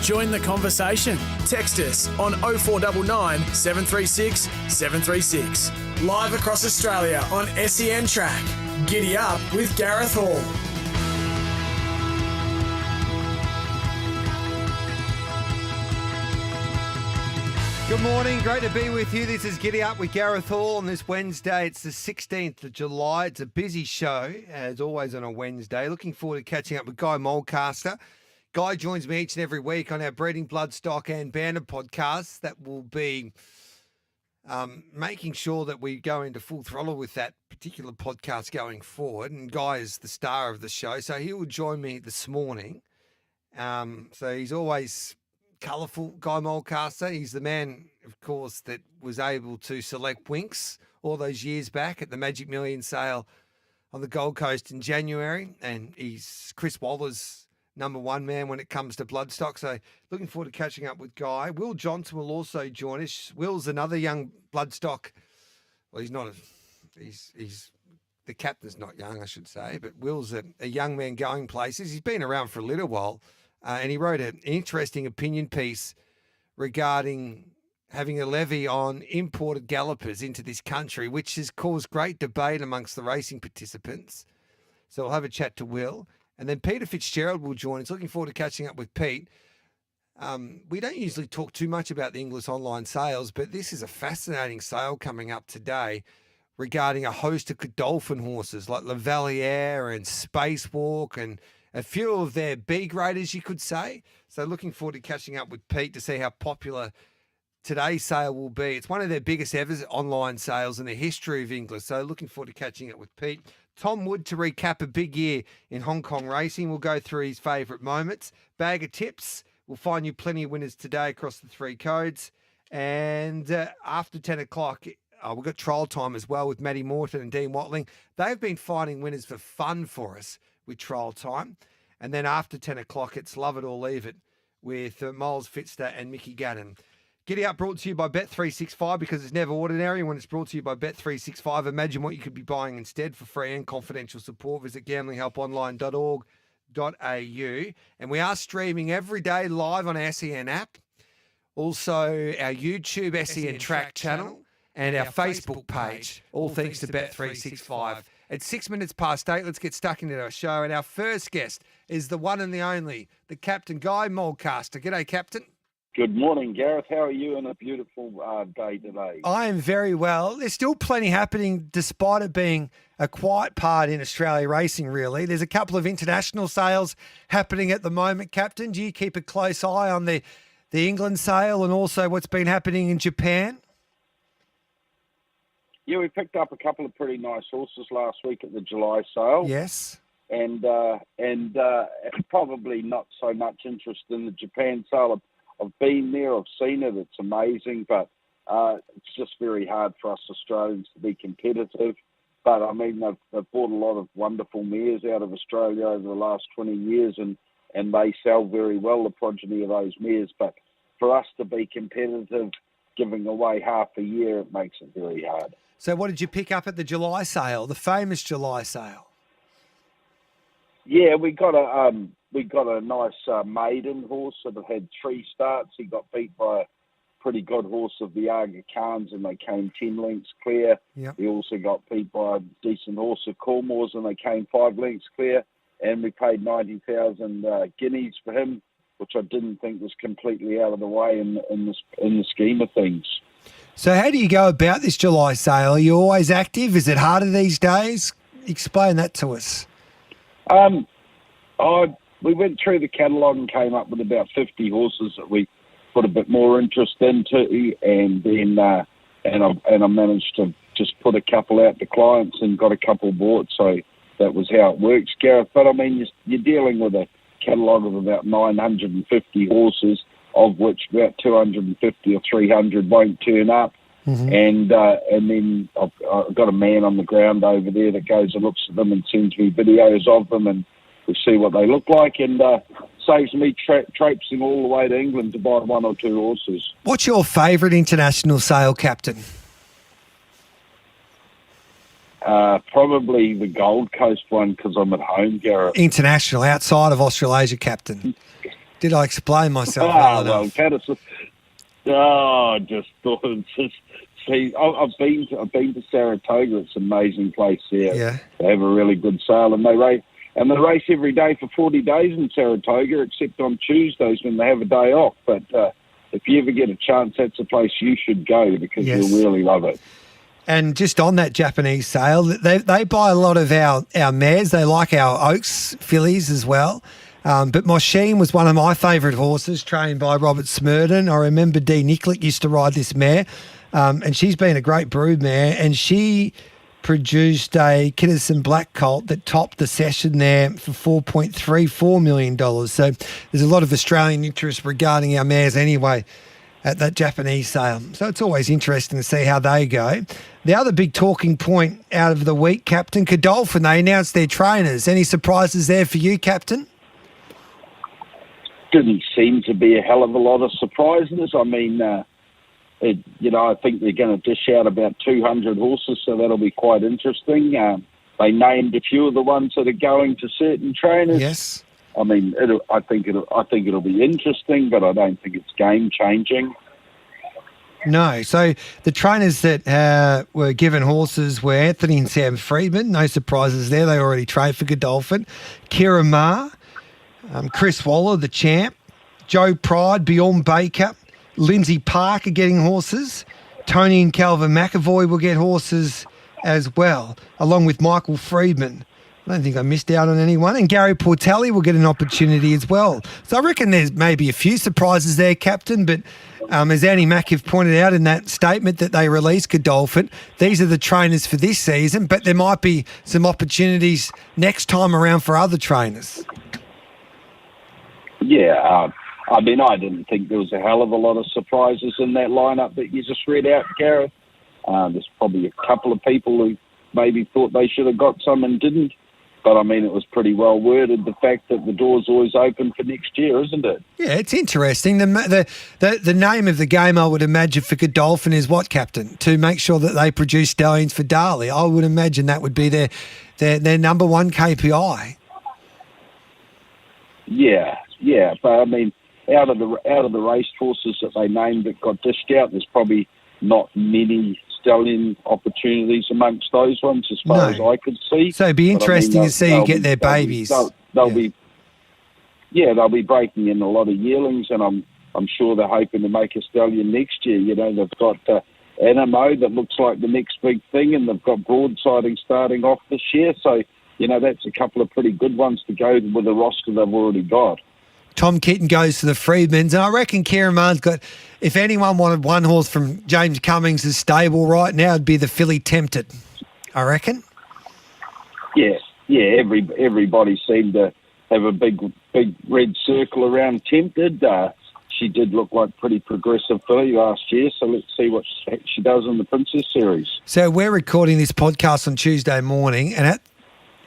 Join the conversation. Text us on 0499 736 736. Live across Australia on SENTrack. Giddy up with Gareth Hall. Good morning, great to be with you. This is Giddy Up with Gareth Hall on this Wednesday. It's the 16th of July. It's a busy show, as always on a Wednesday. Looking forward to catching up with Guy Mulcaster. Guy joins me each and every week on our Breeding, Bloodstock and Banner podcasts that will be making sure that we go into full throttle with that particular podcast going forward. And Guy is the star of the show, so he will join me this morning. So he's always colourful, Guy Mulcaster. He's the man, of course, that was able to select Winks all those years back at the Magic Million sale on the Gold Coast in January. And he's Chris Waller's number one man when it comes to bloodstock. So looking forward to catching up with Guy. Will Johnson will also join us. Will's another young bloodstock. Well, he's not he's the captain's not young, I should say, but Will's a young man going places. He's been around for a little while. And he wrote an interesting opinion piece regarding having a levy on imported gallopers into this country, which has caused great debate amongst the racing participants. So we'll have a chat to Will. And then Peter Fitzgerald will join us. Looking forward to catching up with Pete. We don't usually talk too much about the Inglis online sales, but this is a fascinating sale coming up today regarding a host of Godolphin horses like Lavalier and Spacewalk and a few of their B graders, you could say. So looking forward to catching up with Pete to see how popular today's sale will be. It's one of their biggest ever online sales in the history of Inglis. So looking forward to catching up with Pete. Tom Wood to recap a big year in Hong Kong racing. We'll go through his favourite moments. Bag of tips. We'll find you plenty of winners today across the three codes. And after 10 o'clock, we've got trial time as well with Matty Morton and Dean Watling. They've been finding winners for fun for us with trial time. And then after 10 o'clock, it's Love It or Leave It with Miles Fitzner and Mickey Gannon. Giddy Up brought to you by Bet365 because it's never ordinary. When it's brought to you by Bet365, imagine what you could be buying instead. For free and confidential support, visit gamblinghelponline.org.au. And we are streaming every day live on our SEN app. Also, our YouTube SENtrack channel and our Facebook page, all thanks to Bet365. It's 6 minutes past 8. Let's get stuck into our show. And our first guest is the one and the only, the Captain Guy Mulcaster. G'day, Captain. Good morning, Gareth. How are you on a beautiful day today? I am very well. There's still plenty happening despite it being a quiet part in Australia racing, really. There's a couple of international sales happening at the moment, Captain. Do you keep a close eye on the England sale and also what's been happening in Japan? Yeah, we picked up a couple of pretty nice horses last week at the July sale. Yes. And probably not so much interest in the Japan sale. I've been there, I've seen it, it's amazing, but it's just very hard for us Australians to be competitive. But, I mean, they've bought a lot of wonderful mares out of Australia over the last 20 years, and they sell very well, the progeny of those mares. But for us to be competitive, giving away half a year, it makes it very hard. So what did you pick up at the July sale, the famous July sale? Yeah, we got a nice maiden horse that had 3 starts. He got beat by a pretty good horse of the Aga Khans, and they came 10 lengths clear. Yep. He also got beat by a decent horse of Cormore's, and they came 5 lengths clear. And we paid 90,000 guineas for him, which I didn't think was completely out of the way in the scheme of things. So how do you go about this July sale? Are you always active? Is it harder these days? Explain that to us. We went through the catalogue and came up with about 50 horses that we put a bit more interest into, and then I managed to just put a couple out to clients and got a couple bought. So that was how it works, Gareth. But I mean, you're dealing with a catalogue of about 950 horses, of which about 250 or 300 won't turn up. Mm-hmm. And then I've got a man on the ground over there that goes and looks at them and sends me videos of them, and we see what they look like, and saves me traipsing all the way to England to buy 1 or 2 horses. What's your favourite international sale, Captain? Probably the Gold Coast one because I'm at home, Gareth. International, outside of Australasia, Captain. Did I explain myself? Well, Patterson. Oh, I just thought it's just. See, I've been to Saratoga. It's an amazing place there. Yeah. They have a really good sale, and they race every day for 40 days in Saratoga, except on Tuesdays when they have a day off. But if you ever get a chance, that's a place you should go because you'll really love it. And just on that Japanese sale, they buy a lot of our mares. They like our Oaks fillies as well. But Mosheen was one of my favourite horses, trained by Robert Smurden. I remember Dee Nicklick used to ride this mare, and she's been a great brood mare. And she produced a Kidderson Black Colt that topped the session there for $4.34 million. So there's a lot of Australian interest regarding our mares anyway at that Japanese sale. So it's always interesting to see how they go. The other big talking point out of the week, Captain, Godolphin, they announced their trainers. Any surprises there for you, Captain? Didn't seem to be a hell of a lot of surprises. I mean, I think they're going to dish out about 200 horses, so that'll be quite interesting. They named a few of the ones that are going to certain trainers. Yes. I mean, I think it'll be interesting, but I don't think it's game changing. No. So the trainers that were given horses were Anthony and Sam Friedman. No surprises there. They already trained for Godolphin. Kira Ma, Chris Waller, the champ. Joe Pride, Bjorn Baker. Lindsay Park are getting horses. Tony and Calvin McAvoy will get horses as well, along with Michael Friedman. I don't think I missed out on anyone. And Gary Portelli will get an opportunity as well. So I reckon there's maybe a few surprises there, Captain, but as Annie Mack have pointed out in that statement that they released Godolphin, these are the trainers for this season, but there might be some opportunities next time around for other trainers. Yeah, I mean, I didn't think there was a hell of a lot of surprises in that lineup that you just read out, Gareth. There's probably a couple of people who maybe thought they should have got some and didn't. But, I mean, it was pretty well worded, the fact that the door's always open for next year, isn't it? Yeah, it's interesting. The name of the game, I would imagine, for Godolphin is what, Captain? To make sure that they produce stallions for Darley. I would imagine that would be their number one KPI. Yeah. But, I mean, out of the race horses that they named that got dished out, there's probably not many stallion opportunities amongst those ones as far as I could see. So it'd be interesting to see who get their babies. They'll be breaking in a lot of yearlings, and I'm sure they're hoping to make a stallion next year. You know, they've got NMO that looks like the next big thing, and they've got broadsiding starting off this year. So, you know, that's a couple of pretty good ones to go with the roster they've already got. Tom Kitten goes to the Freedmans, and I reckon Kieran Mahn's got, if anyone wanted one horse from James Cummings' stable right now, it'd be the filly Tempted, I reckon. Yeah, everybody seemed to have a big red circle around Tempted. She did look like pretty progressive filly last year, so let's see what she does in the Princess Series. So we're recording this podcast on Tuesday morning, and at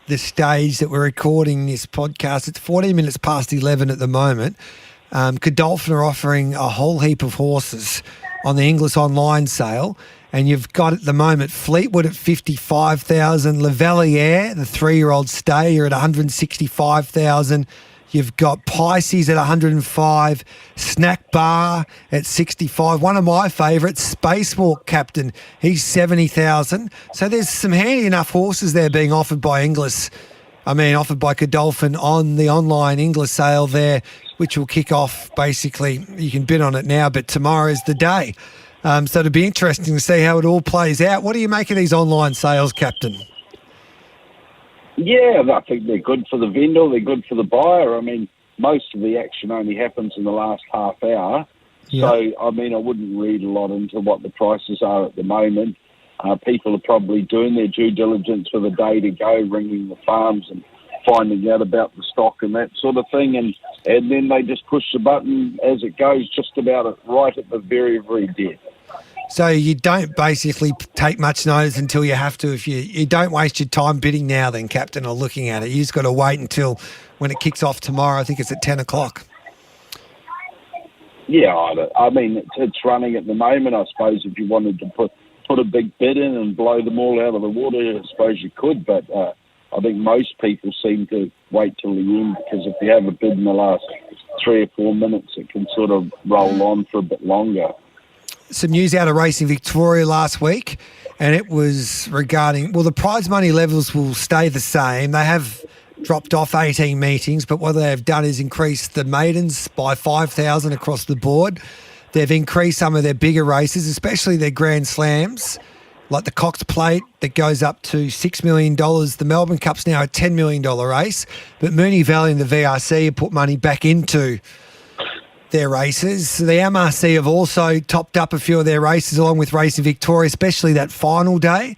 the stage that we're recording this podcast, it's 14 minutes past 11 at the moment. Godolphin are offering a whole heap of horses on the Inglis online sale, and you've got at the moment Fleetwood at $55,000, Lavalier, the 3-year-old stayer, at $165,000. You've got Pisces at $105, Snack Bar at $65. One of my favourites, Spacewalk Captain, he's $70,000. So there's some handy enough horses there being offered by Godolphin on the online Inglis sale there, which will kick off basically. You can bid on it now, but tomorrow is the day. So it'll be interesting to see how it all plays out. What do you make of these online sales, Captain? Yeah, I think they're good for the vendor. They're good for the buyer. I mean, most of the action only happens in the last half hour. Yeah. So, I mean, I wouldn't read a lot into what the prices are at the moment. People are probably doing their due diligence with a day to go, ringing the farms and finding out about the stock and that sort of thing. And then they just push the button as it goes, just about right at the very, very death. So you don't basically take much notice until you have to. If you don't waste your time bidding now then, Captain, or looking at it. You just got to wait until when it kicks off tomorrow. I think it's at 10 o'clock. Yeah, I mean, it's running at the moment. I suppose if you wanted to put a big bid in and blow them all out of the water, I suppose you could. But I think most people seem to wait till the end, because if you have a bid in the last 3 or 4 minutes, it can sort of roll on for a bit longer. Some news out of Racing Victoria last week, and it was regarding, well, the prize money levels will stay the same. They have dropped off 18 meetings, but what they have done is increase the maidens by 5,000 across the board. They've increased some of their bigger races, especially their Grand Slams, like the Cox Plate that goes up to $6 million. The Melbourne Cup's now a $10 million race, but Moonee Valley and the VRC have put money back into their races. The MRC have also topped up a few of their races along with Racing Victoria, especially that final day,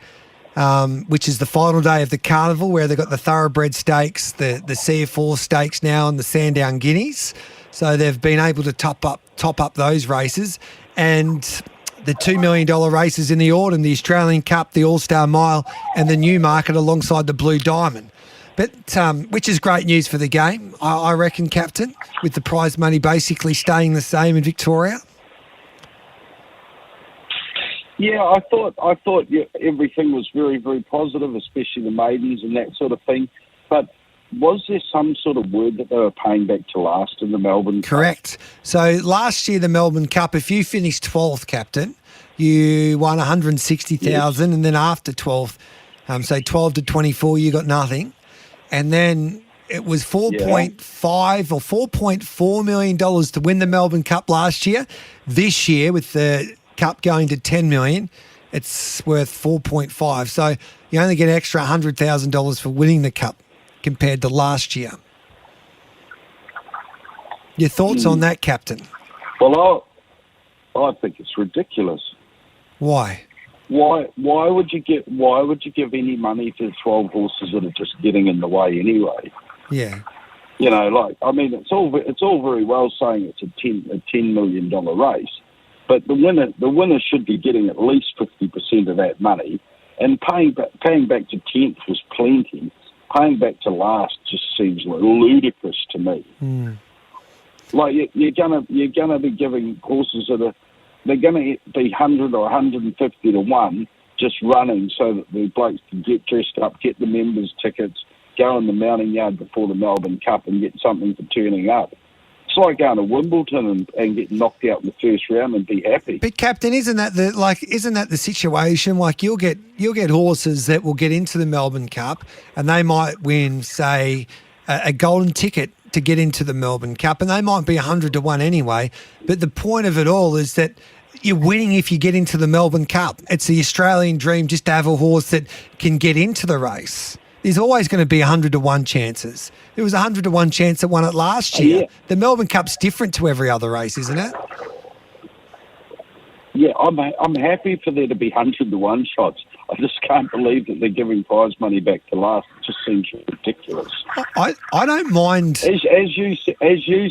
which is the final day of the carnival, where they've got the Thoroughbred Stakes, the CF4 Stakes now, and the Sandown Guineas. So they've been able to top up those races. And the $2 million races in the autumn, the Australian Cup, the All-Star Mile, and the Newmarket alongside the Blue Diamond. But which is great news for the game, I reckon, Captain, with the prize money basically staying the same in Victoria. Yeah, I thought everything was very, very positive, especially the maidens and that sort of thing. But was there some sort of word that they were paying back to last in the Melbourne Cup? Correct. So last year, the Melbourne Cup, if you finished 12th, Captain, you won 160,000, yes. And then after 12th, so 12 to 24, you got nothing. And then it was $4.5 or $4.4 million to win the Melbourne Cup last year. This year, with the Cup going to $10 million, it's worth $4.5. So you only get an extra $100,000 for winning the Cup compared to last year. Your thoughts on that, Captain? Well, I think it's ridiculous. Why? Why would you give any money to 12 horses that are just getting in the way anyway? Yeah. You know, like, I mean, it's all very well saying it's a $10 million race, but the winner should be getting at least 50% of that money, and paying back to 10th was plenty. Paying back to last just seems ludicrous to me. Mm. Like, you're gonna be giving horses they're going to be 100 or 150 to 1 just running so that the blokes can get dressed up, get the members' tickets, go in the mounting yard before the Melbourne Cup and get something for turning up. It's like going to Wimbledon and getting knocked out in the first round and be happy. But Captain, isn't that the situation? Like, you'll get horses that will get into the Melbourne Cup and they might win, say, a golden ticket to get into the Melbourne Cup, and they might be 100 to 1 anyway. But the point of it all is that you're winning if you get into the Melbourne Cup. It's the Australian dream just to have a horse that can get into the race. There's always going to be 100 to 1 chances. There was a 100 to 1 chance that won it last year. Yeah. The Melbourne Cup's different to every other race, isn't it? Yeah, I'm happy for there to be 100 to 1 shots. I just can't believe that they're giving prize money back to last. It just seems ridiculous. I don't mind. As you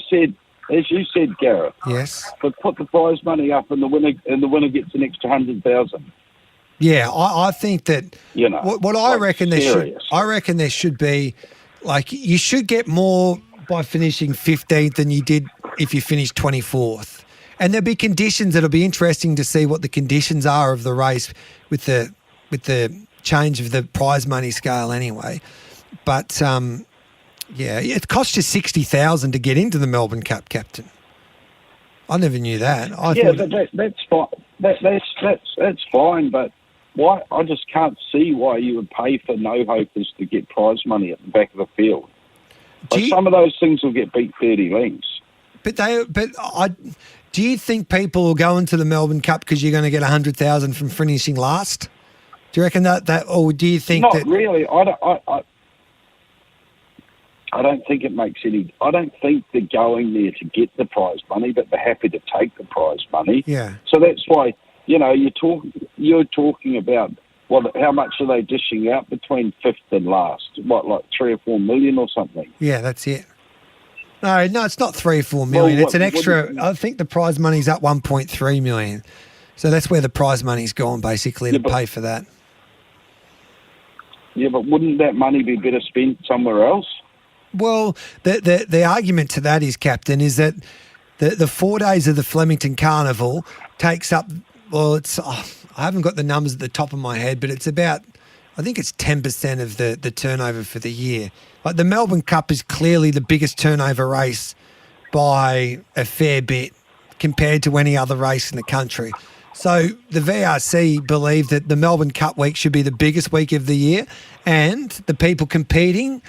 said, Gareth. Yes. But put the prize money up, and the winner gets an extra 100,000. Yeah, I think that. You know, what I reckon there should be, like, you should get more by finishing 15th than you did if you finished 24th. And there'll be conditions. It'll be interesting to see what the conditions are of the race with the change of the prize money scale anyway. But yeah, it cost you $60,000 to get into the Melbourne Cup, Captain. I never knew that. That's fine. That's fine. But why? I just can't see why you would pay for no hopers to get prize money at the back of the field. Some of those things will get beat 30 lengths. Do you think people will go into the Melbourne Cup because you're going to get 100,000 from finishing last? Do you reckon that, or do you think Not really. I don't think it makes any. I don't think they're going there to get the prize money, but they're happy to take the prize money. Yeah. So that's why you're talking about how much are they dishing out between fifth and last? Like 3 or 4 million or something? Yeah, that's it. No, it's not 3 or 4 million. It's an extra. I think the prize money's up 1.3 million. So that's where the prize money's gone, basically, to pay for that. Yeah, but wouldn't that money be better spent somewhere else? Well, the argument to that is, Captain, is that the 4 days of the Flemington Carnival takes up. Well, I haven't got the numbers at the top of my head, but it's about. I think it's 10% of the turnover for the year. Like, the Melbourne Cup is clearly the biggest turnover race by a fair bit compared to any other race in the country. So the VRC believe that the Melbourne Cup week should be the biggest week of the year, and the people competing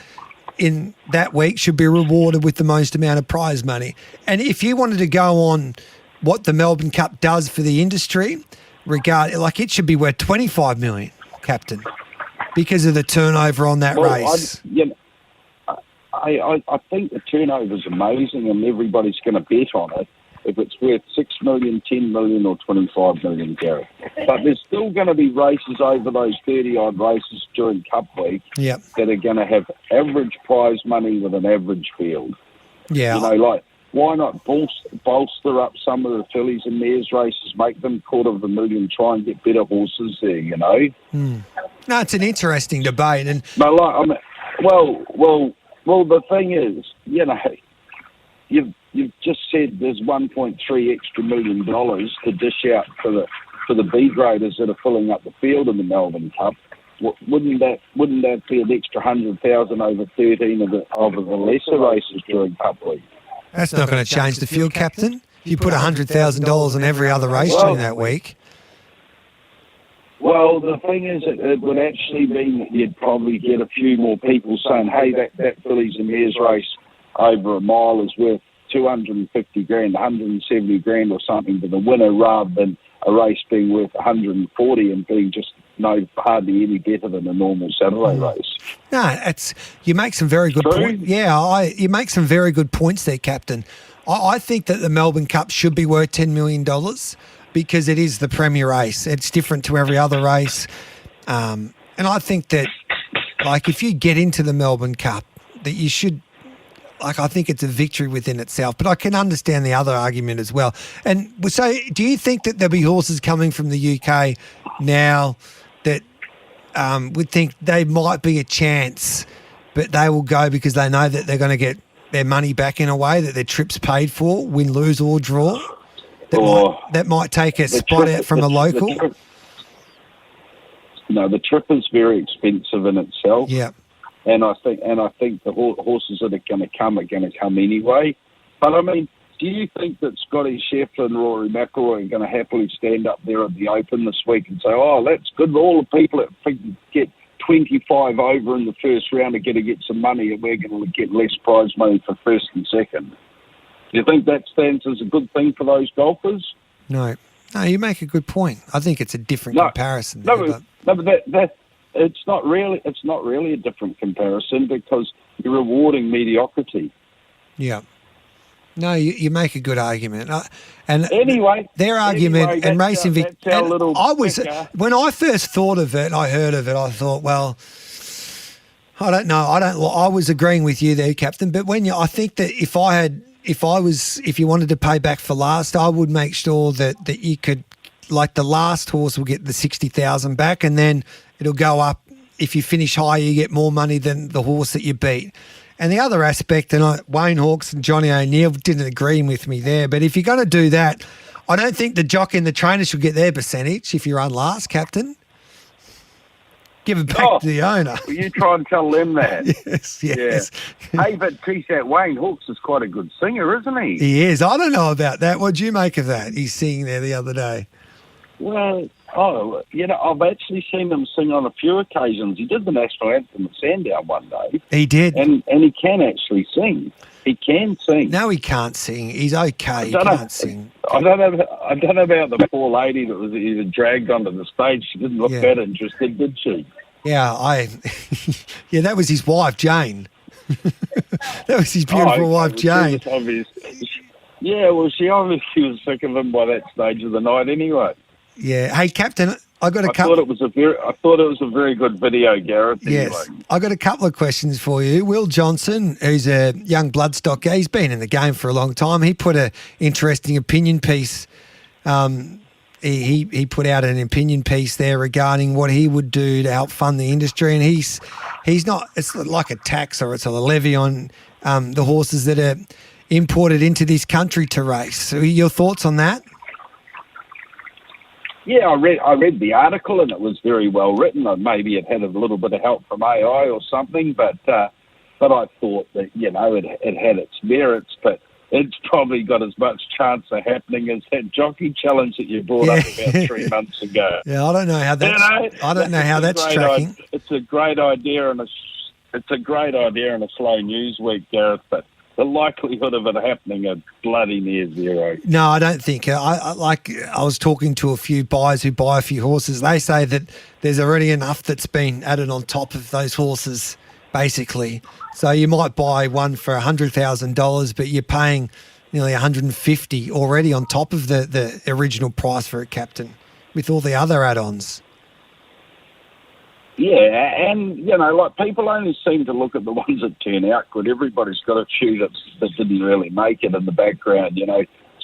in that week should be rewarded with the most amount of prize money. And if you wanted to go on what the Melbourne Cup does for the industry, it should be worth $25 million, Captain, because of the turnover on that race. I think the turnover is amazing, and everybody's going to bet on it if it's worth $6 million, $10 million, or $25 million, Gary. But there's still going to be races over those 30-odd races during Cup Week that are going to have average prize money with an average field. Yeah. Why not bolster up some of the fillies and mares races, make them $250,000, try and get better horses there, No, it's an interesting debate. And the thing is, You've just said there's 1.3 extra million dollars to dish out for the B graders that are filling up the field in the Melbourne Cup. Wouldn't that be an extra 100,000 over 13 of the lesser races during Cup Week? That's not going to change the field, Captain. If you put $100,000 on every other race during that week. Well, the thing is, it would actually mean that you'd probably get a few more people saying, "Hey, that fillies and mares race over a mile is worth $250,000, $170,000 or something to the winner, rather than a race being worth $140,000 and being just hardly any better than a normal Saturday race." No, you make some very good points. Yeah, you make some very good points there, Captain. I think that the Melbourne Cup should be worth $10 million because it is the premier race. It's different to every other race. And I think that, if you get into the Melbourne Cup, that you should... I think it's a victory within itself, but I can understand the other argument as well. And so do you think that there'll be horses coming from the UK now that would think they might be a chance, but they will go because they know that they're going to get their money back in a way, that their trip's paid for, win, lose or draw? That might take a spot out from a local? The trip is very expensive in itself. Yeah. And I think the horses that are going to come anyway. But I mean, do you think that Scotty Scheffler and Rory McIlroy are going to happily stand up there at the Open this week and say, "Oh, that's good. All the people that get 25 over in the first round are going to get some money, and we're going to get less prize money for first and second"? Do you think that stands as a good thing for those golfers? No, you make a good point. I think it's a different comparison. It's not really a different comparison because you're rewarding mediocrity. Yeah. No, you make a good argument. And their argument and racing Vic. When I first thought of it, I heard of it, I thought, well, I don't know. I was agreeing with you there, Captain. But I think that if you wanted to pay back for last, I would make sure that you could, the last horse will get the 60,000 back, and then it'll go up. If you finish higher, you get more money than the horse that you beat. And the other aspect, and Wayne Hawkes and Johnny O'Neill didn't agree with me there, but if you're going to do that, I don't think the jockey and the trainer should get their percentage if you run last, Captain. Give it back to the owner. Well, you try and tell them that. Yes. Yeah. Hey, but geez, that Wayne Hawkes is quite a good singer, isn't he? He is. I don't know about that. What do you make of that? He's singing there the other day. Well, I've actually seen him sing on a few occasions. He did the national anthem at Sandown one day. He did. And he can actually sing. He can sing. No, he can't sing. He's okay. He can't sing. I don't know about the poor lady that was either dragged onto the stage. She didn't look that interested, did she? Yeah, that was his wife, Jane. That was his beautiful wife, Jane. Yeah, well, she obviously was sick of him by that stage of the night anyway. Yeah. Hey, Captain, I thought it was a very good video, Gareth. Yes. Anyway. I got a couple of questions for you. Will Johnson, who's a young bloodstock, he's been in the game for a long time. He put an interesting opinion piece. He put out an opinion piece there regarding what he would do to help fund the industry, and he's not. It's like a tax or it's a levy on the horses that are imported into this country to race. So, your thoughts on that? Yeah, I read the article and it was very well written. Maybe it had a little bit of help from AI or something, but I thought that it had its merits. But it's probably got as much chance of happening as that jockey challenge that you brought up about 3 months ago. Yeah, I don't know how that's. I don't know how that's tracking. It's a great idea and a slow news week, Gareth. But the likelihood of it happening are bloody near zero. No, I don't think. I was talking to a few buyers who buy a few horses. They say that there's already enough that's been added on top of those horses, basically. So you might buy one for $100,000, but you're paying nearly $150 already on top of the original price for a captain, with all the other add-ons. Yeah, and, like people only seem to look at the ones that turn out good. Everybody's got a few that didn't really make it in the background,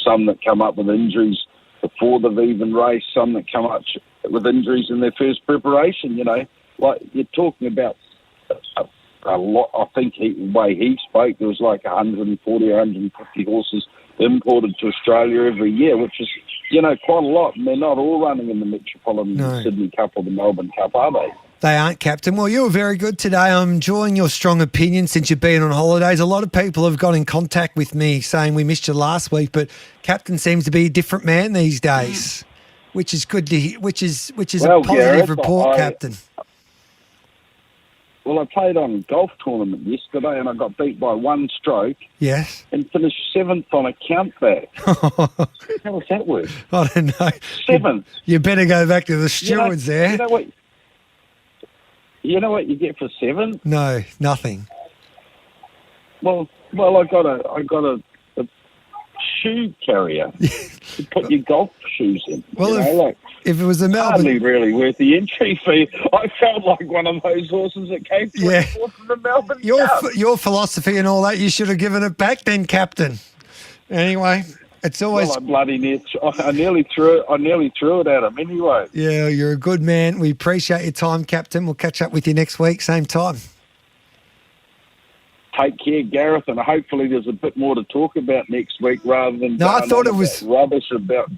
some that come up with injuries before they've even raced, some that come up with injuries in their first preparation, Like you're talking about a lot. I think the way he spoke, there was like 140 or 150 horses imported to Australia every year, which is, quite a lot. And they're not all running in the Metropolitan Sydney Cup or the Melbourne Cup, are they? They aren't, Captain. Well, you were very good today. I'm enjoying your strong opinion since you've been on holidays. A lot of people have got in contact with me saying we missed you last week, but Captain seems to be a different man these days, which is good to hear, which is a positive Gareth, report, Captain. Well, I played on a golf tournament yesterday and I got beat by one stroke. Yes. And finished 7th on a countback. How does that work? I don't know. 7th. You better go back to the stewards there. You know what you get for 7th? No, nothing. Well, I got a shoe carrier to put your golf shoes in. Well, if it was a Melbourne, hardly really worth the entry fee. I felt like one of those horses that came fourth from the Melbourne Cup. Your philosophy and all that, you should have given it back then, Captain. Anyway, it's always. Well, I nearly threw it at him anyway. Yeah, you're a good man. We appreciate your time, Captain. We'll catch up with you next week, same time. Take care, Gareth, and hopefully there's a bit more to talk about next week rather than I thought it was rubbish about.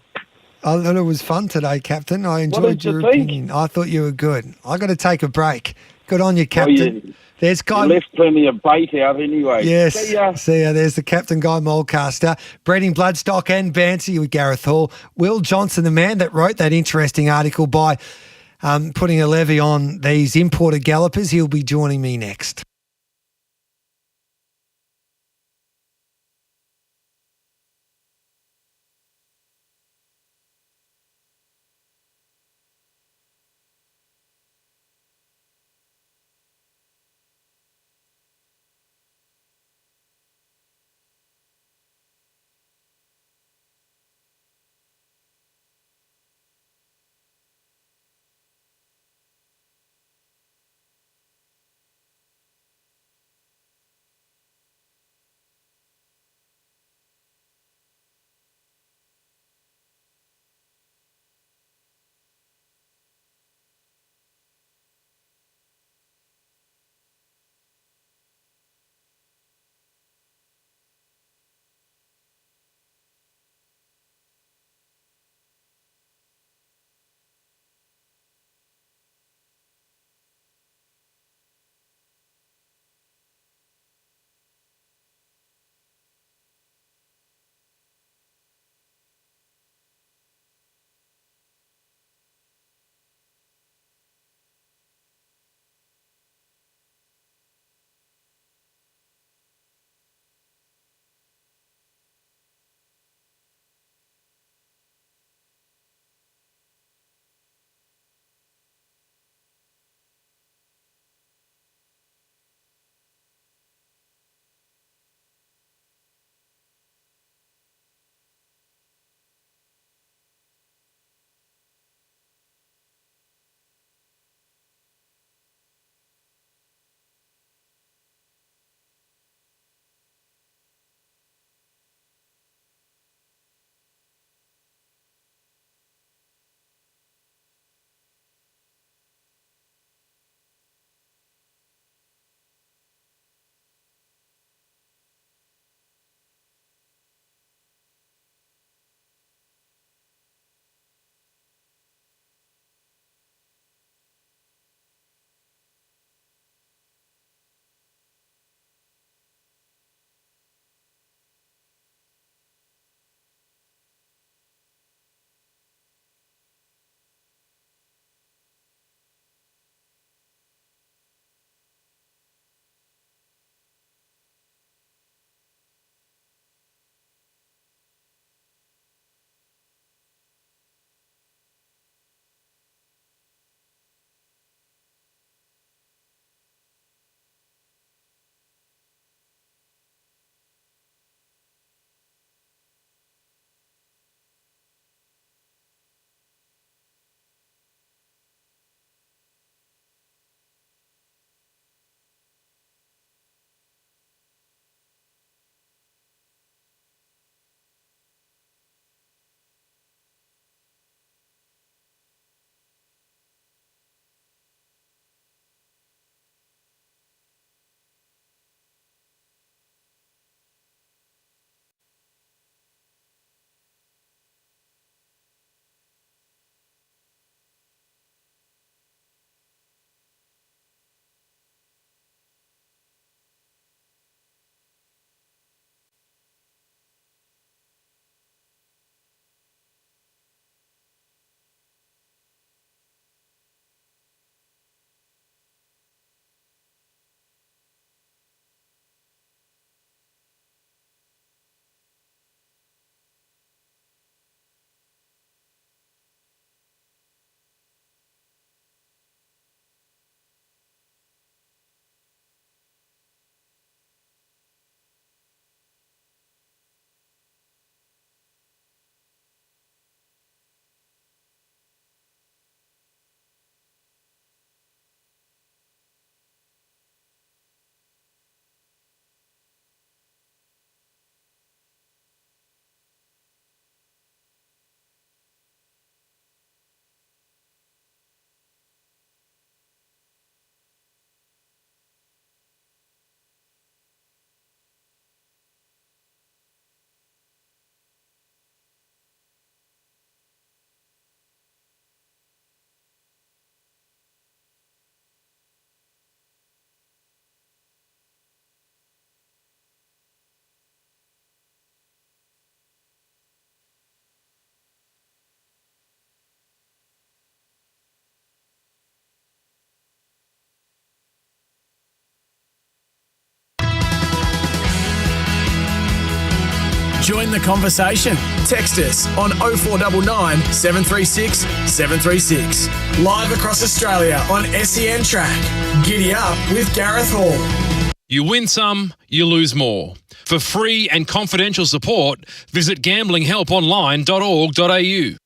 I thought it was fun today, Captain. I enjoyed your opinion. I thought you were good. I got to take a break. Good on you, Captain. There's Guy. You left plenty of bait out anyway. Yes. See ya. There's the Captain Guy Mulcaster. Breeding Bloodstock and Bancy with Gareth Hall. Will Johnson, the man that wrote that interesting article by putting a levy on these imported gallopers, he'll be joining me next. Join the conversation. Text us on 0499 736 736. Live across Australia on SENTrack. Giddy up with Gareth Hall. You win some, you lose more. For free and confidential support, visit gamblinghelponline.org.au.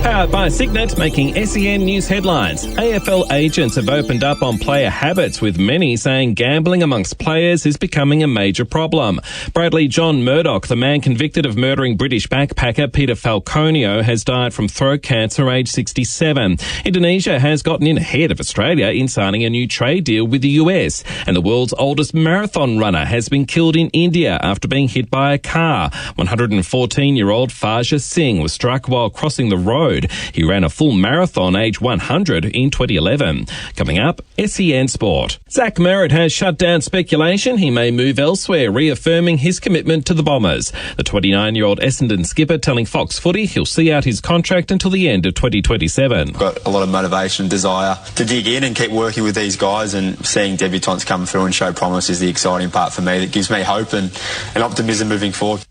Powered by Signet, making SEN news headlines. AFL agents have opened up on player habits, with many saying gambling amongst players is becoming a major problem. Bradley John Murdoch, the man convicted of murdering British backpacker Peter Falconio, has died from throat cancer aged 67. Indonesia has gotten in ahead of Australia in signing a new trade deal with the US. And the world's oldest marathon runner has been killed in India after being hit by a car. 114-year-old Faja Singh was struck while crossing the road. He ran a full marathon age 100 in 2011. Coming up, SEN Sport. Zach Merritt has shut down speculation he may move elsewhere, reaffirming his commitment to the Bombers. The 29-year-old Essendon skipper telling Fox Footy he'll see out his contract until the end of 2027. I've got a lot of motivation and desire to dig in and keep working with these guys, and seeing debutants come through and show promise is the exciting part for me. That gives me hope and optimism moving forward.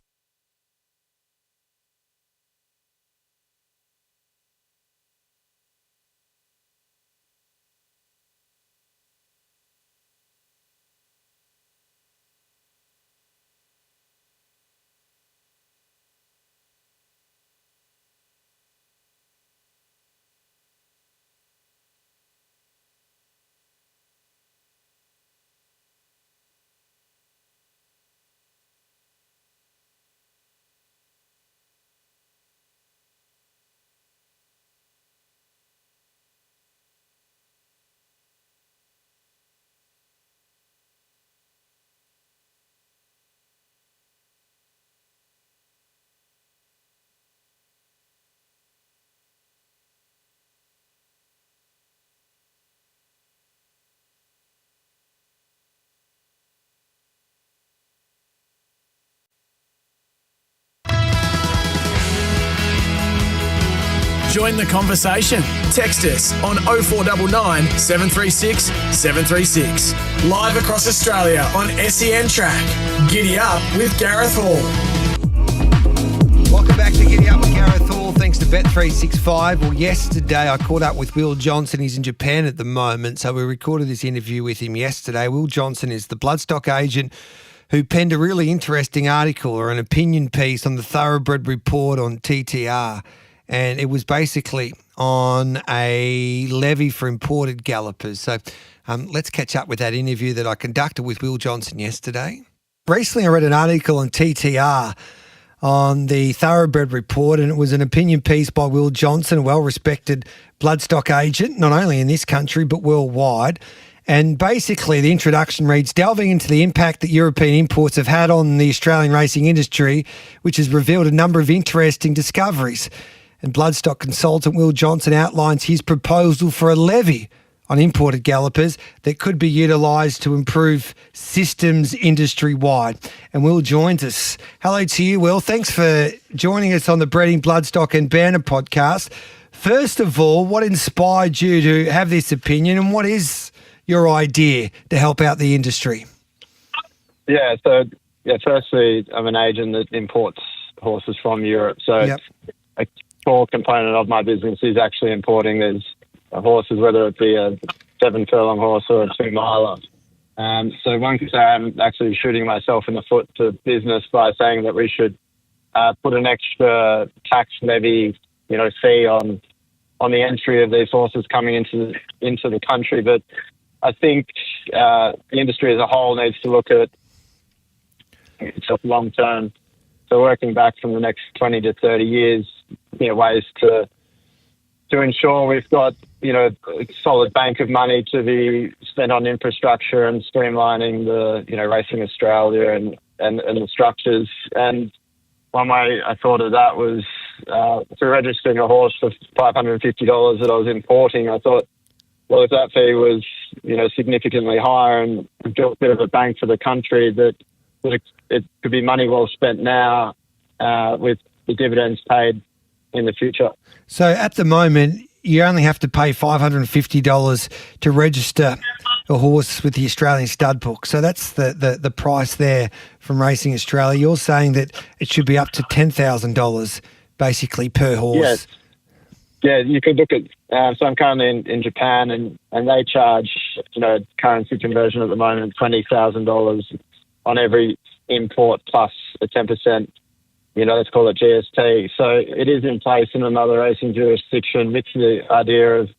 Join the conversation. Text us on 0499 736 736. Live across Australia on SENTrack. Giddy up with Gareth Hall. Welcome back to Giddy Up with Gareth Hall. Thanks to Bet365. Well, yesterday I caught up with Will Johnson. He's in Japan at the moment, so we recorded this interview with him yesterday. Will Johnson is the bloodstock agent who penned a really interesting article or an opinion piece on the Thoroughbred report on TTR. And it was basically on a levy for imported gallopers. So let's catch up with that interview that I conducted with Will Johnson yesterday. Recently I read an article on TTR on the Thoroughbred report, and it was an opinion piece by Will Johnson, a well-respected bloodstock agent, not only in this country but worldwide. And basically the introduction reads, delving into the impact that European imports have had on the Australian racing industry, which has revealed a number of interesting discoveries. And bloodstock consultant Will Johnson outlines his proposal for a levy on imported gallopers that could be utilised to improve systems industry-wide. And Will joins us. Hello to you, Will. Thanks for joining us on the Breeding, Bloodstock and Banner podcast. First of all, what inspired you to have this opinion, and what is your idea to help out the industry? Firstly, I'm an agent that imports horses from Europe. So Yep. a core component of my business is actually importing these horses, whether it be a 7 furlong horse or a 2 miler. So one could say I'm actually shooting myself in the foot to business by saying that we should put an extra tax levy, fee on the entry of these horses coming into the country. But I think the industry as a whole needs to look at itself long term. So working back from the next 20 to 30 years, ways to ensure we've got, a solid bank of money to be spent on infrastructure and streamlining the, Racing Australia and the structures. And one way I thought of that was through registering a horse for $550 that I was importing. I thought well, if that fee was, significantly higher and built a bit of a bang for the country, that it could be money well spent now with the dividends paid in the future. So at the moment, you only have to pay $550 to register a horse with the Australian stud book. So that's the price there from Racing Australia. You're saying that it should be up to $10,000 basically per horse. Yes. Yeah, you could look at, so I'm currently in Japan and they charge, currency conversion at the moment, $20,000 on every import plus a 10%, let's call it GST. So it is in place in another racing jurisdiction with the idea of,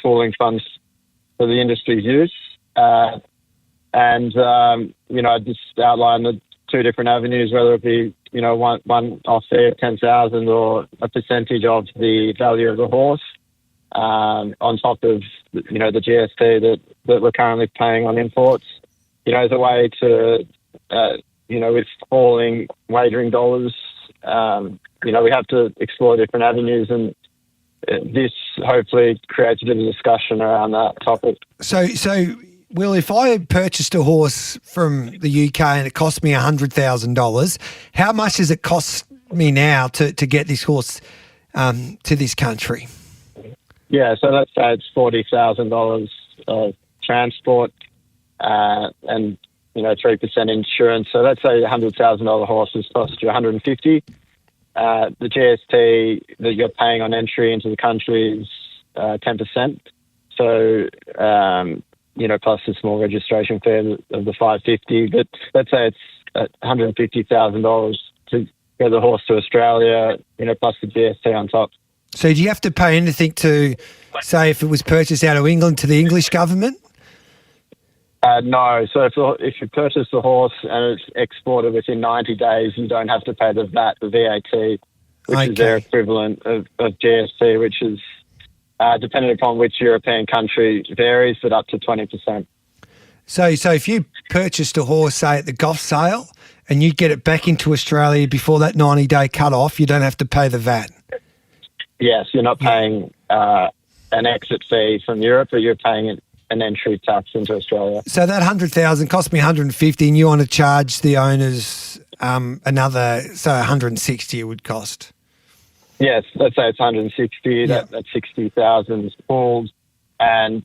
pooling funds for the industry's use. I just outlined the two different avenues, whether it be, one off fee of 10,000 or a percentage of the value of the horse, on top of, the GST that we're currently paying on imports, as a way to, with falling wagering dollars, we have to explore different avenues, and this hopefully creates a bit of discussion around that topic. So, Will, if I purchased a horse from the UK and it cost me $100,000, how much does it cost me now to get this horse to this country? Yeah, so let's say it's $40,000 of transport and 3% insurance. So let's say a $100,000 horse has cost you $150,000. The GST that you're paying on entry into the country is 10%. So plus a small registration fee of the $550,000. But let's say it's $150,000 to get the horse to Australia, plus the GST on top. So do you have to pay anything to, say, if it was purchased out of England, to the English government? No. So if you purchase the horse and it's exported within 90 days, you don't have to pay the VAT, which is their equivalent of GST, which is depending upon which European country varies, but up to 20%. So if you purchased a horse, say, at the Goff sale, and you get it back into Australia before that 90-day cut-off, you don't have to pay the VAT? Yes, you're not paying an exit fee from Europe, but you're paying an entry tax into Australia. So that $100,000 cost me $150,000, and you want to charge the owners another, so $160,000 it would cost? Yes, let's say it's $160,000. Yeah. That $60,000 is pulled and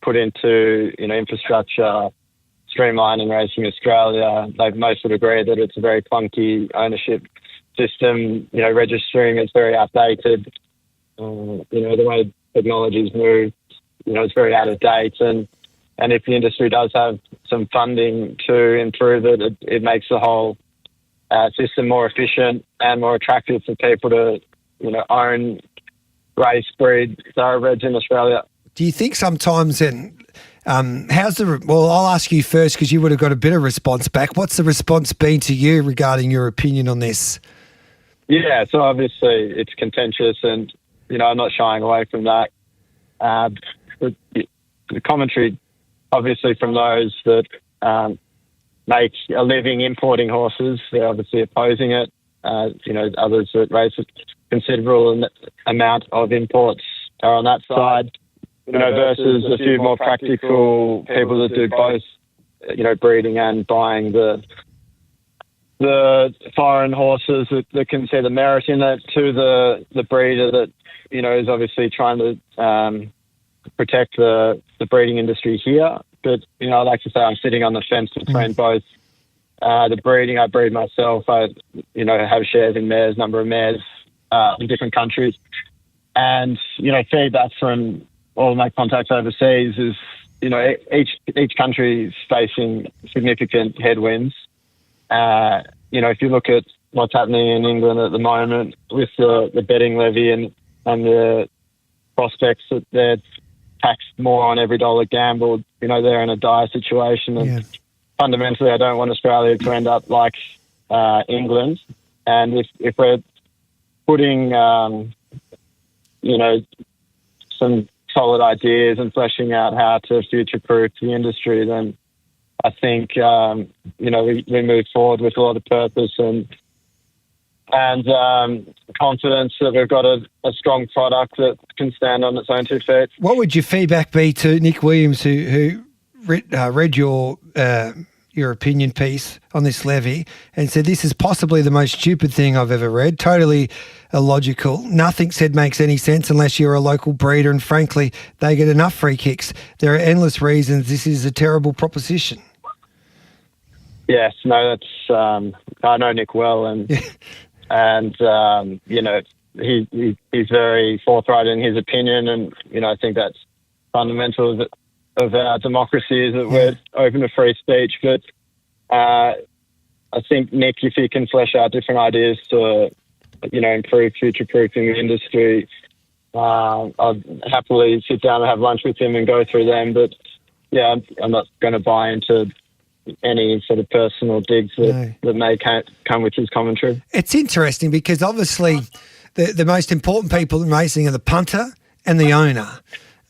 put into infrastructure, streamlining Racing Australia. They most would agree that it's a very clunky ownership system. Registering is very outdated. The way technology's moved, it's very out of date. And if the industry does have some funding to improve it, it makes the whole system more efficient and more attractive for people to, own, race, breed thoroughbreds in Australia. Do you think sometimes then, well, I'll ask you first because you would have got a bit of response back. What's the response been to you regarding your opinion on this? Yeah, so obviously it's contentious and, I'm not shying away from that. The commentary, obviously, from those that make a living importing horses, they're obviously opposing it. Others that race a considerable amount of imports are on that side, versus a few more practical people that do both, breeding and buying the foreign horses that can see the merit in it, to the breeder that, is obviously trying to protect the breeding industry here. But, I like to say I'm sitting on the fence between both. The breeding, I breed myself. I, have shares in mares, number of mares in different countries. And, feedback from all of my contacts overseas is, each country is facing significant headwinds. If you look at what's happening in England at the moment with the betting levy and the prospects that they're taxed more on every dollar gambled, they're in a dire situation. And fundamentally, I don't want Australia to end up like England. And if we're putting, some solid ideas and fleshing out how to future-proof the industry, then I think, we move forward with a lot of purpose and and confidence that we've got a strong product that can stand on its own 2 feet. What would your feedback be to Nick Williams, who read your opinion piece on this levy and said this is possibly the most stupid thing I've ever read, totally illogical. Nothing said makes any sense unless you're a local breeder, and frankly, they get enough free kicks. There are endless reasons this is a terrible proposition. Yes, no, that's I know Nick well, and you know, he's very forthright in his opinion, and you know, I think that's fundamental of our democracy is that we're open to free speech. But I think Nick, if he can flesh out different ideas to, you know, improve future-proofing the industry, I'd happily sit down and have lunch with him and go through them. But yeah, I'm not going to buy into any sort of personal digs that may come with his commentary. It's interesting because obviously the most important people in racing are the punter and the owner.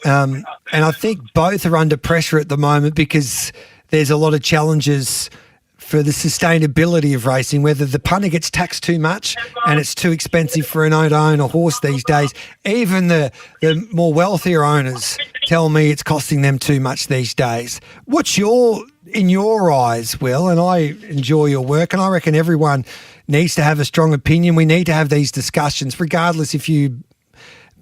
And I think both are under pressure at the moment because there's a lot of challenges for the sustainability of racing, whether the punter gets taxed too much and it's too expensive for an owner to own a horse these days. Even the more wealthier owners tell me it's costing them too much these days. What's in your eyes, Will, and I enjoy your work, and I reckon everyone needs to have a strong opinion. We need to have these discussions, regardless if you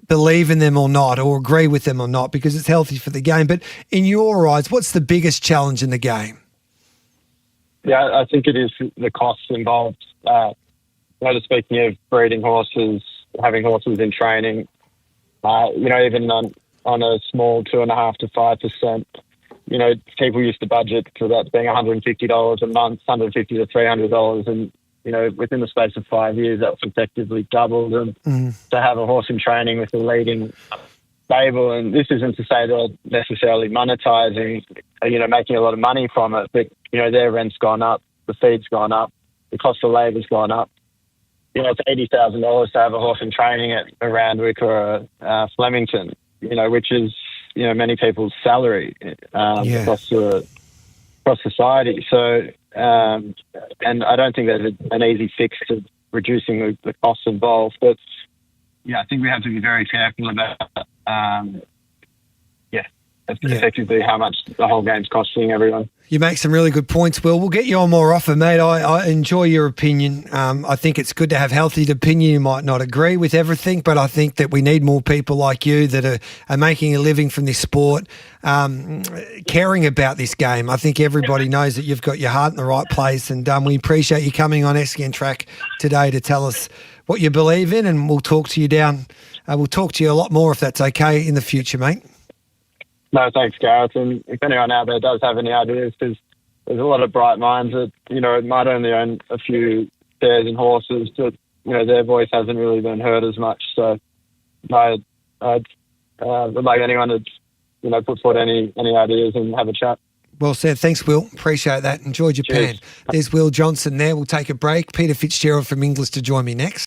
believe in them or not, or agree with them or not, because it's healthy for the game. But in your eyes, what's the biggest challenge in the game? Yeah, I think it is the costs involved. Speaking of breeding horses, having horses in training, even on a small 2.5% to 5%, you know, people used to budget for that being $150 a month, $150 to $300, and you know, within the space of 5 years, that's effectively doubled. And to have a horse in training with a leading stable, and this isn't to say they're necessarily monetizing, you know, making a lot of money from it, but you know, their rent's gone up, the feed's gone up, the cost of labour's gone up. You know, it's $80,000 to have a horse in training at a Randwick or a Flemington, you know, which is, you know, many people's salary across society. So, and I don't think there's an easy fix to reducing the costs involved. But, yeah, I think we have to be very careful about, effectively how much the whole game's costing everyone. You make some really good points, Will. We'll get you on more often, mate. I enjoy your opinion. I think it's good to have healthy opinion. You might not agree with everything, but I think that we need more people like you that are making a living from this sport, caring about this game. I think everybody knows that you've got your heart in the right place, and we appreciate you coming on SENTrack today to tell us what you believe in, and we'll talk to you we'll talk to you a lot more if that's okay in the future, mate. No, thanks, Gareth. And if anyone out there does have any ideas, because there's a lot of bright minds that, you know, might only own a few pairs and horses, but, you know, their voice hasn't really been heard as much. So I'd would like anyone to, you know, put forward any ideas and have a chat. Well said. Thanks, Will. Appreciate that. Enjoy Japan. Cheers. There's Will Johnson there. We'll take a break. Peter Fitzgerald from Inglis to join me next.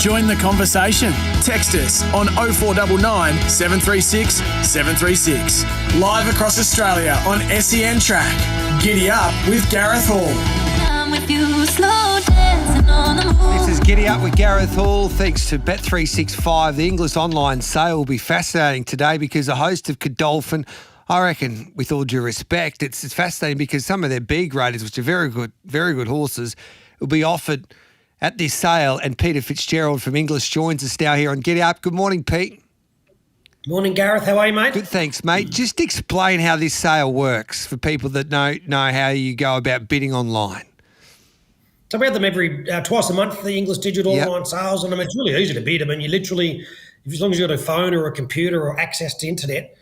Join the conversation. Text us on 0499 736 736. Live across Australia on SENTrack. Giddy up with Gareth Hall. This is Giddy Up with Gareth Hall. Thanks to Bet365. The English online sale will be fascinating today because a host of Godolphin, I reckon, with all due respect, it's fascinating because some of their B graders, which are very good horses, will be offered at this sale. And Peter Fitzgerald from English joins us now here on Giddy Up. Good morning, Pete. Morning, Gareth. How are you, mate? Good, thanks, mate. Just explain how this sale works for people that don't know how you go about bidding online. So we have them every twice a month, the English digital online sales, and it's really easy to bid. I mean, you literally, as long as you've got a phone or a computer or access to internet,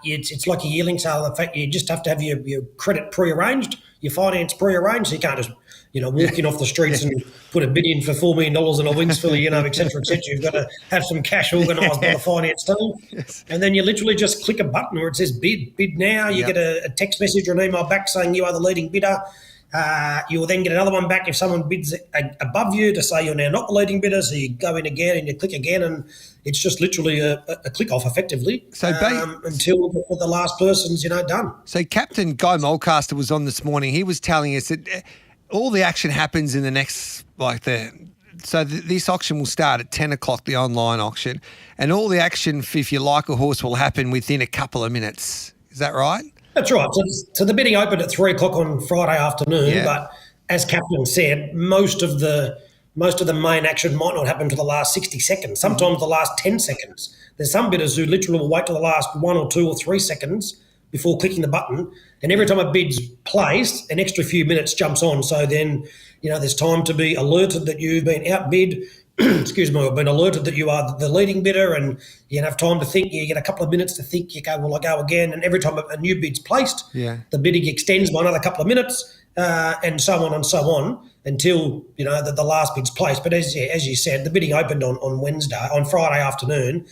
it's like a yearling sale. In fact, you just have to have your credit pre-arranged, your finance pre-arranged, so you can't just walk in off the streets and put a bid in for $4 million in a wings filly, et cetera, et cetera. You've got to have some cash organised by the finance team. Yes. And then you literally just click a button where it says bid now. You get a text message or an email back saying you are the leading bidder. You will then get another one back if someone bids above you to say you're now not the leading bidder. So you go in again and you click again, and it's just literally a click off effectively. So until the last person's done. So Captain Guy Mulcaster was on this morning. He was telling us that all the action happens in the next this auction will start at 10 o'clock, the online auction, and all the action, if you like a horse, will happen within a couple of minutes. Is that right? That's right. So the bidding opened at 3 o'clock on Friday afternoon, but as Captain said, most of the main action might not happen to the last 60 seconds, sometimes the last 10 seconds. There's some bidders who literally will wait till the last 1 or 2 or 3 seconds before clicking the button, and every time a bid's placed, an extra few minutes jumps on. So then, there's time to be alerted that you've been outbid, or been alerted that you are the leading bidder, and you have time to think. You get a couple of minutes to think. You go, well, I go again, and every time a new bid's placed, the bidding extends by another couple of minutes, and so on until the last bid's placed. But as you said, the bidding opened on Friday afternoon,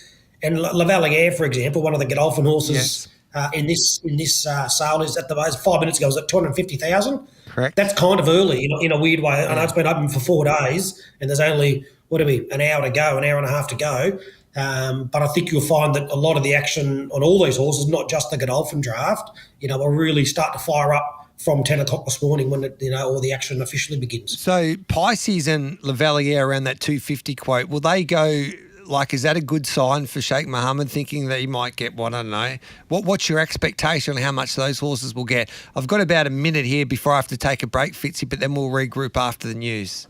and Lavaliere, for example, one of the Godolphin horses. Yes. In this sale is at the base 5 minutes ago was at 250,000. Correct. That's kind of early in a weird way. I know it's been open for 4 days and there's only an hour to go, an hour and a half to go. But I think you'll find that a lot of the action on all these horses, not just the Godolphin draft, will really start to fire up from 10 o'clock this morning when all the action officially begins. So Pisces and Lavaliere around that 250 quote, will they go? Is that a good sign for Sheikh Mohammed, thinking that he might get I don't know. What's your expectation on how much those horses will get? I've got about a minute here before I have to take a break, Fitzy, but then we'll regroup after the news.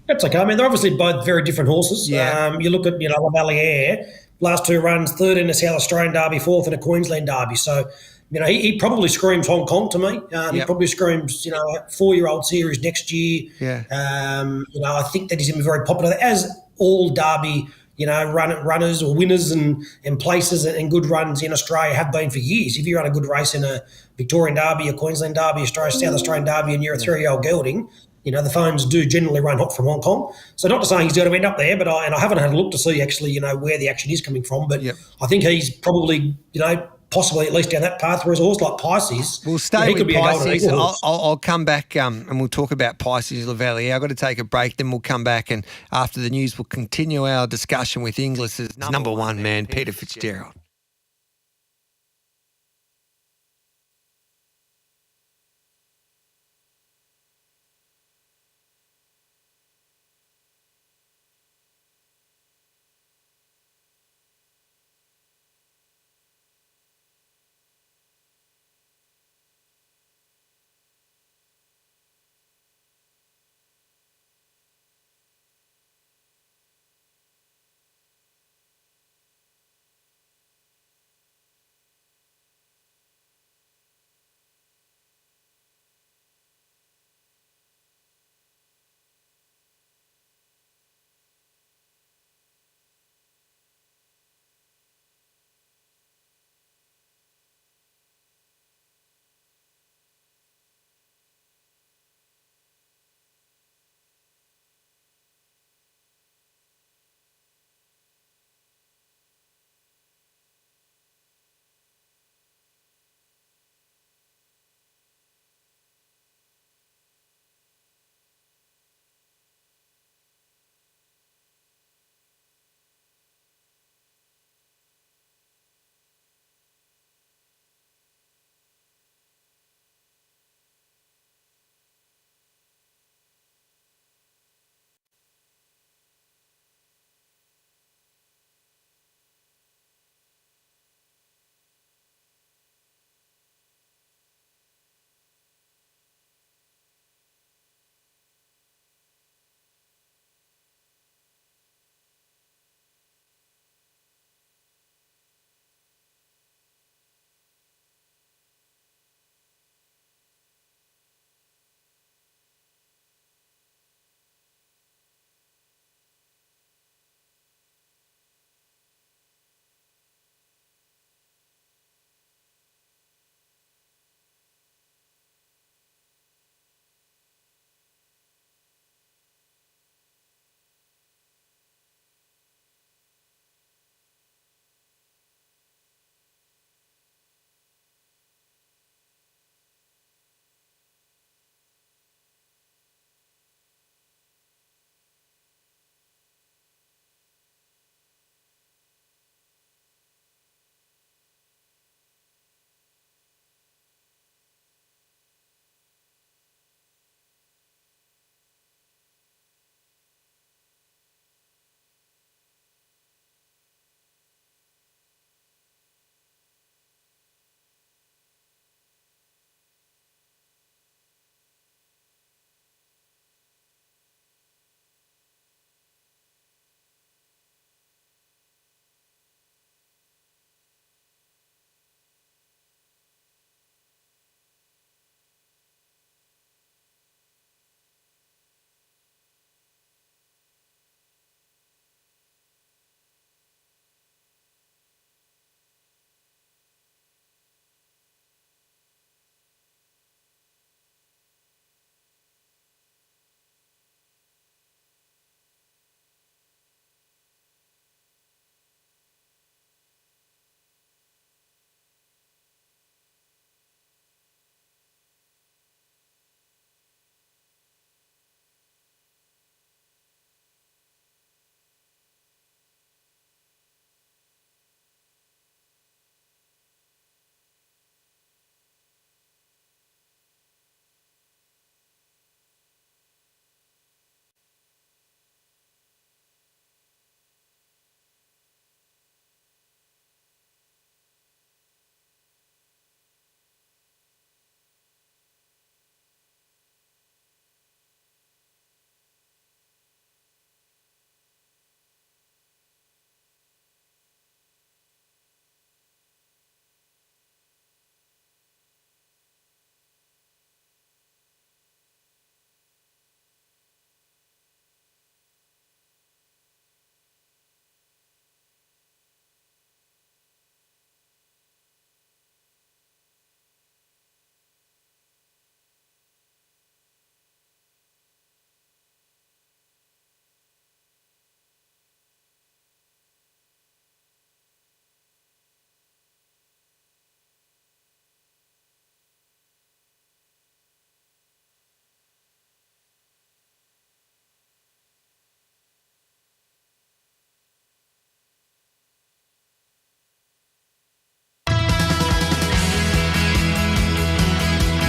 That's okay. I mean, they're obviously both very different horses. Yeah. You look at, Lavaliere, last 2 runs, third in a South Australian Derby, fourth in a Queensland Derby. So, he probably screams Hong Kong to me. He probably screams, 4-year-old series next year. Yeah. I think that he's going to be very popular, as all Derby runners or winners and places and good runs in Australia have been for years. If you run a good race in a Victorian Derby, a Queensland Derby, South Australian Derby, and you're a 3-year-old gelding, the phones do generally run hot from Hong Kong. So not to say he's going to end up there, but I haven't had a look to see actually, where the action is coming from. But I think he's probably, possibly at least down that path, whereas a horse like Pisces, we'll stay with Pisces. I'll come back and we'll talk about Pisces Lavaliere. I've got to take a break, then we'll come back, and after the news we'll continue our discussion with Inglis's number one man, Peter Fitzgerald.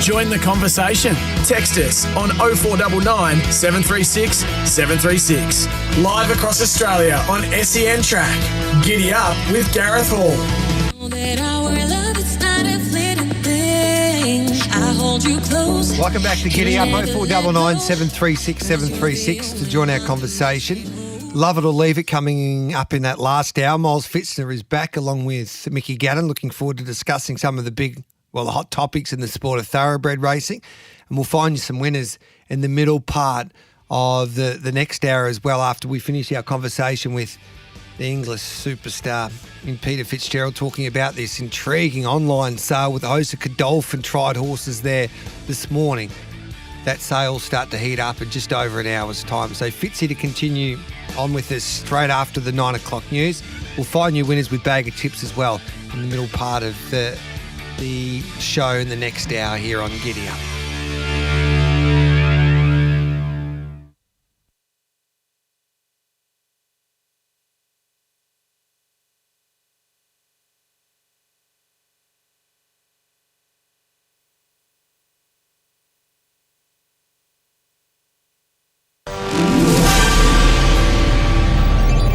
Join the conversation. Text us on 0499 736 736. Live across Australia on SENTrack. Giddy up with Gareth Hall. Welcome back to Giddy Up, 0499 736 736 to join our conversation. Love it or leave it coming up in that last hour. Miles Fitzner is back along with Mickey Gannon. Looking forward to discussing some of the hot topics in the sport of thoroughbred racing. And we'll find you some winners in the middle part of the next hour as well, after we finish our conversation with the English superstar in Peter Fitzgerald, talking about this intriguing online sale with a host of Godolphin tried horses there this morning. That sale will start to heat up in just over an hour's time. So Fitzy to continue on with us straight after the 9 o'clock news. We'll find you winners with bag of tips as well in the middle part of the show in the next hour here on Giddy Up.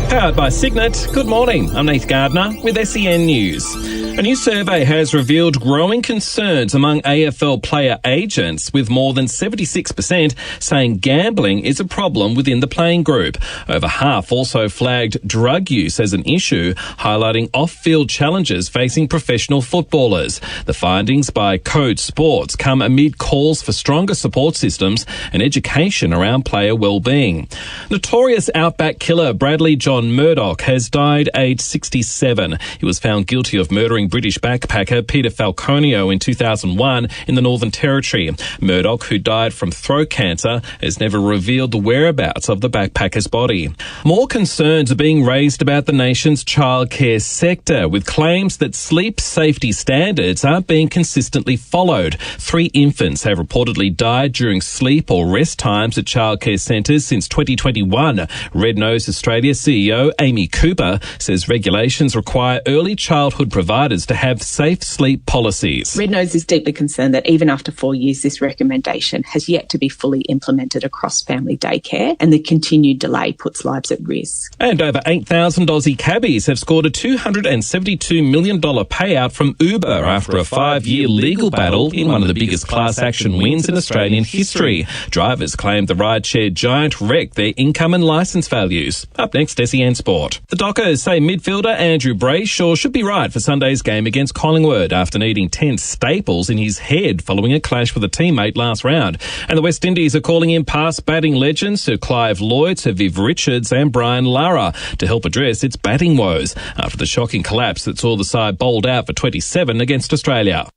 Powered by Signet. Good morning. I'm Nath Gardner with SEN News. A new survey has revealed growing concerns among AFL player agents, with more than 76% saying gambling is a problem within the playing group. Over half also flagged drug use as an issue, highlighting off-field challenges facing professional footballers. The findings by Code Sports come amid calls for stronger support systems and education around player well-being. Notorious outback killer Bradley John Murdoch has died aged 67. He was found guilty of murdering British backpacker Peter Falconio in 2001 in the Northern Territory. Murdoch, who died from throat cancer, has never revealed the whereabouts of the backpacker's body. More concerns are being raised about the nation's childcare sector, with claims that sleep safety standards aren't being consistently followed. 3 infants have reportedly died during sleep or rest times at childcare centres since 2021. Red Nose Australia CEO Amy Cooper says regulations require early childhood providers to have safe sleep policies. Red Nose is deeply concerned that even after 4 years, this recommendation has yet to be fully implemented across family daycare, and the continued delay puts lives at risk. And over 8,000 Aussie cabbies have scored a $272 million payout from Uber after a 5-year legal battle in one of the biggest class action wins in Australian history. Drivers claimed the rideshare giant wrecked their income and licence values. Up next, SEN Sport. The Dockers say midfielder Andrew Brayshaw should be right for Sunday's game against Collingwood after needing 10 staples in his head following a clash with a teammate last round. And the West Indies are calling in past batting legends Sir Clive Lloyd, Sir Viv Richards and Brian Lara to help address its batting woes after the shocking collapse that saw the side bowled out for 27 against Australia.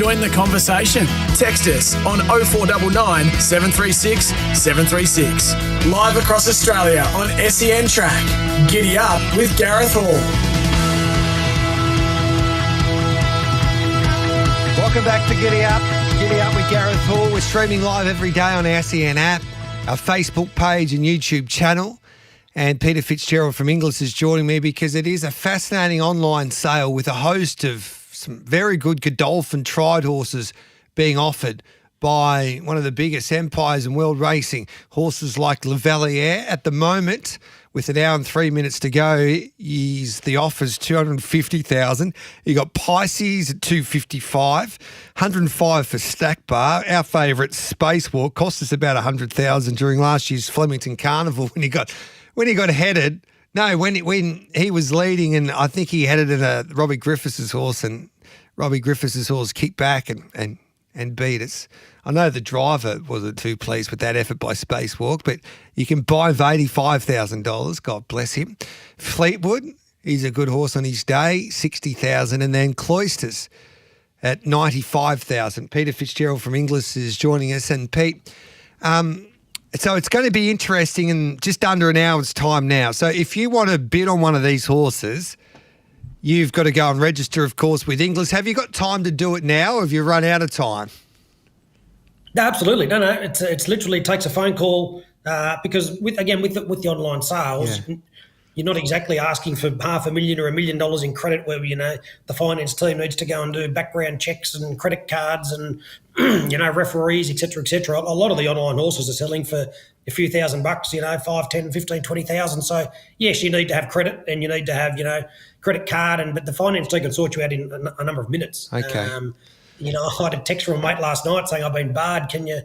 Join the conversation. Text us on 0499 736 736. Live across Australia on SENTrack. Giddy up with Gareth Hall. Welcome back to Giddy Up. Giddy Up with Gareth Hall. We're streaming live every day on our SEN app, our Facebook page and YouTube channel. And Peter Fitzgerald from Inglis is joining me because it is a fascinating online sale with a host of some very good Godolphin tried horses being offered by one of the biggest empires in world racing. Horses like Lavalier at the moment, with an hour and 3 minutes to go, the offer's $250,000. You got Pisces at $255, $105 for Stack Bar. Our favourite Spacewalk cost us about $100,000 during last year's Flemington Carnival when he got headed. No, when he was leading, and I think he headed at Robbie Griffiths' horse, and Robbie Griffiths' horse kicked back and beat us. I know the driver wasn't too pleased with that effort by Spacewalk, but you can buy for $85,000. God bless him. Fleetwood, he's a good horse on his day, $60,000, and then Cloisters at $95,000. Peter Fitzgerald from Inglis is joining us, and Pete, so it's going to be interesting in just under an hour's time now. So if you want to bid on one of these horses, you've got to go and register, of course, with Inglis. Have you got time to do it now, or have you run out of time? No, absolutely. No. It's literally takes a phone call because with the online sales, you're not exactly asking for $500,000 or $1 million in credit where, the finance team needs to go and do background checks and credit cards and, referees, et cetera, et cetera. A lot of the online horses are selling for a few $1,000, 5, 10, 15, 20,000. So, yes, you need to have credit and you need to have, credit card, but the finance team can sort you out in a number of minutes. Okay. I had a text from a mate last night saying, I've been barred. Can you,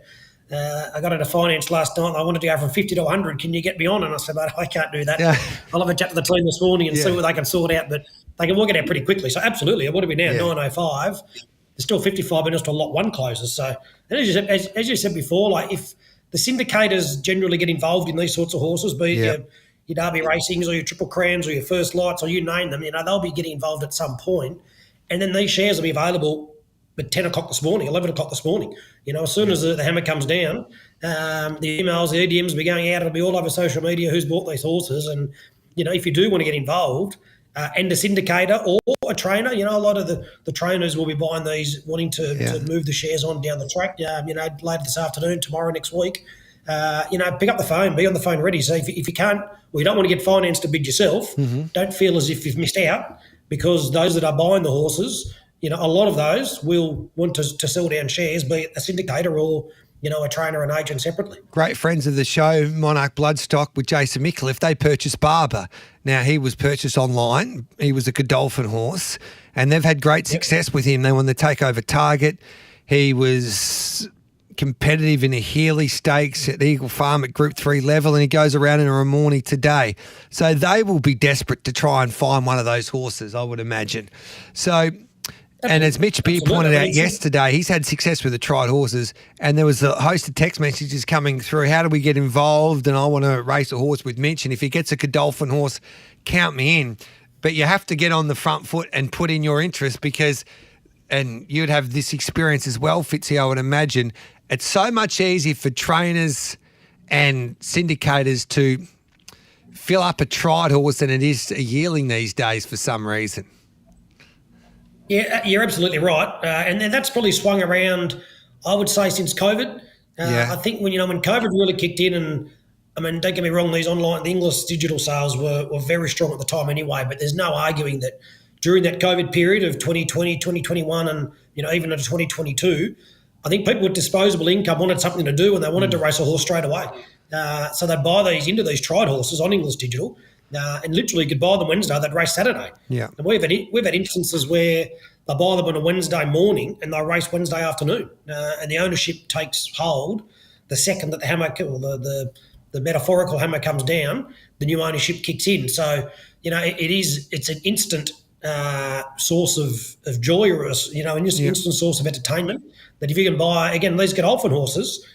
I got into finance last night and I wanted to go from 50 to 100. Can you get me on? And I said, mate, I can't do that. Yeah. I'll have a chat to the team this morning and see what they can sort out, but they can work it out pretty quickly. So absolutely, what are we now, 9:05? There's still 55 minutes till lot one closes. So as you said before, like if the syndicators generally get involved in these sorts of horses, be it your Derby Racings or your Triple Crowns or your First Lights or you name them, they'll be getting involved at some point. And then these shares will be available at 10 o'clock this morning, 11 o'clock this morning. As soon as the hammer comes down, the emails, the EDMs will be going out. It'll be all over social media who's bought these horses. And, if you do want to get involved, and a syndicator or a trainer, a lot of the trainers will be buying these, wanting to move the shares on down the track, later this afternoon, tomorrow, next week. Pick up the phone, be on the phone ready. So if you can't, or you don't want to get financed to bid yourself, don't feel as if you've missed out, because those that are buying the horses, a lot of those will want to sell down shares, be it a syndicator or, a trainer and agent separately. Great friends of the show, Monarch Bloodstock with Jason Micallef, they purchased Barber. Now, he was purchased online. He was a Godolphin horse, and they've had great success with him. They won the Takeover Target. He was competitive in a Healy Stakes at Eagle Farm at Group 3 level, and he goes around in a Ramornie today. So they will be desperate to try and find one of those horses, I would imagine. So... And as Mitch Beer pointed out yesterday, he's had success with the tried horses, and there was a host of text messages coming through. How do we get involved? And I want to race a horse with Mitch. And if he gets a Godolphin horse, count me in. But you have to get on the front foot and put in your interest because, and you'd have this experience as well, Fitzy, I would imagine, it's so much easier for trainers and syndicators to fill up a tried horse than it is a yearling these days for some reason. Yeah, you're absolutely right. And that's probably swung around, I would say, since COVID. I think when COVID really kicked in, and don't get me wrong, the Inglis digital sales were very strong at the time anyway, but there's no arguing that during that COVID period of 2020, 2021 and, even into 2022, I think people with disposable income wanted something to do and they wanted to race a horse straight away. So they'd buy into these tried horses on Inglis digital. And literally could buy them Wednesday, they'd race Saturday. Yeah. And we've had instances where they buy them on a Wednesday morning and they race Wednesday afternoon. And the ownership takes hold the second that the hammer, or the metaphorical hammer comes down, the new ownership kicks in. So, it's an instant source of joy or, an instant source of entertainment that if you can buy, again, these Godolphin horses,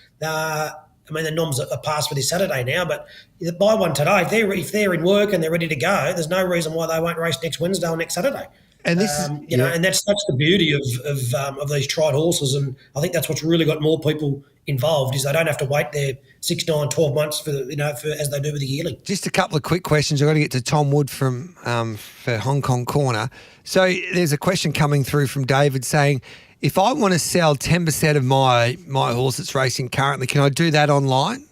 the noms are past for this Saturday now, but you buy one today. If they're in work and they're ready to go, there's no reason why they won't race next Wednesday or next Saturday. And this is, and that's the beauty of these tried horses, and I think that's what's really got more people involved is they don't have to wait their 6, 9, 12 months for as they do with the yearling. Just a couple of quick questions. I've got to get to Tom Wood from for Hong Kong Corner. So there's a question coming through from David saying, if I want to sell 10% of my horse that's racing currently, can I do that online?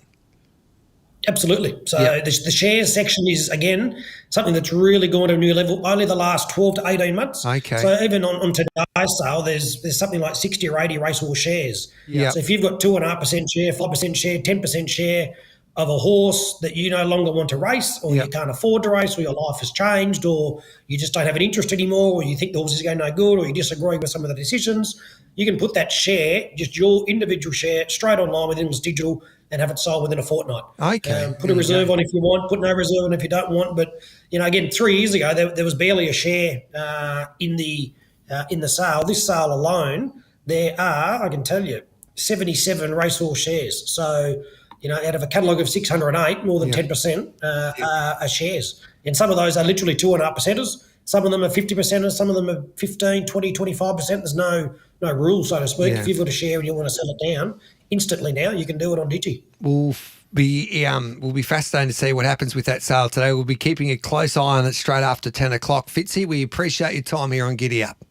Absolutely. So the shares section is, again, something that's really gone to a new level only the last 12 to 18 months. Okay. So even on today's sale, there's something like 60 or 80 racehorse shares. Yeah. So if you've got 2.5% share, 5% share, 10% share of a horse that you no longer want to race, or you can't afford to race, or your life has changed, or you just don't have an interest anymore, or you think the horse is going no good, or you disagree with some of the decisions, you can put that share, just your individual share, straight online with Ingalls Digital and have it sold within a fortnight. Okay. Put a reserve on if you want, put no reserve on if you don't want. But, again, 3 years ago, there was barely a share in the sale. This sale alone, there are, I can tell you, 77 racehorse shares. So, out of a catalogue of 608, more than 10% are shares. And some of those are literally 2.5%ers. Some of them are 50%ers. Some of them are 15, 20, 25%. There's no rule, so to speak. Yeah. If you've got a share and you want to sell it down, instantly now you can do it on Digi. We'll be fascinated to see what happens with that sale today. We'll be keeping a close eye on it straight after 10 o'clock. Fitzy, we appreciate your time here on Giddy Up.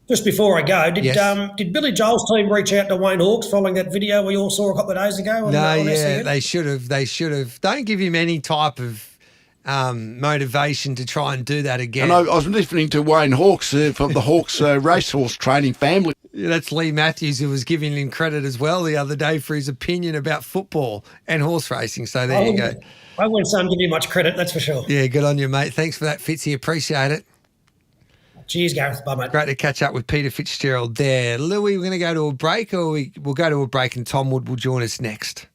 Just before I go, Yes. Did Billy Joel's team reach out to Wayne Hawkes following that video we all saw a couple of days ago? They should have. They should have. Don't give him any type of motivation to try and do that again. And I was listening to Wayne Hawkes from the Hawkes racehorse training family. Yeah, that's Lee Matthews, who was giving him credit as well the other day for his opinion about football and horse racing. So there you go. I wouldn't say I'm giving you much credit, that's for sure. Yeah, good on you, mate. Thanks for that, Fitzy. Appreciate it. Cheers, Gareth. Bye, mate. Great to catch up with Peter Fitzgerald there. Louis, we're going to go to a break, or we'll go to a break and Tom Wood will join us next.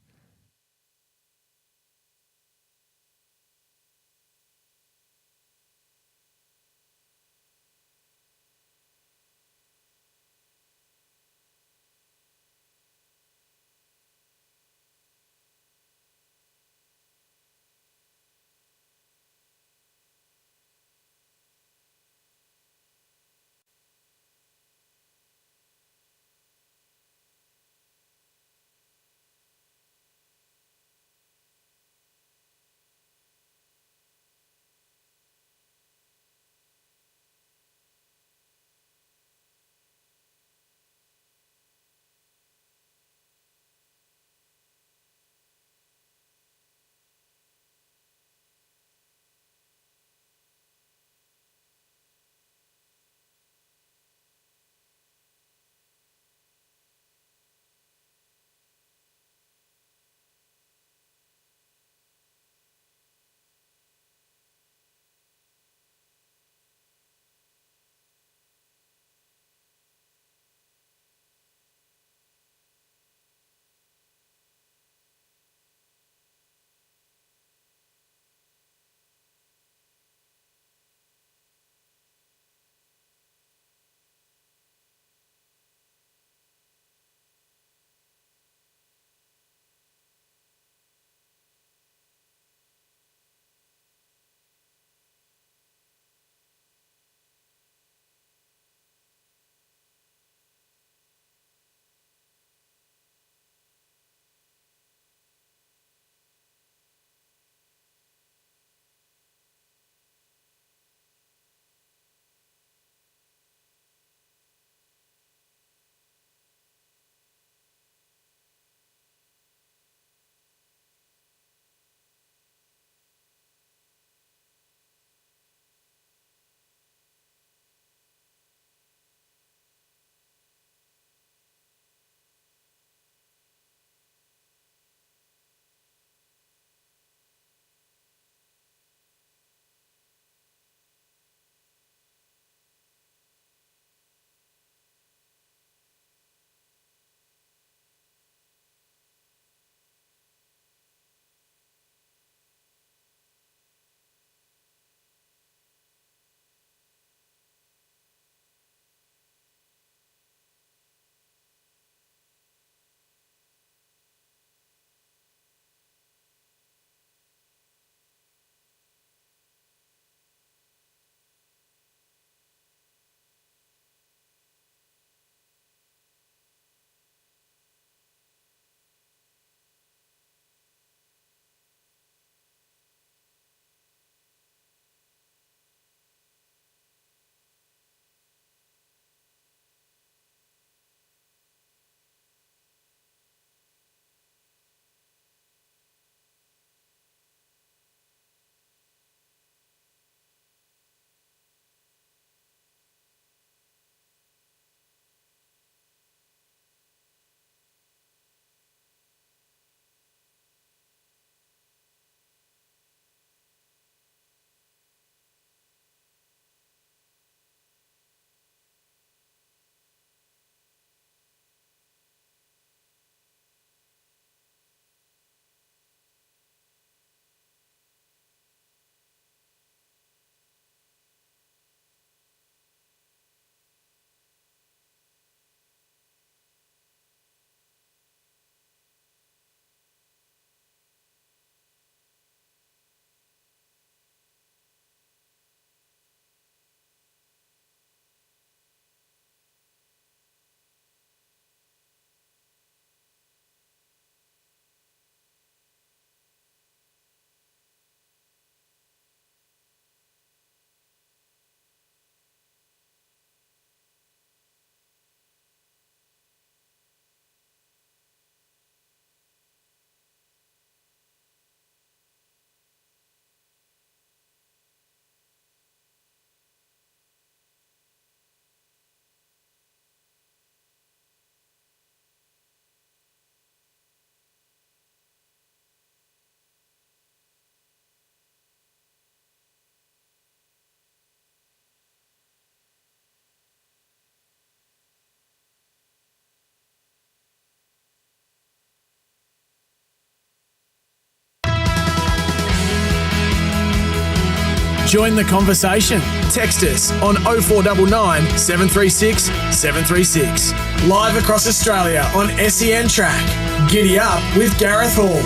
Join the conversation. Text us on 0499 736 736. Live across Australia on SENTrack. Giddy Up with Gareth Hall.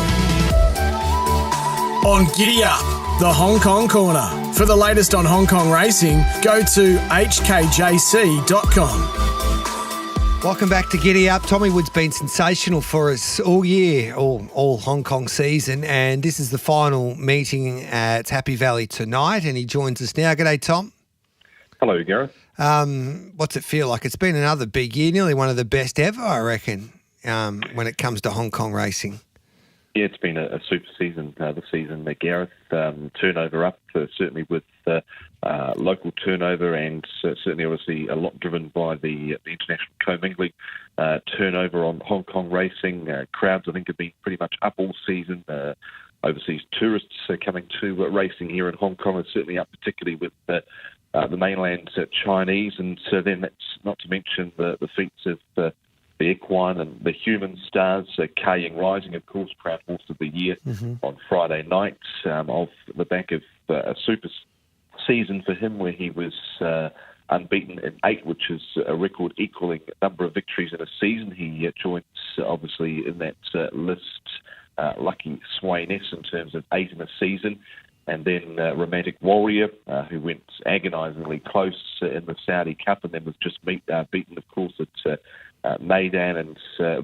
On Giddy Up, the Hong Kong Corner. For the latest on Hong Kong racing, go to hkjc.com. Welcome back to Giddy Up. Tommy Wood's been sensational for us all year, all Hong Kong season, and this is the final meeting at Happy Valley tonight, and he joins us now. G'day, Tom. Hello, Gareth. What's it feel like? It's been another big year, nearly one of the best ever, I reckon, when it comes to Hong Kong racing. Yeah, it's been a super season this season, Gareth. Turnover up, certainly with local turnover, and certainly obviously a lot driven by the international commingling turnover on Hong Kong racing. Crowds, I think, have been pretty much up all season. Overseas tourists coming to racing here in Hong Kong, and certainly up particularly with the mainland Chinese. And so then that's not to mention the feats of the equine and the human stars. Ka Ying Rising, of course, Crown Horse of the Year on Friday night, off the back of a super season for him where he was unbeaten in 8, which is a record equalling number of victories in a season. He joins, obviously, in that list, Lucky Swainess in terms of 8 in a season. And then Romantic Warrior, who went agonisingly close in the Saudi Cup and then was just beaten, of course, at Maidan, and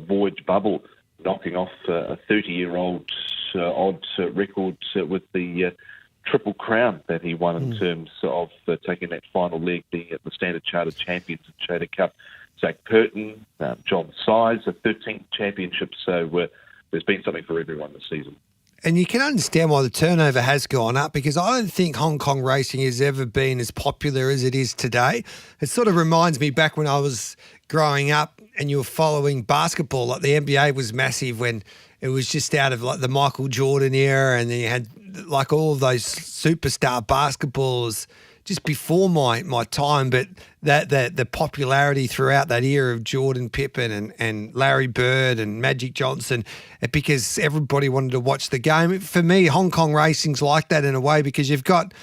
Voyage Bubble, knocking off a 30-year-old odds record with the Triple Crown that he won in terms of taking that final leg, being at the Standard Chartered Champions and Chater Cup. Zach Purton, John Size, a 13th championship. So there's been something for everyone this season. And you can understand why the turnover has gone up, because I don't think Hong Kong racing has ever been as popular as it is today. It sort of reminds me back when I was growing up and you were following basketball, like the NBA was massive when it was just out of like the Michael Jordan era, and then you had like all of those superstar basketballers just before my time, but that the popularity throughout that era of Jordan, Pippen and Larry Bird and Magic Johnson, because everybody wanted to watch the game. For me, Hong Kong racing's like that in a way, because you've got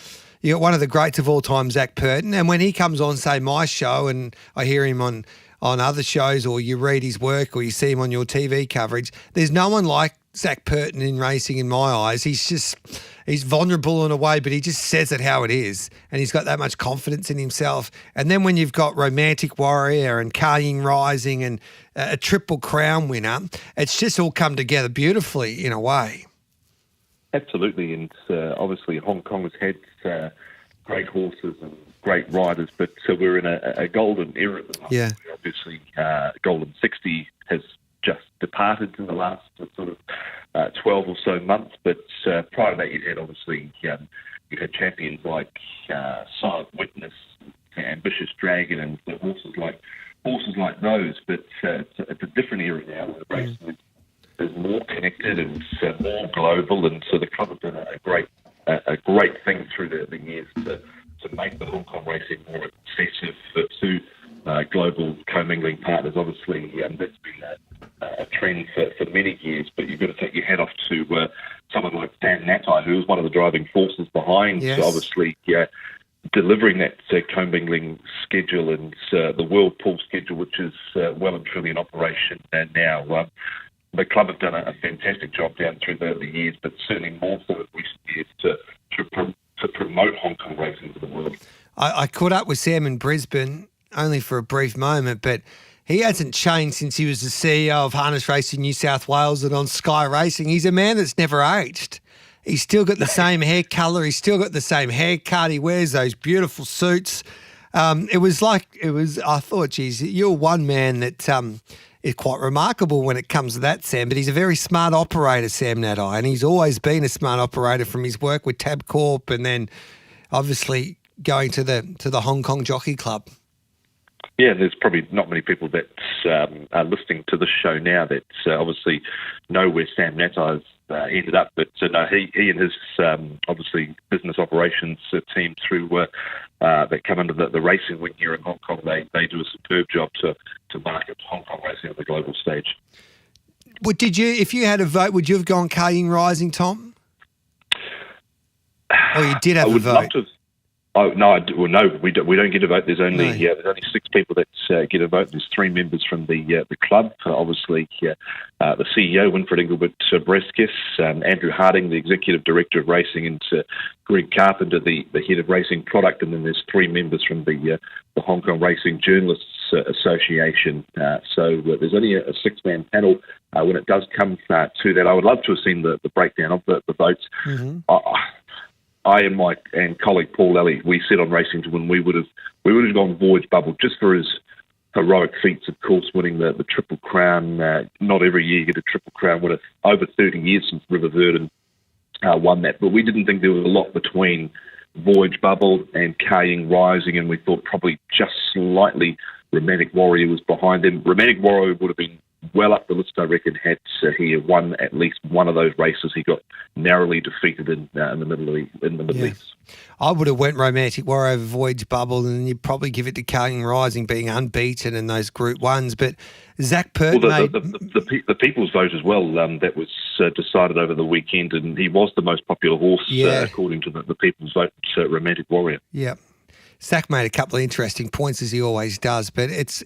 one of the greats of all time, Zach Purton, and when he comes on, say, my show, and I hear him on other shows, or you read his work, or you see him on your TV coverage, there's no one like Zach Purton in racing in my eyes. He's vulnerable in a way, but he just says it how it is, and he's got that much confidence in himself. And then when you've got Romantic Warrior and Ka Ying Rising and a Triple Crown winner, it's just all come together beautifully in a way. Absolutely, and obviously Hong Kong has had great horses and great riders, but we're in a golden era at the moment. Yeah. Obviously, Golden 60 has just departed in the last sort of 12 or so months, but prior to that you had obviously you had champions like Silent Witness, Ambitious Dragon, and horses like those. But it's a different era now. The racing is more connected and more global, and so the club have done a great thing through the years to make the Hong Kong racing more accessible to global commingling partners. Obviously, that's been a trend for many years, but you've got to take your hat off to someone like Sam Natai, who was one of the driving forces behind, obviously, delivering that commingling schedule and the World Pool schedule, which is well and truly in operation now. The club have done a fantastic job down through the years, but certainly more so in recent years to promote Hong Kong racing to the world. I caught up with Sam in Brisbane only for a brief moment, but he hasn't changed since he was the CEO of Harness Racing New South Wales and on Sky Racing. He's a man that's never aged. He's still got the same hair colour. He's still got the same haircut. He wears those beautiful suits. I thought, geez, you're one man that is quite remarkable when it comes to that, Sam, but he's a very smart operator, Sam Natai, and he's always been a smart operator from his work with Tabcorp and then obviously going to the Hong Kong Jockey Club. Yeah, there's probably not many people that are listening to this show now that obviously know where Sam Natai's ended up. But no, he and his obviously business operations team through that come under the racing wing here in Hong Kong. They do a superb job to market Hong Kong racing on the global stage. Well, if you had a vote, would you have gone Ka Ying Rising, Tom? Or you did have a vote? Oh no! We don't get a vote. There's only 6 people that get a vote. There's 3 members from the club. Obviously, the CEO Winfred Engelbert Breskis, Andrew Harding, the executive director of racing, and Greg Carpenter, the head of racing product. And then there's 3 members from the Hong Kong Racing Journalists Association. So there's only a 6-man panel. When it does come to that, I would love to have seen the breakdown of the votes. Mm-hmm. I and my colleague Paul Lally, we said on Racing to Win we would have gone Voyage Bubble just for his heroic feats, of course, winning the Triple Crown. Not every year you get a Triple Crown winner. Over 30 years since River Verdon won that, but we didn't think there was a lot between Voyage Bubble and Kaying Rising, and we thought probably just slightly Romantic Warrior was behind him. Romantic Warrior would have been well up the list, I reckon, had he won at least one of those races. He got narrowly defeated in the Middle East. I would have went Romantic Warrior over Voyage Bubble, and you'd probably give it to Kaying Rising being unbeaten in those Group 1s. But Zach Pert the people's vote as well, that was decided over the weekend, and he was the most popular horse according to the people's vote, Romantic Warrior. Yeah. Zach made a couple of interesting points, as he always does, but it's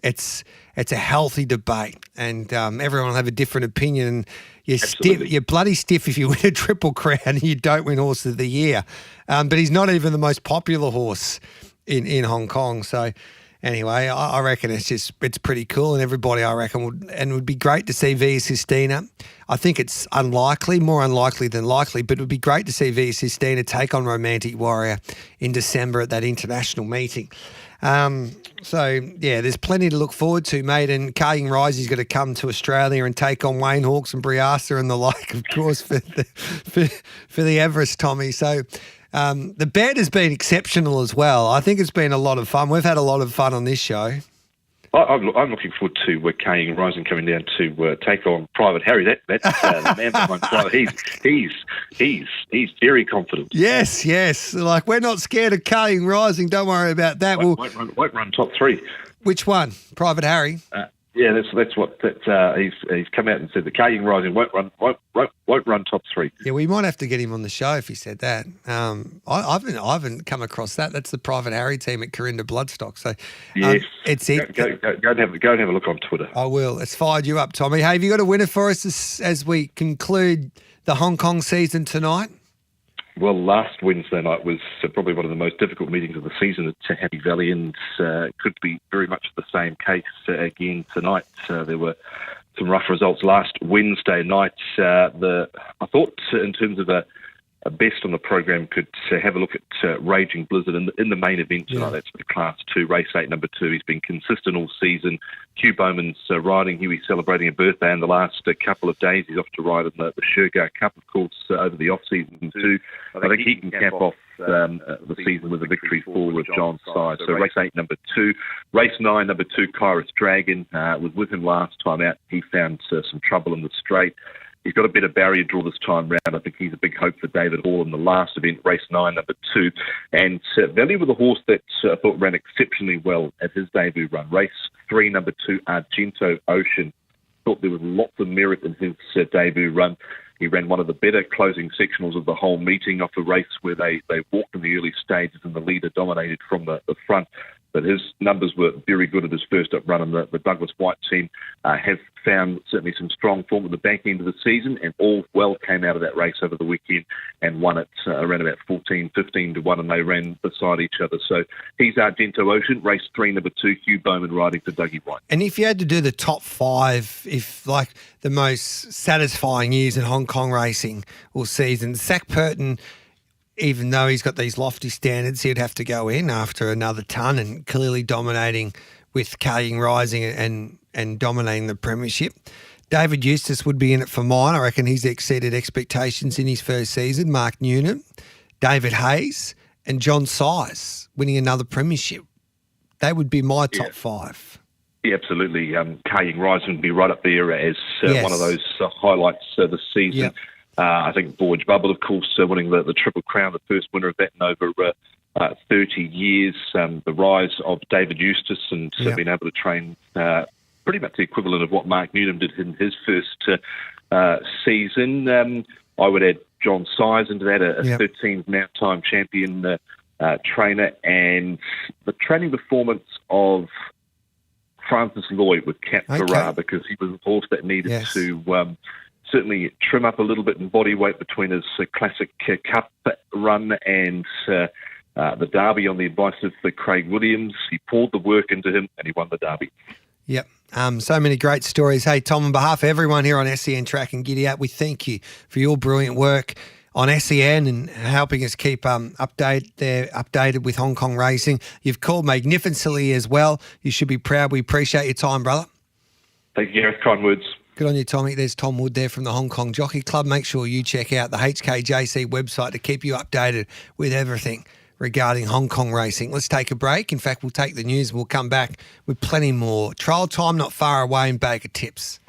a healthy debate, and everyone will have a different opinion. You're bloody stiff if you win a Triple Crown and you don't win Horse of the Year. But he's not even the most popular horse in Hong Kong. So anyway, I reckon it's pretty cool, and everybody, I reckon, would be great to see Via Sistina. I think it's more unlikely than likely, but it would be great to see Via Sistina take on Romantic Warrior in December at that international meeting. There's plenty to look forward to, mate. And Kaying Rising's got to come to Australia and take on Wayne Hawkes and Briasa and the like, of course, for the Everest, Tommy. So the bet has been exceptional as well. I think it's been a lot of fun. We've had a lot of fun on this show. I'm looking forward to Kaying Rising coming down to take on Private Harry. That's the man behind Private. He's very confident. Yes. Like, we're not scared of Kaying Rising. Don't worry about that. Won't run top 3. Which one? Private Harry? That's what he's come out and said. The Kaying Rising won't run top 3. Yeah, we might have to get him on the show if he said that. I haven't come across that. That's the Private Harry team at Corinda Bloodstock. So yes, it's it. Go and have a look on Twitter. I will. It's fired you up, Tommy. Hey, have you got a winner for us as we conclude the Hong Kong season tonight? Well, last Wednesday night was probably one of the most difficult meetings of the season at Happy Valley, and could be very much the same case again tonight. There were some rough results last Wednesday night. I thought, in terms of a best on the program, could have a look at Raging Blizzard in the main event tonight. That's the Class 2, Race 8, number 2. He's been consistent all season. Hugh Bowman's riding. He's celebrating a birthday in the last couple of days. He's off to ride in the Shergar Cup, of course, over the off-season too. I think he can cap off the season with a victory for John Size. So Race 8, number 2. Race 9, number 2, Kairos Dragon, was with him last time out. He found some trouble in the straight. He's got a better barrier draw this time round. I think he's a big hope for David Hall in the last event, Race 9, number 2. And Valley with a horse that I thought ran exceptionally well at his debut run. Race 3, number 2, Argento Ocean. Thought there was lots of merit in his debut run. He ran one of the better closing sectionals of the whole meeting off a race where they walked in the early stages and the leader dominated from the front. But his numbers were very good at his first up run, and the Douglas White team have found certainly some strong form at the back end of the season, and all well came out of that race over the weekend and won it around about 15 to 1, and they ran beside each other. So he's Argento Ocean. Race 3, number 2, Hugh Bowman riding for Dougie White. And if you had to do the top 5, if like the most satisfying years in Hong Kong racing all season, Zach Purton, even though he's got these lofty standards, he'd have to go in after another ton and clearly dominating with Kaying Rising and dominating the premiership. David Eustace would be in it for mine. I reckon he's exceeded expectations in his first season. Mark Noonan, David Hayes and John Size winning another premiership. They would be my top 5. Yeah, absolutely. Kaying Rising would be right up there as one of those highlights this season. Yep. I think Voyage Bubble, of course, winning the Triple Crown, the first winner of that in over 30 years. The rise of David Eustace and being able to train pretty much the equivalent of what Mark Newham did in his first season. I would add John Size into that, a 13th now-time champion trainer, and the training performance of Francis Lloyd with Cap Farrar, because he was a horse that needed to certainly trim up a little bit in body weight between his classic cup run and the Derby on the advice of Craig Williams. He poured the work into him and he won the Derby. Yep. So many great stories. Hey, Tom, on behalf of everyone here on SENtrack and Giddy Up, we thank you for your brilliant work on SEN and helping us keep updated with Hong Kong racing. You've called magnificently as well. You should be proud. We appreciate your time, brother. Thank you, Gareth. Kind words. Good on you, Tommy. There's Tom Wood there from the Hong Kong Jockey Club. Make sure you check out the HKJC website to keep you updated with everything regarding Hong Kong racing. Let's take a break. In fact, we'll take the news and we'll come back with plenty more. Trial time not far away in Baker Tips.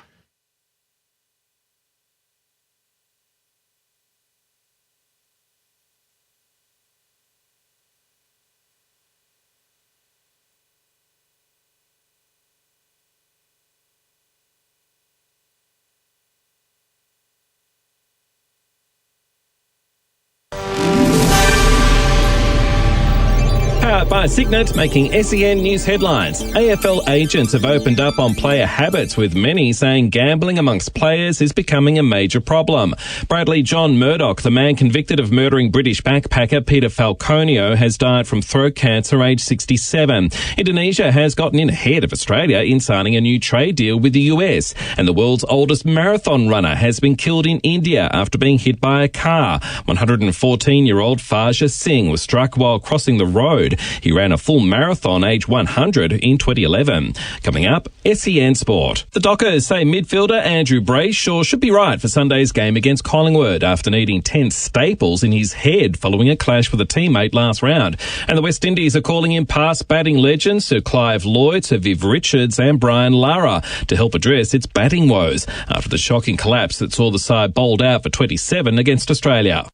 Powered by Signet, making SEN news headlines. AFL agents have opened up on player habits, with many saying gambling amongst players is becoming a major problem. Bradley John Murdoch, the man convicted of murdering British backpacker Peter Falconio, has died from throat cancer aged 67. Indonesia has gotten in ahead of Australia in signing a new trade deal with the US. And the world's oldest marathon runner has been killed in India after being hit by a car. 114-year-old Faja Singh was struck while crossing the road. He ran a full marathon age 100 in 2011. Coming up, SEN Sport. The Dockers say midfielder Andrew Brayshaw should be right for Sunday's game against Collingwood after needing 10 staples in his head following a clash with a teammate last round. And the West Indies are calling in past batting legends Sir Clive Lloyd, Sir Viv Richards and Brian Lara to help address its batting woes after the shocking collapse that saw the side bowled out for 27 against Australia.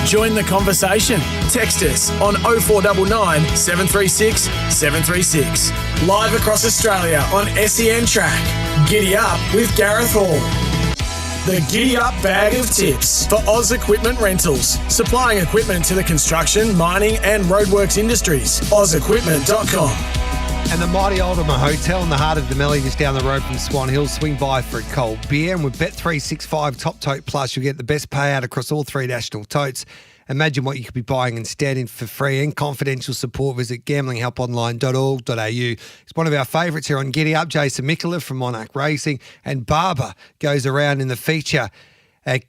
Join the conversation. Text us on 0499 736 736. Live across Australia on SENtrack. Giddy Up with Gareth Hall. The Giddy Up Bag of Tips for Oz Equipment Rentals. Supplying equipment to the construction, mining and roadworks industries. OzEquipment.com. And the mighty Ultima Hotel in the heart of Demelli, just down the road from Swan Hill. Swing by for a cold beer. And with Bet365 Top Tote Plus, you'll get the best payout across all 3 national totes. Imagine what you could be buying instead. And for free and confidential support, visit gamblinghelponline.org.au. It's one of our favourites here on Giddy Up. Jason Mikulev from Monarch Racing. And Barber goes around in the feature at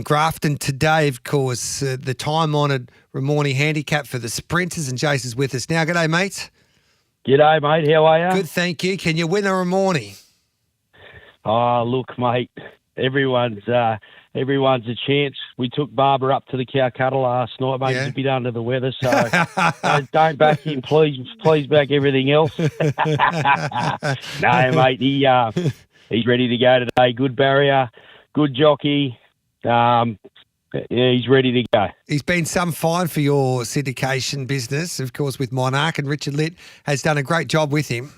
Grafton today, of course. The time-honoured Ramornie handicap for the sprinters. And Jason's with us now. G'day, mate. G'day, mate. How are you? Good, thank you. Can you win a Ramornie? Oh, look, mate. Everyone's a chance. We took Barbara up to the Calcutta last night, mate. He's a bit under the weather, so don't back him. Please back everything else. No, mate. He's ready to go today. Good barrier, good jockey. He's ready to go. He's been some fine for your syndication business, of course, with Monarch, and Richard Litt has done a great job with him.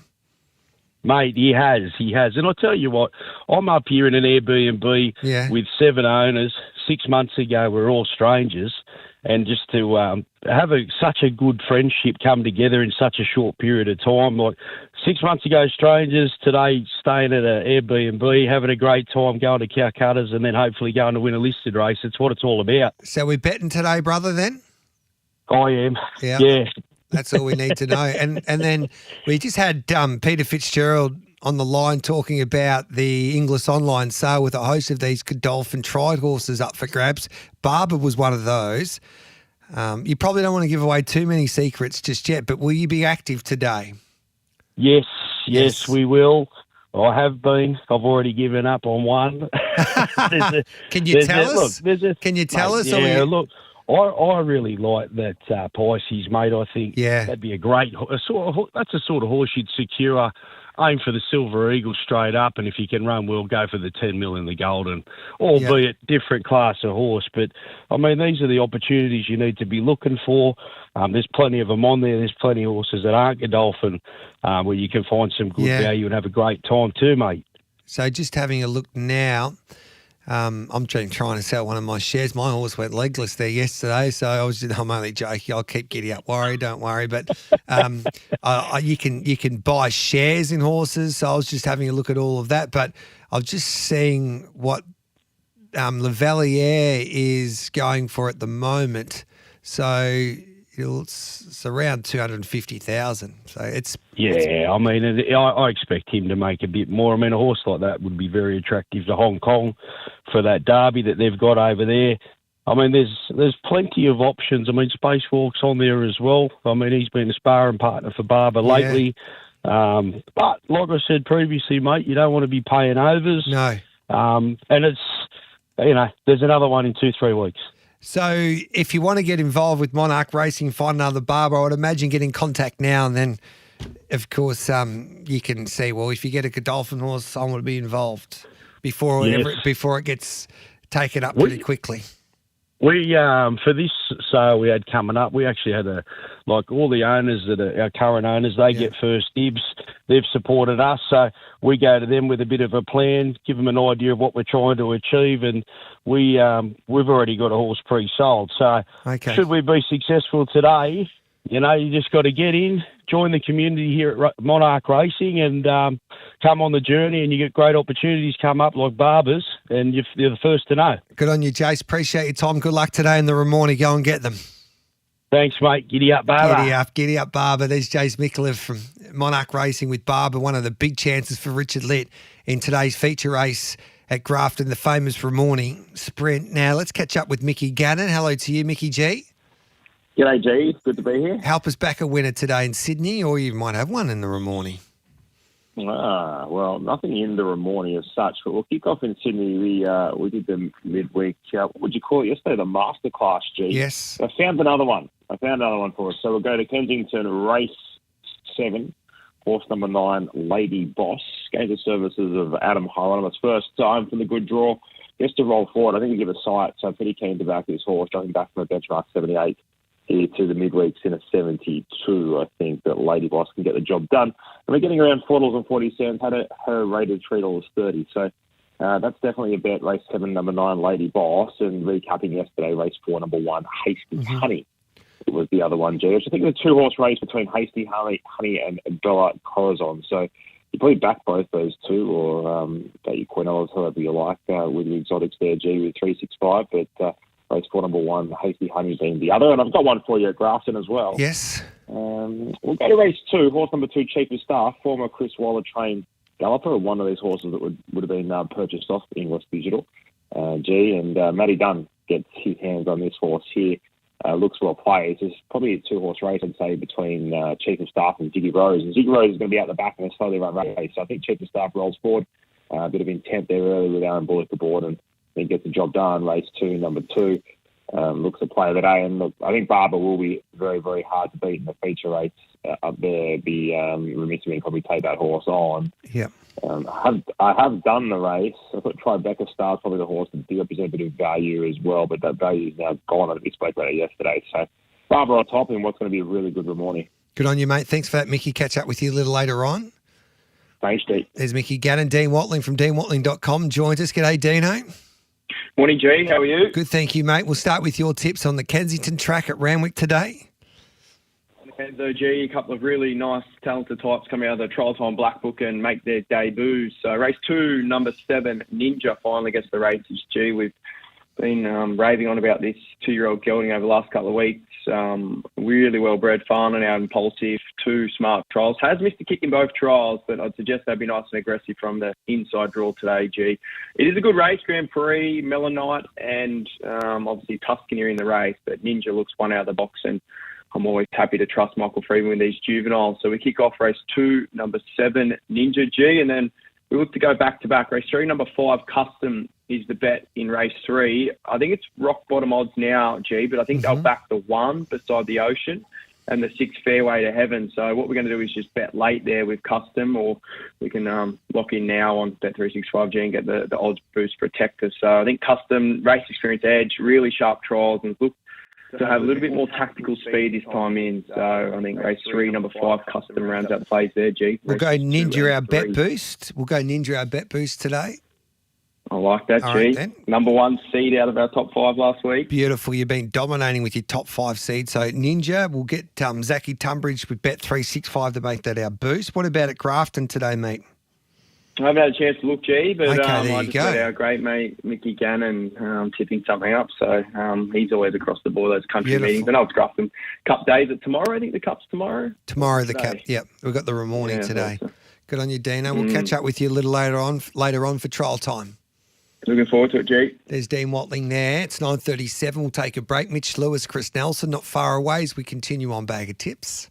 Mate, he has. And I'll tell you what, I'm up here in an Airbnb with 7 owners. 6 months ago, we're all strangers. and just to have such a good friendship come together in such a short period of time. Like 6 months ago, strangers, today staying at an Airbnb, having a great time, going to Calcutta's, and then hopefully going to win a listed race. It's what it's all about. So we're betting today, brother, then? I am. Yeah. That's all we need to know. And then we just had Peter Fitzgerald on the line talking about the Inglis online sale with a host of these Godolphin tried horses up for grabs. Barber was one of those. You probably don't want to give away too many secrets just yet, but will you be active today? Yes, we will. I have been. I've already given up on one. Can you tell us? Can you tell us? Yeah, look. I really like that Pisces, mate. I think that'd be a great that's the sort of horse you'd secure. Aim for the Silver Eagle straight up, and if you can run, we'll go for the 10 mil in the Golden, albeit different class of horse. But, I mean, these are the opportunities you need to be looking for. There's plenty of them on there. There's plenty of horses that aren't Godolphin where you can find some good value and have a great time too, mate. So just having a look now, I'm trying to sell one of my shares. My horse went legless there yesterday, so I'm only joking. I'll keep Giddy Up Worry, don't worry. But you can buy shares in horses, so I was just having a look at all of that. But I was just seeing what Lavalier is going for at the moment. So it's around 250,000. So it's I mean, I expect him to make a bit more. I mean, a horse like that would be very attractive to Hong Kong for that derby that they've got over there. I mean, there's plenty of options. I mean, Spacewalk's on there as well. I mean, he's been a sparring partner for Barber lately. But like I said previously, mate, you don't want to be paying overs. No. And it's, there's another one in 2-3 weeks. So if you want to get involved with Monarch Racing, find another Barber, I would imagine get in contact now, and then, of course, you can see, well, if you get a Godolphin horse, I want to be involved before it gets taken up pretty quickly. We for this sale we had coming up, we actually had all the owners that are our current owners, they get first dibs. They've supported us, so we go to them with a bit of a plan, give them an idea of what we're trying to achieve, and we've already got a horse pre-sold. So should we be successful today, you just got to get in, join the community here at Monarch Racing, and come on the journey, and you get great opportunities come up like Barbers, and you're the first to know. Good on you, Jace. Appreciate your time. Good luck today in the Ramornie. Go and get them. Thanks, mate. Giddy up, Barber. Giddy up, Barber. There's Jace Mikulev from Monarch Racing with Barber, one of the big chances for Richard Litt in today's feature race at Grafton, the famous Ramornie Sprint. Now, let's catch up with Mickey Gannon. Hello to you, Mickey G. G'day, G. Good to be here. Help us back a winner today in Sydney, or you might have one in the Ramornie. Well, nothing in the Ramornie as such, but we'll kick off in Sydney. We did the midweek, what would you call it yesterday, the masterclass, G. Yes. I found another one for us. So we'll go to Kensington, race 7, horse number 9, Lady Boss. Gains the services of Adam Hieronymus. First time for the good draw. Just to roll forward, I think we give a sight, so I'm pretty keen to back this horse, jumping back from a benchmark 78 here to the midweeks in a 72. I think that Lady Boss can get the job done. And we're getting around $4.40. Had her rated $3.30. So that's definitely a bet. Race 7, number 9, Lady Boss. And recapping yesterday, race 4, number 1, Hasty Honey. It was the other one, G. I think it was a 2-horse race between Hasty Honey and Bella Corazon. So you probably back both those two, or bet your Quinellas, however you like, with the exotics there, G, with 365. But race 4, number 1, Hasty Honey being the other. And I've got one for you at Grafton as well. Yes. We'll go to race 2, horse number 2, Chief of Staff, former Chris Waller trained galloper, one of these horses that would have been purchased off English Digital. And Matty Dunn gets his hands on this horse here. Looks well placed. It's probably a 2-horse race, I'd say, between Chief of Staff and Ziggy Rose. And Ziggy Rose is going to be out the back in a slowly run race. So I think Chief of Staff rolls forward. A bit of intent there early with Aaron Bullock aboard, and then gets the job done. Race 2, number 2. Looks to play today, and look, I think Barber will be very, very hard to beat in the feature race up there. Be remiss of me probably take that horse on. Yeah. I have done the race. I thought Tribeca Star's probably the horse that did represent a bit of value as well, but that value is now gone. I think we spoke about it yesterday. So Barber on top in what's going to be a really good Ramornie. Good on you, mate. Thanks for that, Mickey. Catch up with you a little later on. Thanks, Steve. There's Mickey Gannon. Dean Watling from deanwatling.com joins us. G'day, Dino. Morning, G. How are you? Good, thank you, mate. We'll start with your tips on the Kensington track at Randwick today. So, G, a couple of really nice, talented types coming out of the Trial Time Black Book and make their debuts. So, race 2, number 7, Ninja, finally gets the races. G, we've been raving on about this 2-year-old gelding over the last couple of weeks. Really well-bred, fun and out impulsive, 2 smart trials. Has missed a kick in both trials, but I'd suggest they'd be nice and aggressive from the inside draw today, G. It is a good race, Grand Prix, Melanite, and obviously Tuscany are in the race, but Ninja looks one out of the box, and I'm always happy to trust Michael Freeman with these juveniles. So we kick off race 2, number 7, Ninja, G, and then we look to go back-to-back. Race 3, number 5, Custom, is the bet in race 3. I think it's rock bottom odds now, G, but I think they'll back the 1 beside the Ocean and the 6 Fairway to Heaven. So what we're going to do is just bet late there with Custom, or we can lock in now on Bet365G and get the odds boost protector. So I think Custom, race experience edge, really sharp trials, and look to have a little bit more tactical speed this time in. So I think race 3, number 5, Custom rounds out the plays there, G. We'll go Ninja our bet boost. We'll go Ninja our bet boost today. I like that, All G. right, then. Number 1 seed out of our top 5 last week. Beautiful. You've been dominating with your top 5 seeds. So Ninja, we'll get Zachy Tunbridge with Bet365 to make that our boost. What about at Grafton today, mate? I haven't had a chance to look, G, but Okay, I there you just go. got our great mate Mickey Gannon tipping something up. So he's always across the board, those country Beautiful. meetings. And I'll Grafton Cup days at tomorrow. I think the Cup's tomorrow. Tomorrow the Today. Cup. Yep, we've got the morning Yeah, today. awesome. Good on you, Dino. We'll catch up with you a little later on for trial time. Looking forward to it, G. There's Dean Watling there. It's 9:37. We'll take a break. Mitch Lewis, Chris Nelson, not far away as we continue on Bag of Tips.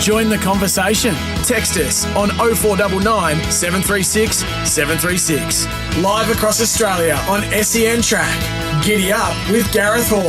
Join the conversation. Text us on 0499 736 736. Live across Australia on SENTrack. Giddy up with Gareth Hall.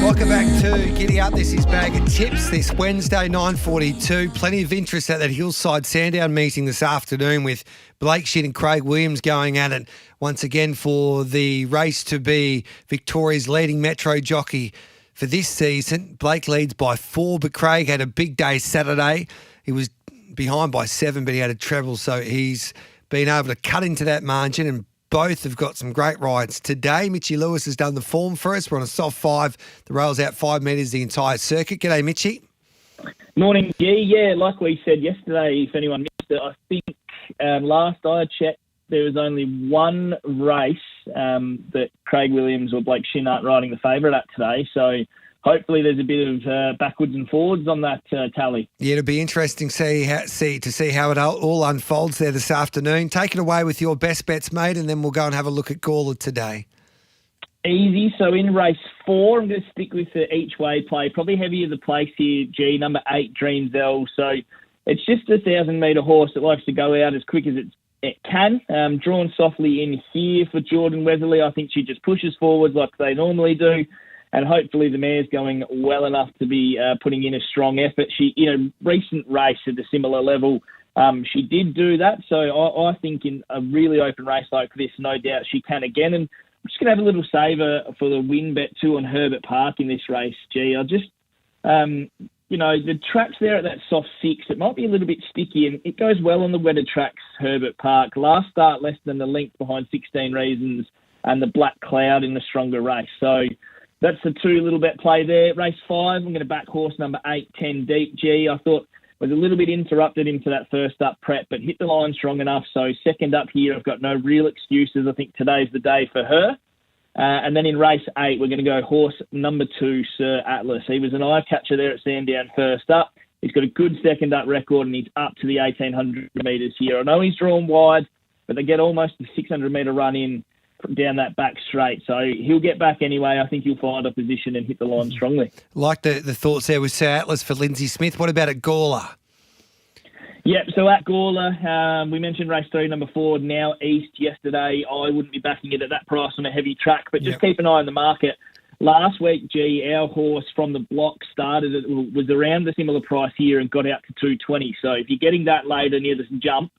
Welcome back to Giddy Up. This is Bag of Tips this Wednesday, 9:42. Plenty of interest at that Hillside Sandown meeting this afternoon with Blake Shinn and Craig Williams going at it once again for the race to be Victoria's leading metro jockey for this season. Blake leads by 4, but Craig had a big day Saturday. He was behind by 7, but he had a treble, so he's been able to cut into that margin, and both have got some great rides. Today, Mitchie Lewis has done the form for us. We're on a soft 5. The rail's out 5 metres the entire circuit. G'day, Mitchie. Morning, G. Yeah, like we said yesterday, if anyone missed it, I think last I checked, there was only one race that Craig Williams or Blake Shinn aren't riding the favourite at today. So hopefully there's a bit of backwards and forwards on that tally. Yeah, it'll be interesting to see how it all unfolds there this afternoon. Take it away with your best bets, mate, and then we'll go and have a look at Gawler today. Easy. So in race 4, I'm going to stick with the each way play. Probably heavier the place here, G, number 8, Dreams L. So it's just a 1,000-metre horse that likes to go out as quick as it can. Drawn softly in here for Jordan Weatherly. I think she just pushes forward like they normally do. And hopefully the mare's going well enough to be putting in a strong effort. She, recent race at a similar level, she did do that. So I think in a really open race like this, no doubt she can again. And I'm just going to have a little saver for the win bet too on Herbert Park in this race. Gee, I'll just, the track's there at that soft 6. It might be a little bit sticky, and it goes well on the wetter tracks, Herbert Park. Last start less than the length behind 16 Reasons and the Black Cloud in the stronger race. So that's the 2 little bet play there. Race 5, I'm going to back horse number 8, 10 Deep. G, I thought was a little bit interrupted into that first up prep, but hit the line strong enough. So second up here, I've got no real excuses. I think today's the day for her. And then in race 8, we're going to go horse number 2, Sir Atlas. He was an eye catcher there at Sandown first up. He's got a good second up record, and he's up to the 1,800 metres here. I know he's drawn wide, but they get almost a 600-metre run in down that back straight. So he'll get back anyway. I think he'll find a position and hit the line strongly. Like the thoughts there with Sir Atlas for Lindsay Smith. What about at Gawler? Yep, so at Gawler, we mentioned race 3, number 4, Now East yesterday. I wouldn't be backing it at that price on a heavy track, but just keep an eye on the market. Last week, our horse from the block was around the similar price here and got out to 220. So if you're getting that later near the jump,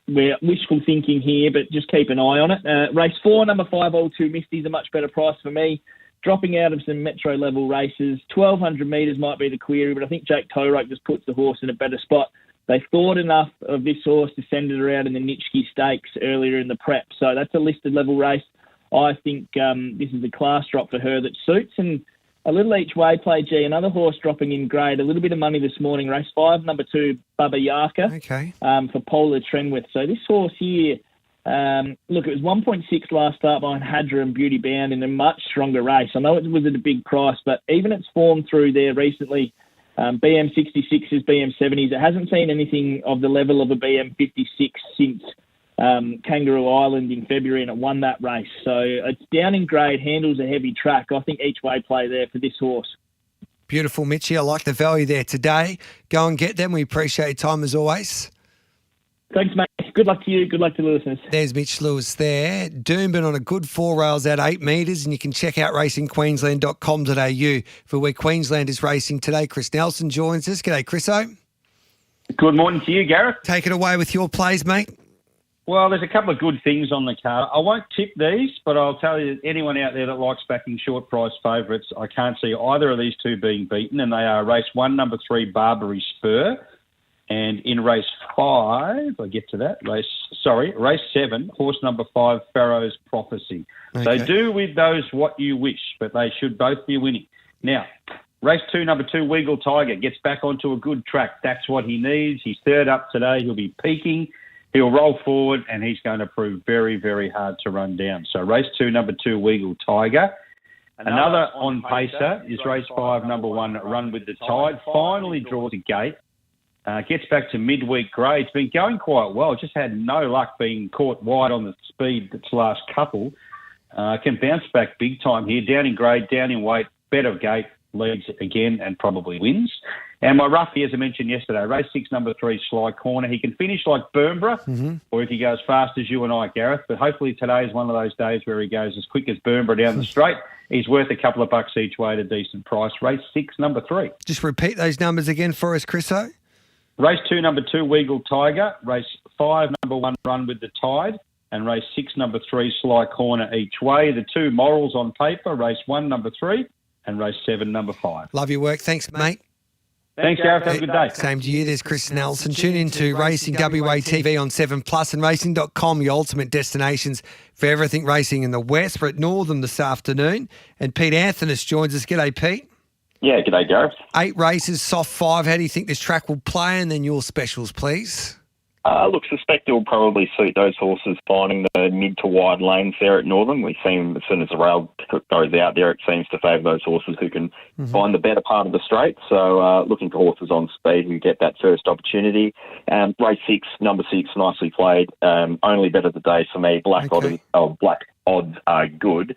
we're wishful thinking here, but just keep an eye on it. Race 4, number 5, All Too Misty's a much better price for me. Dropping out of some metro level races, 1,200 metres might be the query, but I think Jake Toerock just puts the horse in a better spot. They thought enough of this horse to send it around in the Nitschke Stakes earlier in the prep. So that's a listed level race. I think this is a class drop for her that suits. And a little each way play, G. Another horse dropping in grade. A little bit of money this morning. Race 5, number 2, Bubba Yaka. Okay. For Polar Trenwith. So this horse here, look, it was 1.6 last start behind Hadra and Beauty Bound in a much stronger race. I know it was at a big price, but even its form through there recently, BM66s, BM70s, it hasn't seen anything of the level of a BM56 since Kangaroo Island in February, and it won that race. So it's down in grade, handles a heavy track. I think each way play there for this horse. Beautiful, Mitchie. I like the value there today. Go and get them. We appreciate your time as always. Thanks, mate. Good luck to you. Good luck to the listeners. There's Mitch Lewis there. Doomben on a good 4 rails at 8 metres, and you can check out racingqueensland.com.au for where Queensland is racing today. Chris Nelson joins us. G'day, Chriso. Good morning to you, Gareth. Take it away with your plays, mate. Well, there's a couple of good things on the card. I won't tip these, but I'll tell you, anyone out there that likes backing short price favourites, I can't see either of these two being beaten, and they are race 1, number 3, Barbary Spur. And in race 5, I get to that, race 7, horse number 5, Pharaoh's Prophecy. Okay. They do with those what you wish, but they should both be winning. Now, race 2, number 2, Weagle Tiger, gets back onto a good track. That's what he needs. He's third up today. He'll be peaking. He'll roll forward, and he's going to prove very, very hard to run down. So race 2, number 2, Weagle Tiger. Another on pacer is race 5, number 1, Run with the Tide. Finally draws a gate. Gets back to midweek grade. It's been going quite well. Just had no luck being caught wide on the speed its last couple. Can bounce back big time here. Down in grade, down in weight, better gate. leads again and probably wins. And my roughie, as I mentioned yesterday, race 6, number 3, Sly Corner. He can finish like Burnborough, or if he goes fast as you and I, Gareth. But hopefully today is one of those days where he goes as quick as Burnborough down the straight. He's worth a couple of bucks each way at a decent price. Race 6, number 3. Just repeat those numbers again for us, Chriso. Race 2, number 2, Weagle Tiger. Race 5, number 1, Run with the Tide. And race 6, number 3, Sly Corner each way. The 2 morals on paper, race 1, number 3, and race 7, number 5. Love your work. Thanks, mate. Thanks, Gareth. Have a good day. Same to you. There's Chris Nelson. Tune in to Racing WA TV on 7plus and racing.com, your ultimate destinations for everything racing in the West. We're at Northern this afternoon. And Pete Anthonys joins us. G'day, Pete. Yeah, g'day, Gareth. 8 races, soft 5. How do you think this track will play? And then your specials, please. Look, suspect it will probably suit those horses finding the mid to wide lanes there at Northern. We see as soon as the rail goes out there, it seems to favour those horses who can find the better part of the straight. So looking for horses on speed who get that first opportunity. Race 6, number 6, nicely played. Only bet of the day for me. Black odds are good.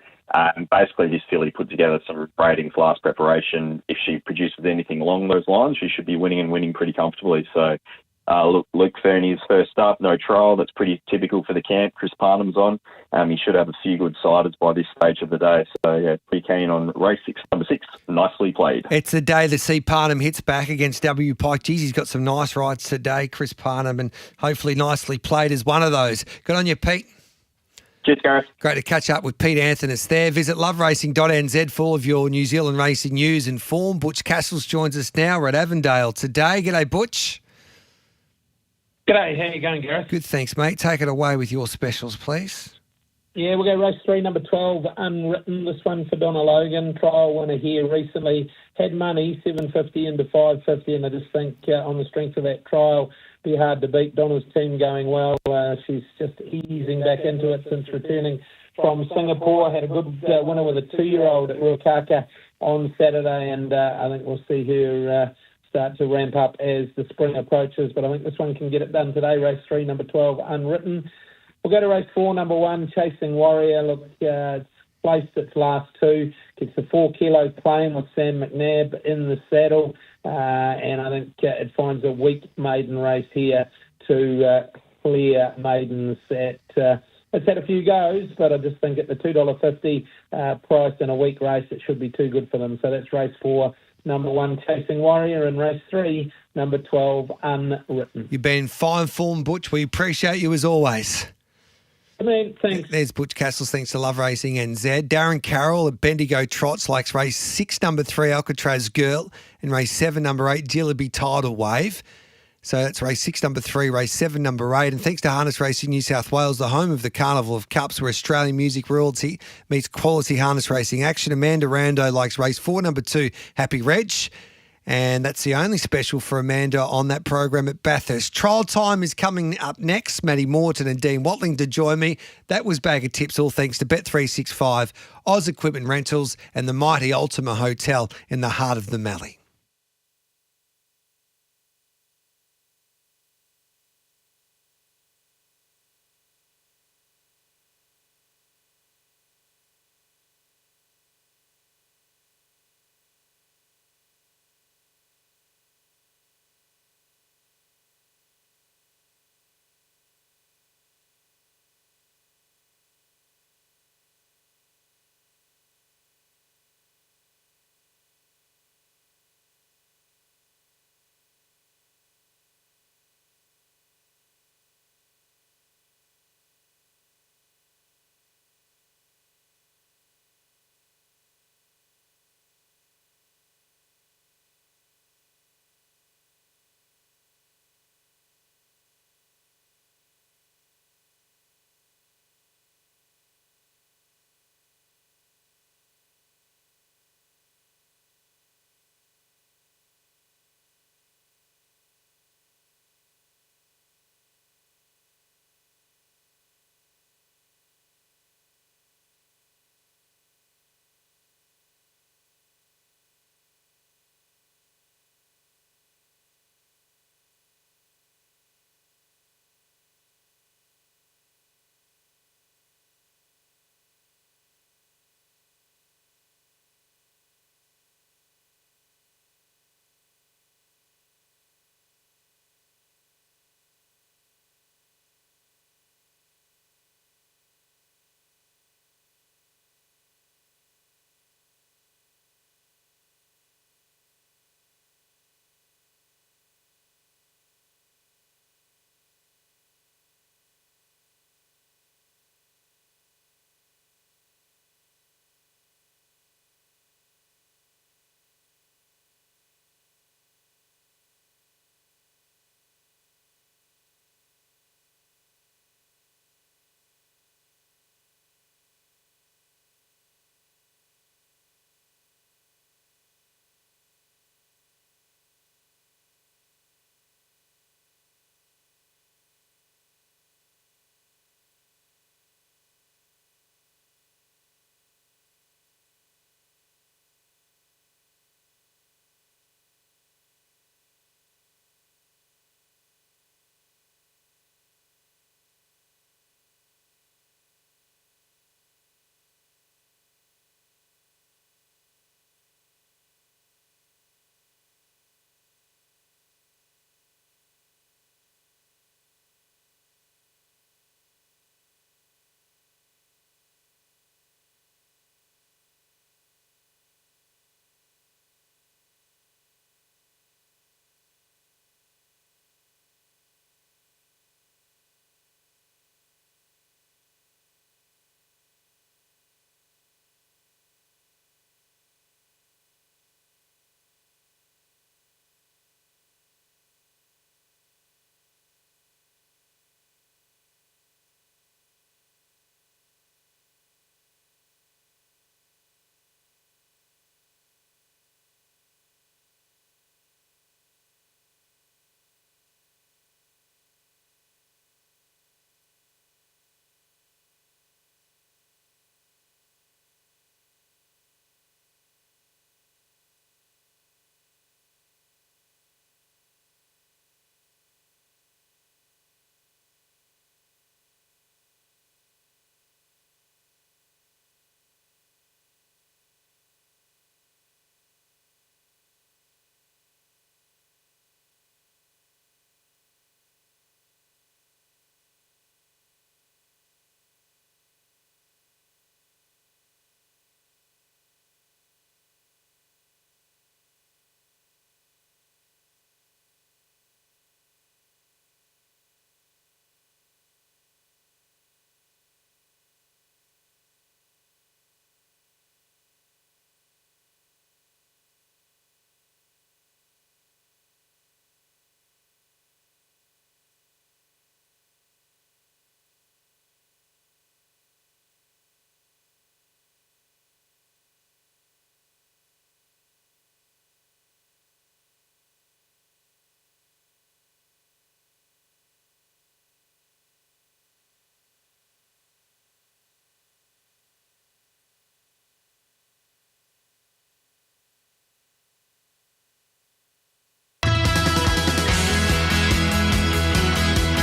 Basically, this filly put together some ratings last preparation. If she produces anything along those lines, she should be winning and winning pretty comfortably. So, look, Luke Fernie's first up, no trial. That's pretty typical for the camp. Chris Parnham's on. He should have a few good siders by this stage of the day. So, yeah, pretty keen on race 6, number 6. Nicely played. It's the day that C. Parnham hits back against W. Pike. Geez, he's got some nice rides today, Chris Parnham, and hopefully nicely played as one of those. Good on you, Pete. Cheers, Gareth. Great to catch up with Pete Anthonys there. Visit loveracing.nz for all of your New Zealand racing news and form. Butch Castles joins us now. We're at Avondale today. G'day, Butch. G'day, how you going, Gareth? Good, thanks, mate. Take it away with your specials, please. Yeah, we'll go race 3, number 12, Unwritten. This one for Donna Logan. Trial winner here recently. Had money, 750 into 550, and I just think on the strength of that trial, be hard to beat. Donna's team going well. She's just easing back into it since returning from Singapore. Had a good winner with a 2-year-old at Ruakaka on Saturday, and I think we'll see her start to ramp up as the spring approaches. But I think this one can get it done today. Race 3, number 12, Unwritten. We'll go to race 4, number 1, Chasing Warrior. Look, it's placed its last 2. Gets the 4 kilo claim with Sam McNabb in the saddle. And I think it finds a weak maiden race here to clear maidens at... it's had a few goes, but I just think at the $2.50 price in a weak race, it should be too good for them. So that's race 4, number 1, Chasing Warrior, and race 3, number 12, Unwritten. You've been fine form, Butch. We appreciate you as always. I mean, thanks. There's Butch Castles, thanks to Love Racing NZ. Darren Carroll at Bendigo Trots likes race 6, number 3, Alcatraz Girl, and race 7, number 8, Jillaby Tidal Wave. So that's race 6, number 3, race 7, number 8. And thanks to Harness Racing New South Wales, the home of the Carnival of Cups, where Australian music royalty meets quality harness racing action. Amanda Rando likes race 4, number 2, Happy Reg. And that's the only special for Amanda on that program at Bathurst. Trial time is coming up next. Matty Morton and Dean Watling to join me. That was Bag of Tips, all thanks to Bet365, Oz Equipment Rentals, and the mighty Ultima Hotel in the heart of the Mallee.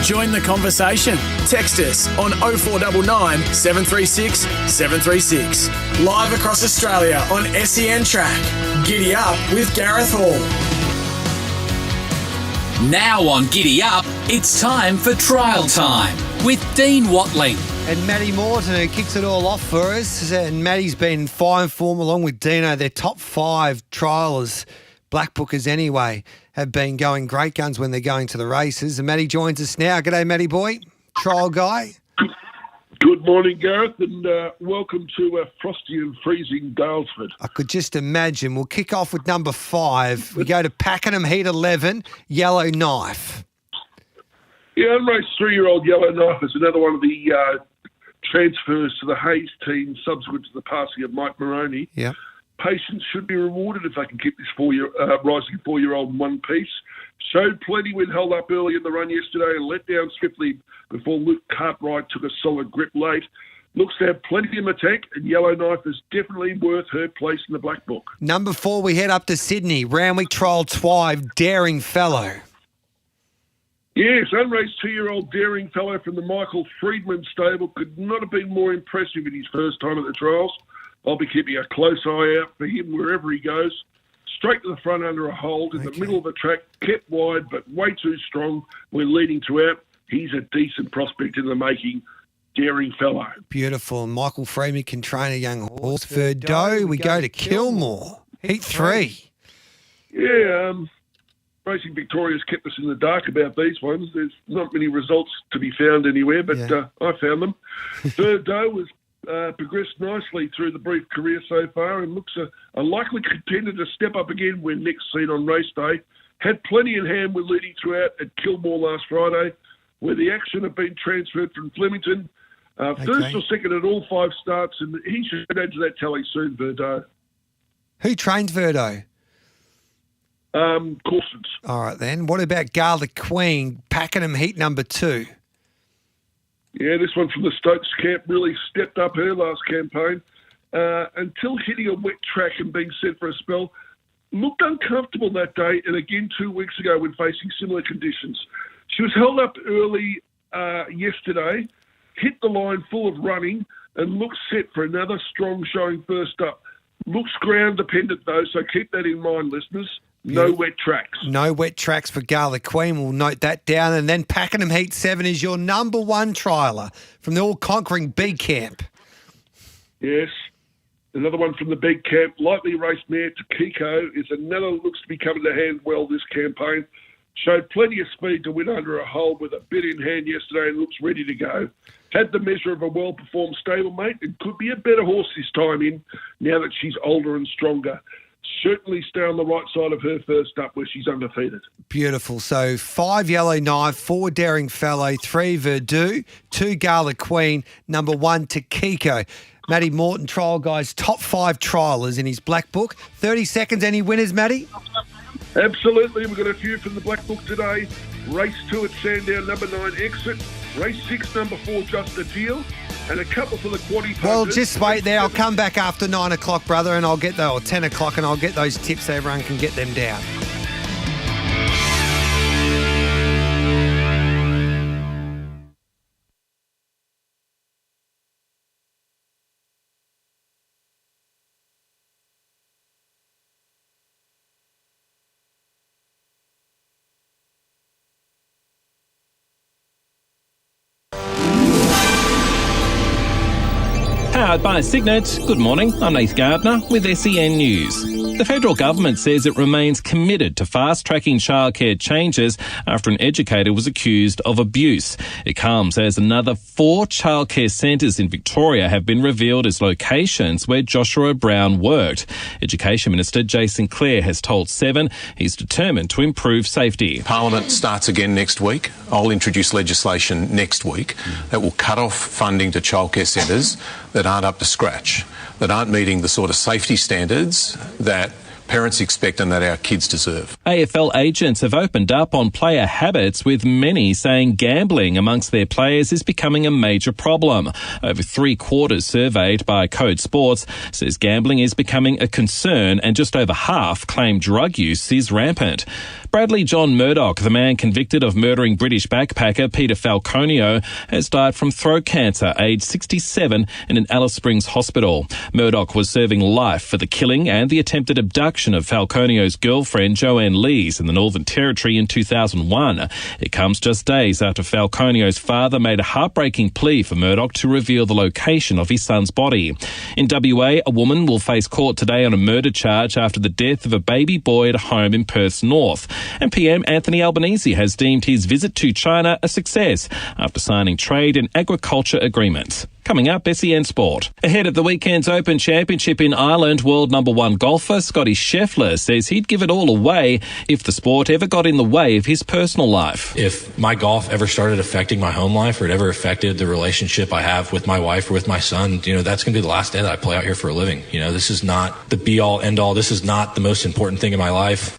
Join the conversation. Text us on 0499 736 736. Live across Australia on SENTrack. Giddy Up with Gareth Hall. Now on Giddy Up, it's time for Trial Time with Dean Watling. And Matty Morton, who kicks it all off for us. And Matty's been in fine form along with Dino. Their top 5 triallers, black bookers anyway, have been going great guns when they're going to the races. And Matty joins us now. G'day, Matty boy. Trial guy. Good morning, Gareth, and welcome to frosty and freezing Dalesford. I could just imagine. We'll kick off with number 5. We go to Pakenham Heat 11, Yellow Knife. Yeah, unraced 3-year-old Yellow Knife is another one of the transfers to the Hayes team subsequent to the passing of Mike Moroney. Yeah. Patients should be rewarded if they can keep this rising 4-year-old in one piece. Showed plenty when held up early in the run yesterday and let down swiftly before Luke Cartwright took a solid grip late. Looks to have plenty in the tank, and Yellow Knife is definitely worth her place in the Black Book. Number 4, we head up to Sydney. Randwick Trial 12, Daring Fellow. Yes, unraced 2-year-old Daring Fellow from the Michael Friedman stable could not have been more impressive in his first time at the trials. I'll be keeping a close eye out for him wherever he goes. Straight to the front under a hold in the middle of the track, kept wide but way too strong when leading throughout. He's a decent prospect in the making, Daring Fellow. Beautiful. Michael Freeman can train a young horse. Verdot, we go to Kilmore. Heat 3. Yeah, Racing Victoria's kept us in the dark about these ones. There's not many results to be found anywhere, but I found them. Verdot was progressed nicely through the brief career so far and looks a likely contender to step up again when next seen on race day. Had plenty in hand with leading throughout at Kilmore last Friday, where the action had been transferred from Flemington. First or second at all 5 starts, and he should add to that tally soon, Verdot. Who trains Verdot? Corsons. All right, then. What about Gala Queen, Pakenham Heat number 2? Yeah, this one from the Stokes camp really stepped up her last campaign. Until hitting a wet track and being sent for a spell, looked uncomfortable that day and again 2 weeks ago when facing similar conditions. She was held up early yesterday, hit the line full of running and looks set for another strong showing first up. Looks ground dependent though, so keep that in mind, listeners. No wet tracks. No wet tracks for Gala Queen. We'll note that down. And then Pakenham Heat 7 is your number 1 trialer from the all-conquering B camp. Yes. Another one from the big camp. Lightly raced mare Takiko is another that looks to be coming to hand well this campaign. Showed plenty of speed to win under a hole with a bit in hand yesterday and looks ready to go. Had the measure of a well-performed stablemate and could be a better horse this time in now that she's older and stronger. Certainly stay on the right side of her first up where she's undefeated. Beautiful. So 5 Yellow Knife, 4 Daring Fellow, 3 Verdot, 2 Gala Queen, number 1 Takiko. Matty Morton, trial guys, top 5 trialers in his black book. 30 seconds, any winners, Matty? Absolutely. We've got a few from the black book today. Race 2 at Sandown, number 9 Exit. Race 6, number 4 Just a Deal. And a couple for the quaddy. Well, just wait there. I'll come back after 9 o'clock, brother, and I'll get or 10 o'clock, and I'll get those tips so everyone can get them down. Powered by Signet. Good morning, I'm Nath Gardner with SEN News. The federal government says it remains committed to fast-tracking childcare changes after an educator was accused of abuse. It comes as another 4 childcare centres in Victoria have been revealed as locations where Joshua Brown worked. Education Minister Jason Clare has told Seven he's determined to improve safety. Parliament starts again next week. I'll introduce legislation next week that will cut off funding to childcare centres that aren't up to scratch, that aren't meeting the sort of safety standards that parents expect and that our kids deserve. AFL agents have opened up on player habits, with many saying gambling amongst their players is becoming a major problem. Over 3/4 surveyed by Code Sports says gambling is becoming a concern, and just over half claim drug use is rampant. Bradley John Murdoch, the man convicted of murdering British backpacker Peter Falconio, has died from throat cancer, aged 67, in an Alice Springs hospital. Murdoch was serving life for the killing and the attempted abduction of Falconio's girlfriend Joanne Lees in the Northern Territory in 2001. It comes just days after Falconio's father made a heartbreaking plea for Murdoch to reveal the location of his son's body. In WA, a woman will face court today on a murder charge after the death of a baby boy at a home in Perth's north. And PM Anthony Albanese has deemed his visit to China a success after signing trade and agriculture agreements. Coming up, SEN Sport. Ahead of the weekend's Open Championship in Ireland, world number one golfer Scotty Scheffler says he'd give it all away if the sport ever got in the way of his personal life. If my golf ever started affecting my home life or it ever affected the relationship I have with my wife or with my son, that's going to be the last day that I play out here for a living. This is not the be-all, end-all. This is not the most important thing in my life.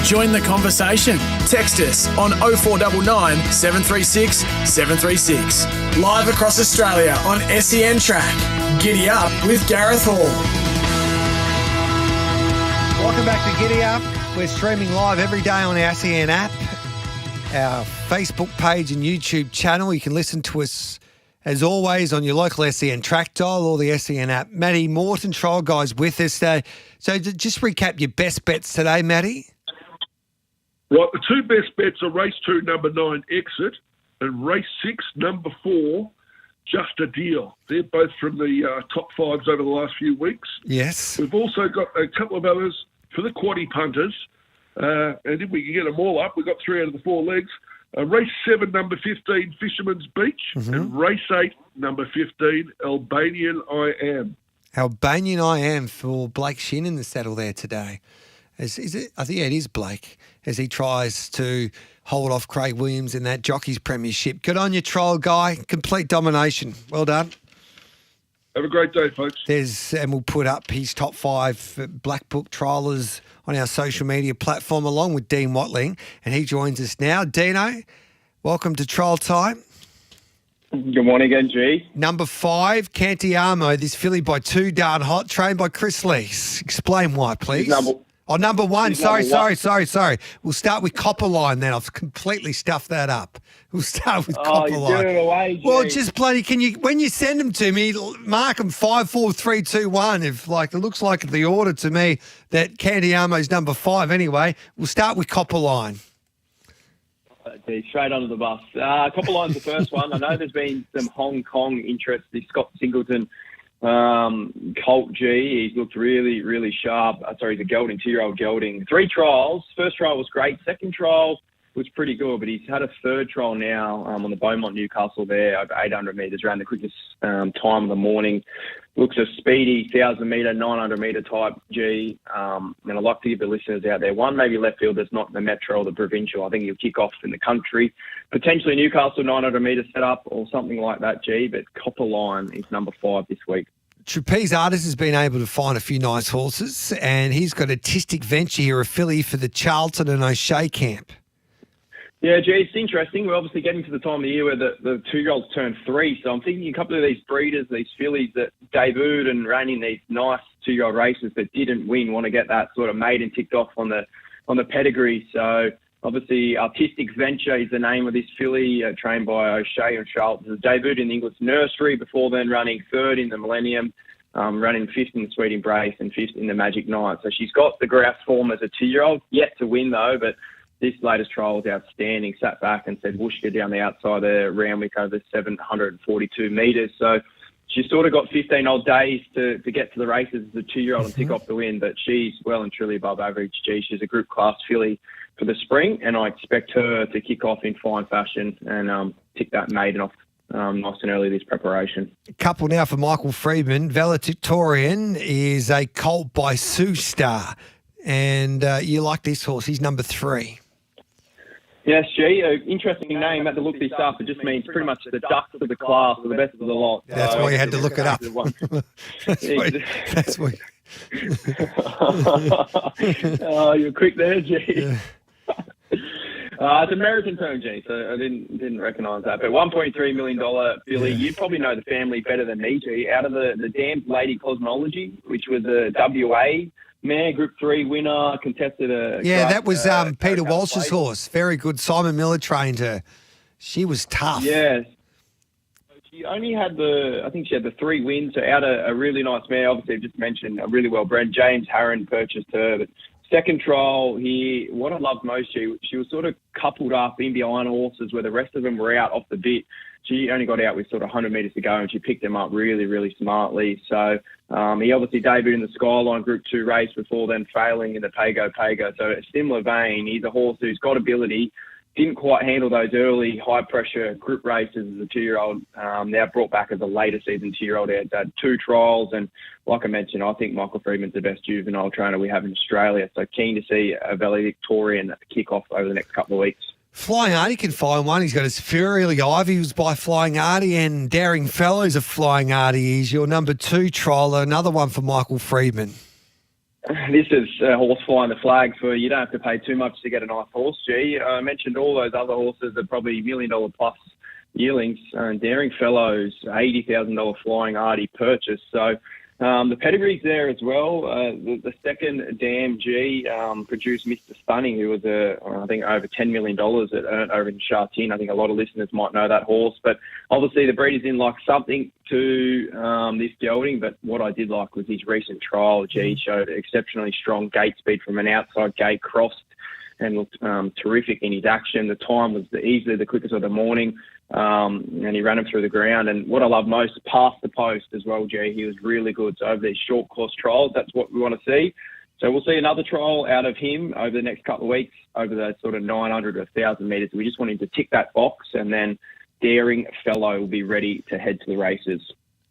Join the conversation. Text us on 0499 736 736. Live across Australia on SENTrack. Giddy Up with Gareth Hall. Welcome back to Giddy Up. We're streaming live every day on our SEN app, our Facebook page and YouTube channel. You can listen to us, as always, on your local SENTrack dial or the SEN app. Matty Morton, trial guys, with us today. So just recap your best bets today, Matty. Right, the two best bets are race 2, number 9, Exit, and race 6, number 4, Just a Deal. They're both from the top fives over the last few weeks. Yes. We've also got a couple of others for the quaddie punters, and if we can get them all up, we've got 3 out of the 4 legs. Race 7, number 15, Fisherman's Beach, and race 8, number 15, Albanian I Am. Albanian I Am for Blake Shin in the saddle there today. Is it? I think it is Blake, as he tries to hold off Craig Williams in that Jockeys Premiership. Good on you, trial guy. Complete domination. Well done. Have a great day, folks. And we'll put up his top 5 Black Book triallers on our social media platform, along with Dean Watling, and he joins us now. Dino, welcome to Trial Time. Good morning again, G. Number 5, Cantiamo, this filly by 2 Darn Hot, trained by Chris Lees. Explain why, please. Number 1. Sorry. We'll start with Copperline then. I've completely stuffed that up. We'll start with Copperline. You're giving it away, G. Well, just bloody, when you send them to me, mark them 5, 4, 3, 2, 1. If it looks like the order to me that Cantiamo's number 5 anyway. We'll start with Copperline. Straight onto the bus. Copperline's the first one. I know there's been some Hong Kong interest. The Scott Singleton Colt G. He's looked really, really sharp. He's a gelding, 2-year-old gelding. 3 trials. First trial was great. Second trial was pretty good, but he's had a third trial now on the Beaumont Newcastle there, over 800 metres, ran the quickest time of the morning. Looks a speedy 1,000 metre, 900 metre type G. And I'd like to give the listeners out there one, maybe left field that's not the Metro or the Provincial. I think he'll kick off in the country. Potentially Newcastle 900 metre setup or something like that, G. But Copper Line is number 5 this week. Trapeze Artist has been able to find a few nice horses, and he's got a Tistic Venture here, a filly for the Charlton and O'Shea camp. Yeah, gee, it's interesting. We're obviously getting to the time of the year where the 2-year-olds turn 3. So I'm thinking a couple of these breeders, these fillies that debuted and ran in these nice 2-year-old races but didn't win, want to get that sort of maiden ticked off on the pedigree. So obviously Artistic Venture is the name of this filly, trained by O'Shea and Charlton. It debuted in the English Nursery, before then running 3rd in the Millennium, running 5th in the Sweet Embrace and 5th in the Magic Night. So she's got the grouse form as a 2-year-old, yet to win though, but this latest trial was outstanding. Sat back and said whoosh down the outside there, Randwick over 742 metres. So she's sort of got 15 odd days to get to the races as a 2-year-old and tick off the win, but she's well and truly above average. She's a group class filly for the spring, and I expect her to kick off in fine fashion and tick that maiden off nice and early this preparation. A couple now for Michael Freedman. Valedictorian is a colt by Sue Star, and you like this horse. He's number 3. Yes, G, interesting name. I had to look this up. It just means pretty much the ducks of the class or the best of the lot. That's why you had to look it up. That's why. Oh, you're quick there, G. Yeah. It's American term, G, so I didn't recognise that. But $1.3 million filly. You probably know the family better than me, G. Out of the damned Lady Cosmology, which was a WA mare, Group 3 winner, contested a... Yeah, that was Peter Walsh's horse. Very good. Simon Miller trained her. She was tough. Yes. She only had I think she had the 3 wins, so out a really nice mare. Obviously, I've just mentioned a really well bred. James Harron purchased her. But second trial here, what I loved most, she was sort of coupled up in behind horses where the rest of them were out off the bit. She only got out with sort of 100 metres to go, and she picked them up really, really smartly. So he obviously debuted in the Skyline Group 2 race before then failing in the Pago. So a similar vein. He's a horse who's got ability. Didn't quite handle those early high-pressure group races as a 2-year-old. Now brought back as a later season 2-year-old. He had 2 trials, and like I mentioned, I think Michael Freedman's the best juvenile trainer we have in Australia. So keen to see a valedictorian kick off over the next couple of weeks. Flying Artie can find one. He's got his Furley Ivy was by Flying Artie, and Daring Fellows of Flying Artie. He's your number 2 trialer. Another one for Michael Freedman. This is a horse flying the flag for you don't have to pay too much to get a nice horse, G. I mentioned all those other horses are probably $1 million plus yearlings. Daring Fellows, $80,000 Flying Artie purchase. So the pedigree's there as well. The second Dam G produced Mr. Stunning, who was I think over $10 million at earned over in Sha-Tin. I think a lot of listeners might know that horse, but obviously the breeders didn't like something to this gelding. But what I did like was his recent trial. G showed exceptionally strong gate speed from an outside gate, crossed and looked terrific in his action. The time was easily the quickest of the morning. And he ran him through the ground. And what I love most, past the post as well, G, he was really good. So over these short course trials, that's what we want to see. So we'll see another trial out of him over the next couple of weeks, over the sort of 900 to 1,000 metres. We just want him to tick that box, and then Daring Fellow will be ready to head to the races.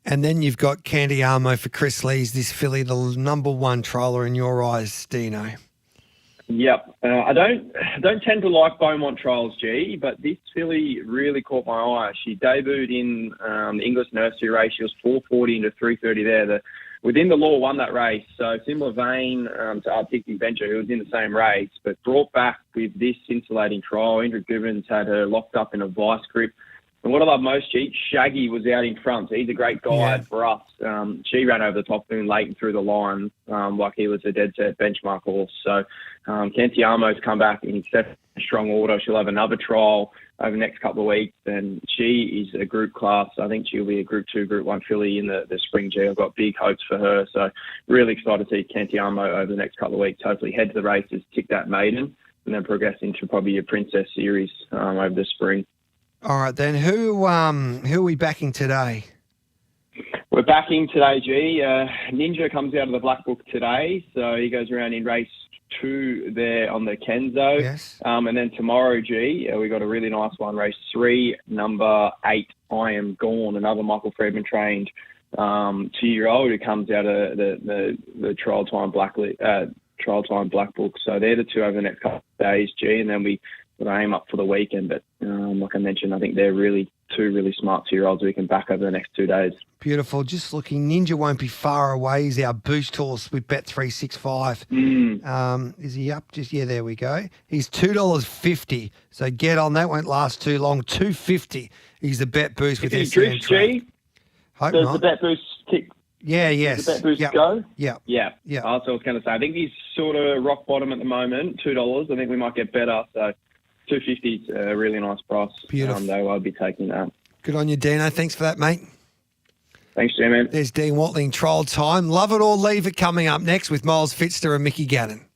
And then you've got Candy Armo for Chris Lees, this filly, the number 1 trialer in your eyes, Dino. Yep. I don't tend to like Beaumont trials, G, but this filly really caught my eye. She debuted in the English Nursery race. She was 440 into 330 there. Within the Law won that race. So similar vein to Artistic Venture, who was in the same race, but brought back with this scintillating trial. Indra Givens had her locked up in a vice grip. And what I love most, Shaggy was out in front. So he's a great guide for us. She ran over the top of him late and through the line like he was a dead-set benchmark horse. So Cantiamo's come back in exceptionally strong order. She'll have another trial over the next couple of weeks. And she is a group class. I think she'll be a Group 2, Group 1 filly in the spring, G. I've got big hopes for her. So really excited to see Cantiamo over the next couple of weeks. Hopefully head to the races, tick that maiden, and then progress into probably your Princess Series over the spring. All right, then. Who are we backing today? We're backing today, G. Ninja comes out of the Black Book today, so he goes around in race 2 there on the Kenzo. Yes. And then tomorrow, we got a really nice one, race 3, number 8, I Am Gone, another Michael Friedman trained 2-year-old who comes out of the Trial Time Black Book. So they're the 2 over the next couple of days, and then we aim up for the weekend. But like I mentioned, I think they're really 2 really smart 2-year-olds we can back over the next 2 days. Beautiful. Just looking, Ninja won't be far away. He's our boost horse with Bet365. Is he up? There we go. He's $2.50. So get on. That won't last too long. $2.50. He's the bet boost with SENTrack. Hope Does not. the bet boost kick? Yes. Does the bet boost go? Yeah. That's what I was going to say. I think he's sort of rock bottom at the moment, $2. I think we might get better. So $2.50 is a really nice price. Beautiful. Though I'd be taking that. Good on you, Dino. Thanks for that, mate. Thanks, G-Man. There's Dean Watling, Trial Time. Love it or leave it coming up next with Miles Fitzner and Mickey Gannon.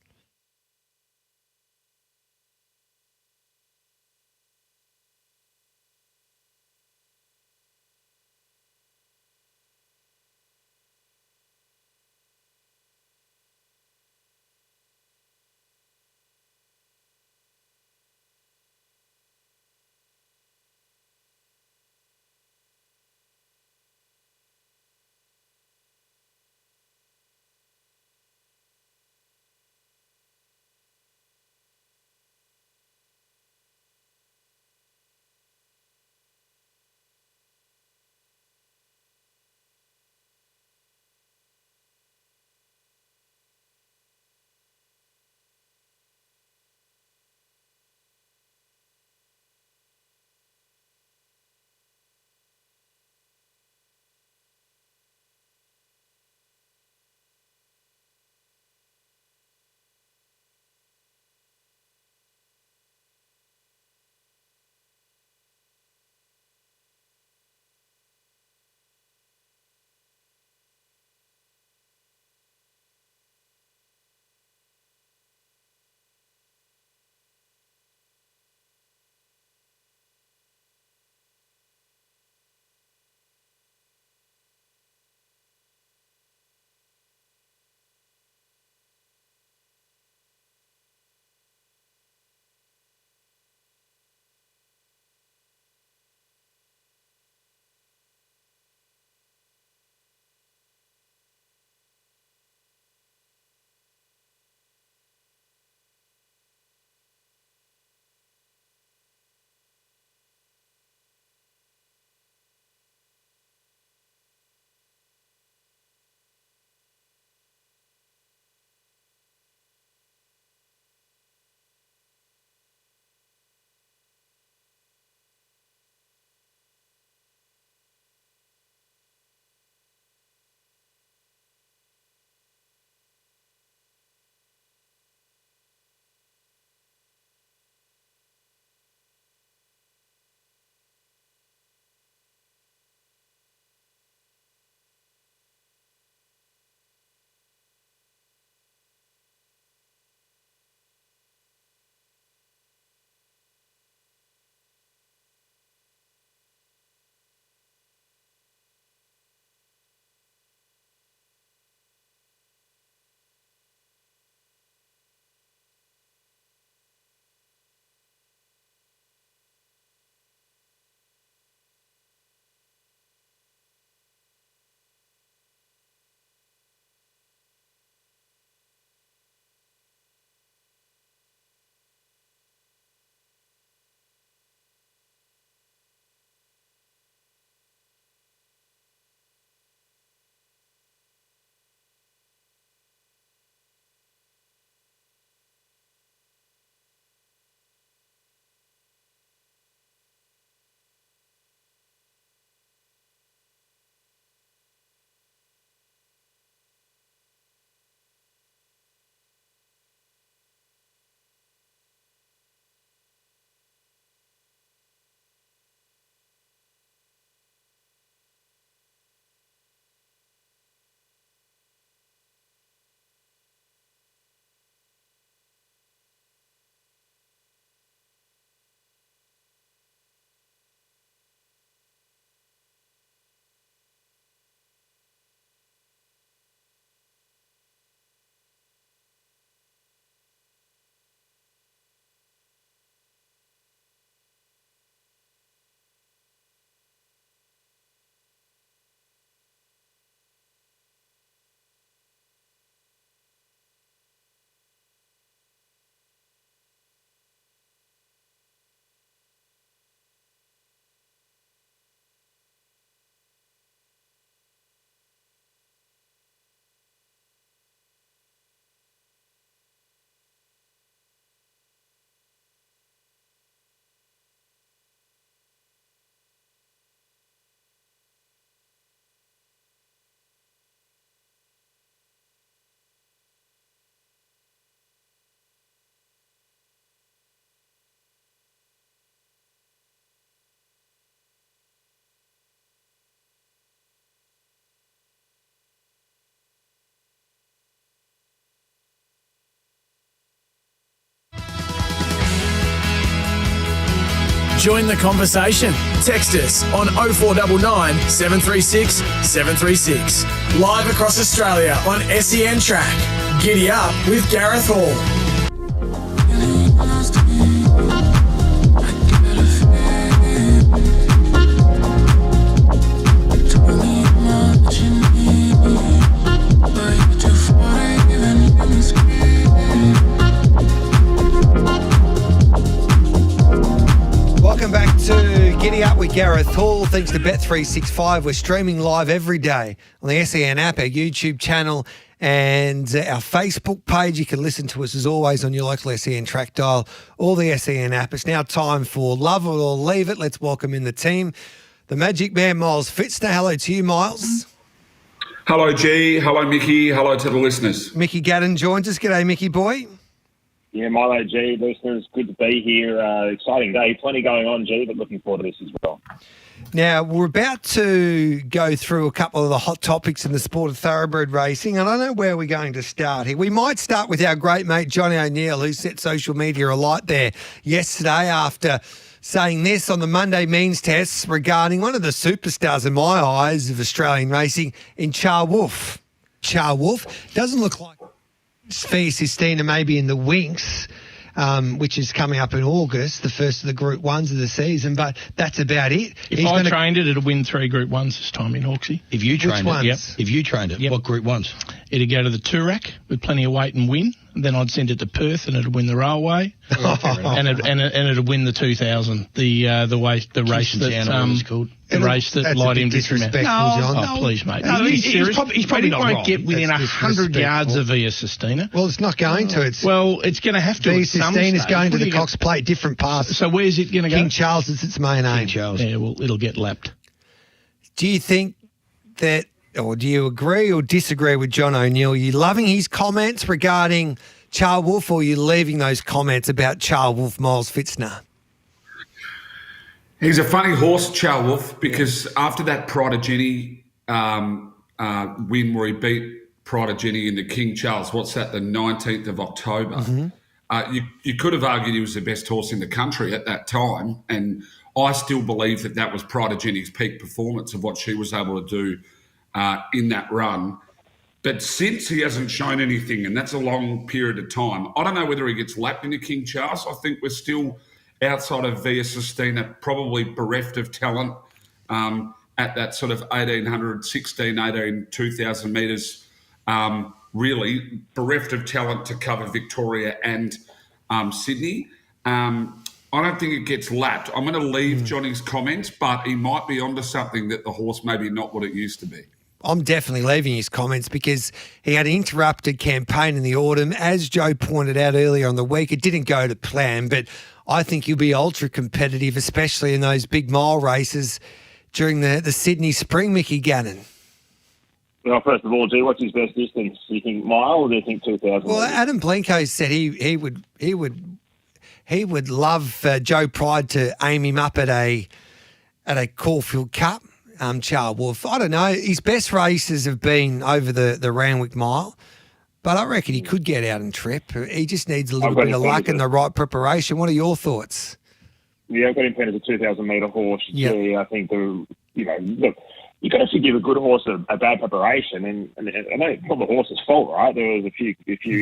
Join the conversation. Text us on 0499 736 736. Live across Australia on SENTrack. Giddy up with Gareth Hall. Welcome back to Giddy Up with Gareth Hall. Thanks to Bet365, we're streaming live every day on the SEN app, our YouTube channel, and our Facebook page. You can listen to us as always on your local SEN track dial or the SEN app. It's now time for Love It or Leave It. Let's welcome in the team. The Magic Man, Miles Fitzner. Hello to you, Miles. Hello, G. Hello, Mickey. Hello to the listeners. Mickey Gadden joins us. G'day, Mickey boy. Yeah, Milo, G, listeners, good to be here. Exciting day. Plenty going on, G, but looking forward to this as well. Now, we're about to go through a couple of the hot topics in the sport of thoroughbred racing, and I don't know where we're going to start here. We might start with our great mate, Johnny O'Neill, who set social media alight there yesterday after saying this on the Monday means tests regarding one of the superstars in my eyes of Australian racing in Char Wolf. Char Wolf doesn't look like Sophia Sistina maybe in the Winx, which is coming up in August, the first of the Group 1s of the season, but that's about it. If I trained it, it'd win 3 Group 1s this time in Hawksey. If you trained it, Yep. If you trained it, what Group 1s? It'd go to the Toorak with plenty of weight and win. And then I'd send it to Perth and it'd win the railway. and it'd win the 2000, the race that the race that light him disrespectful. No, please, mate. No, he's probably not won't wrong. get within 100 yards of Via Sistina. Well, it's not going to. It's going to have to. Via Sistina's going to the Cox Plate, different paths. So where's it going to go? King Charles is its main aim. King Charles. Yeah, well, it'll get lapped. Do you think that, or do you agree or disagree with John O'Neill? Are you loving his comments regarding Char Wolf, or are you leaving those comments about Char Wolf, Miles Fitzner? He's a funny horse, Char Wolf, because after that Pride of Jenny win where he beat Pride of Jenny in the King Charles, what's that, the 19th of October, you could have argued he was the best horse in the country at that time, and I still believe that was Pride of Jenny's peak performance of what she was able to do in that run. But since he hasn't shown anything, and that's a long period of time, I don't know whether he gets lapped into King Charles. I think we're still outside of Via Sistina, probably bereft of talent at that sort of 1,800, 16, 18, 2,000 metres, really bereft of talent to cover Victoria and Sydney. I don't think it gets lapped. I'm going to leave Johnny's comments, but he might be onto something that the horse maybe not what it used to be. I'm definitely leaving his comments because he had an interrupted campaign in the autumn. As Joe pointed out earlier on the week, it didn't go to plan, but I think he'll be ultra competitive, especially in those big mile races during the Sydney Spring, Mickey Gannon. Well, first of all, G, what's his best distance? Do you think mile or do you think 2,000? Well, Adam Blenko said he would love Joe Pride to aim him up at a Caulfield Cup. Char Wolf, I don't know. His best races have been over the Randwick Mile, but I reckon he could get out and trip. He just needs a little bit of luck and the right preparation. What are your thoughts? Yeah, I've got him pegged as a 2,000-metre horse. Yep. Yeah, I think look, you've got to give a good horse a bad preparation, and I know it's not the horse's fault, right? There was a few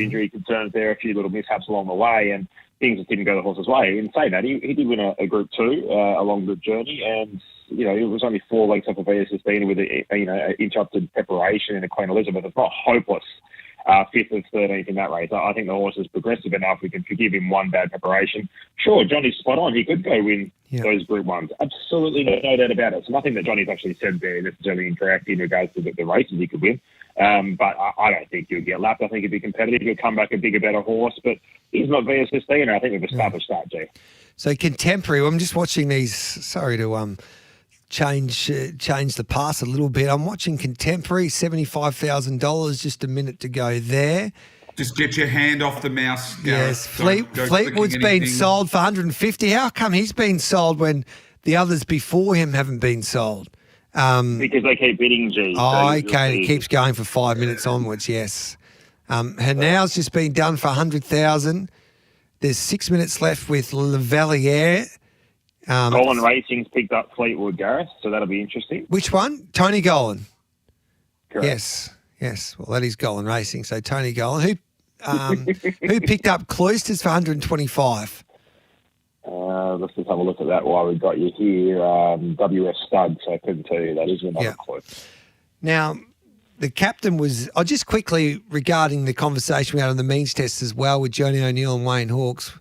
injury concerns there, a few little mishaps along the way, and things that didn't go the horse's way. In saying that, he did win a Group 2 along the journey, and it was only 4 lengths off of Via Sistina with interrupted preparation in a Queen Elizabeth. It's not hopeless. 5th and 13th in that race. I think the horse is progressive enough. We can forgive him one bad preparation. Sure, Johnny's spot on. He could go win those Group 1s. Absolutely no doubt about it. It's nothing that Johnny's actually said there necessarily incorrect in regards to the races he could win. But I don't think he'll get lapped. I think he'll be competitive. He'll come back a bigger, better horse. But he's not Via Sistina. I think we've established that, Jay. So contemporary, I'm just watching these, sorry to change the pass a little bit. I'm watching contemporary, $75,000, just a minute to go there. Just get your hand off the mouse. Yes, Fleetwood's been sold for $150. How come he's been sold when the others before him haven't been sold? Because they keep bidding, G. Okay, it keeps going for 5 minutes onwards, yes. Hanau's just been done for $100,000. There's 6 minutes left with Lavaliere. Golan Racing's picked up Fleetwood, Gareth, so that'll be interesting. Which one? Tony Golan. Correct. Yes. Well, that is Golan Racing. So Tony Golan. Who picked up Cloisters for 125? Let's just have a look at that while we've got you here. WS Stud, so I couldn't tell you that is another clue. Now, the captain was, just quickly regarding the conversation we had on the means test as well with Johnny O'Neill and Wayne Hawkes.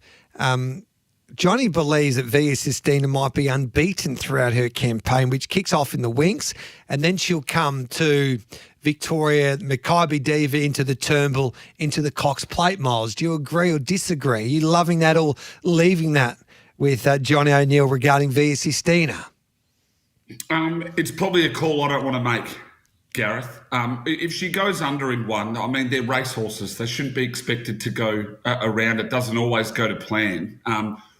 Johnny believes that Via Sistina might be unbeaten throughout her campaign, which kicks off in the Winks, and then she'll come to Victoria, Makybe Diva into the Turnbull, into the Cox Plate Miles. Do you agree or disagree? Are you loving that or leaving that with Johnny O'Neill regarding Via Sistina? It's probably a call I don't want to make, Gareth. If she goes under in one, I mean, they're racehorses. They shouldn't be expected to go around. It doesn't always go to plan.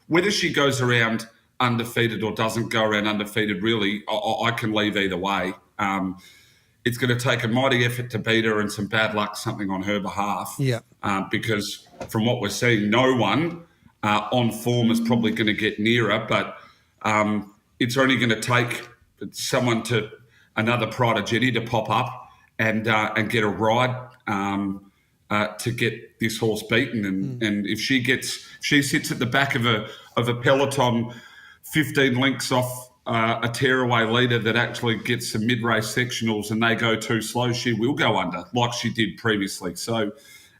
Whether she goes around undefeated or doesn't go around undefeated, really, I can leave either way. It's going to take a mighty effort to beat her and some bad luck, something on her behalf. Yeah. Because from what we're seeing, no one on form is probably going to get near her, but it's only going to take someone another Pride of Jenny to pop up and get a ride to get this horse beaten. And if she sits at the back of a peloton 15 lengths off a tearaway leader that actually gets some mid-race sectionals and they go too slow, she will go under like she did previously. So,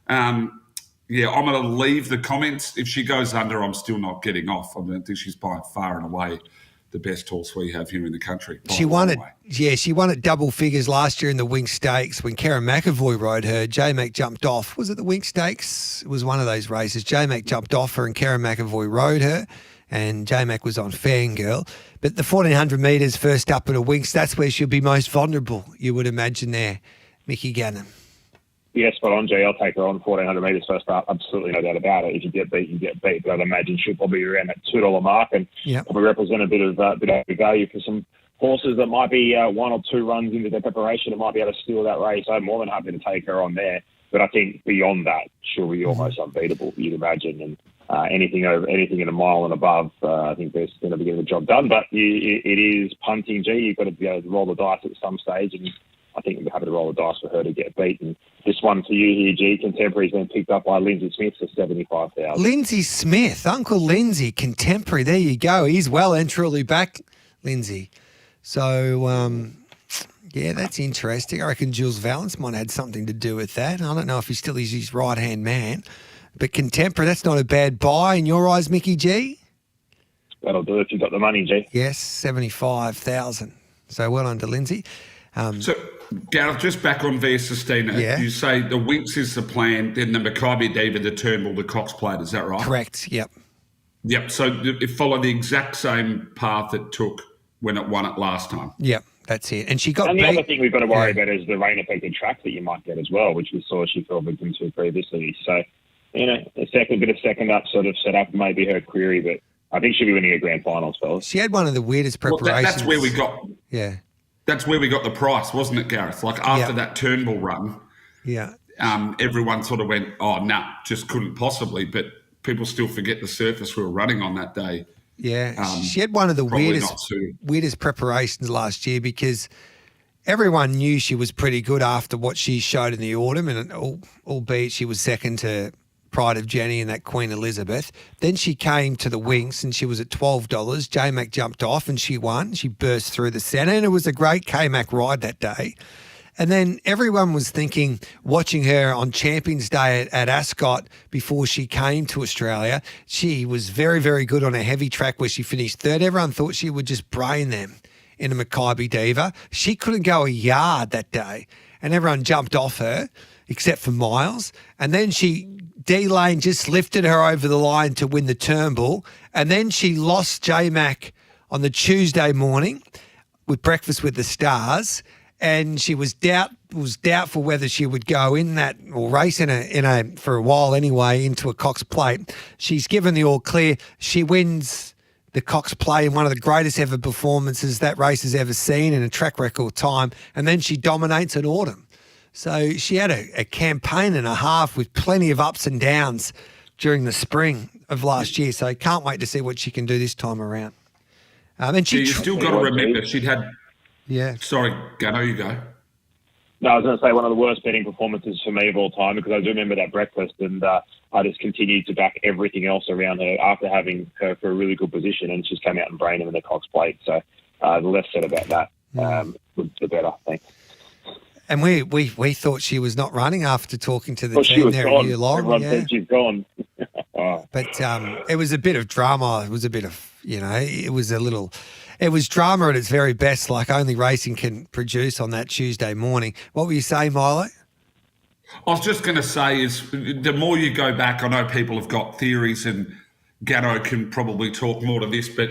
I'm going to leave the comments. If she goes under, I'm still not getting off. I think she's by far and away the best horse we have here in the country. She won it double figures last year in the Wink Stakes when Karen McAvoy rode her. J-Mac jumped off. Was it the Wink Stakes? It was one of those races. J-Mac jumped off her and Karen McAvoy rode her, and J-Mac was on Fangirl. But the 1,400 metres first up at a Winks, that's where she'll be most vulnerable, you would imagine there, Mickey Gannon. Yeah, spot on, G. I'll take her on 1,400 metres first up. Absolutely no doubt about it. If you get beat, you get beat. But I'd imagine she'll probably be around that $2 mark and probably represent a bit of value for some horses that might be one or two runs into their preparation and might be able to steal that race. I'm more than happy to take her on there. But I think beyond that, she'll be almost unbeatable, you'd imagine. And anything in a mile and above, I think there's going to be getting the job done. But it is punting, G. You've got to be able to roll the dice at some stage, and I think we're happy to roll the dice for her to get beaten. This one for you here, G. Contemporary's been picked up by Lindsay Smith for $75,000. Lindsay Smith, Uncle Lindsay, Contemporary. There you go. He's well and truly back, Lindsay. So, that's interesting. I reckon Jules Valence might have had something to do with that. I don't know if he still is his right-hand man. But Contemporary, that's not a bad buy in your eyes, Mickey G? That'll do if you've got the money, G. Yes, $75,000. So well under Lindsay. So, Gareth, just back on Via Sistina, you say the Winks is the plan, then the Makybe Diva, the Turnbull, the Cox Plate, is that right? Correct, yep. Yep, so it followed the exact same path it took when it won it last time. Yep, that's it. And she got the other thing we've got to worry about is the rain-affected track that you might get as well, which we saw she fell victim to previously. So, a bit of second up sort of set up may be her query, but I think she'll be winning a grand finals, fellas. She had one of the weirdest preparations. Well, that's where we got... Yeah. That's where we got the price, wasn't it, Gareth? Like after that Turnbull run, everyone sort of went, just couldn't possibly. But people still forget the surface we were running on that day. Yeah, she had one of the weirdest preparations last year because everyone knew she was pretty good after what she showed in the autumn, and albeit she was second to Pride of Jenny and that Queen Elizabeth. Then she came to the Winks and she was at $12. J-Mac jumped off and she won. She burst through the centre and it was a great K-Mac ride that day. And then everyone was thinking, watching her on Champions Day at Ascot before she came to Australia, she was very, very good on a heavy track where she finished third. Everyone thought she would just brain them in a Makybe Diva. She couldn't go a yard that day and everyone jumped off her except for Miles. And then D-Lane just lifted her over the line to win the Turnbull. And then she lost J-Mac on the Tuesday morning with Breakfast with the Stars. And she was doubtful whether she would go in that or race for a while anyway into a Cox Plate. She's given the all clear. She wins the Cox Plate in one of the greatest ever performances that race has ever seen in a track record time. And then she dominates an autumn. So she had a campaign and a half with plenty of ups and downs during the spring of last year. So can't wait to see what she can do this time around. And you still got to remember she'd had. Yeah. Sorry, Gano, you go. No, I was going to say one of the worst betting performances for me of all time, because I do remember that breakfast, and I just continued to back everything else around her after having her for a really good position, and she's come out and brained him in the Cox Plate. So the less said about that, the better. Thanks. And we thought she was not running after talking to the team there at Geelong. Everyone said she's gone. But it was a bit of drama. It was a bit of, it was drama at its very best, like only racing can produce on that Tuesday morning. What were you saying, Milo? I was just going to say is the more you go back, I know people have got theories, and Gano can probably talk more to this, but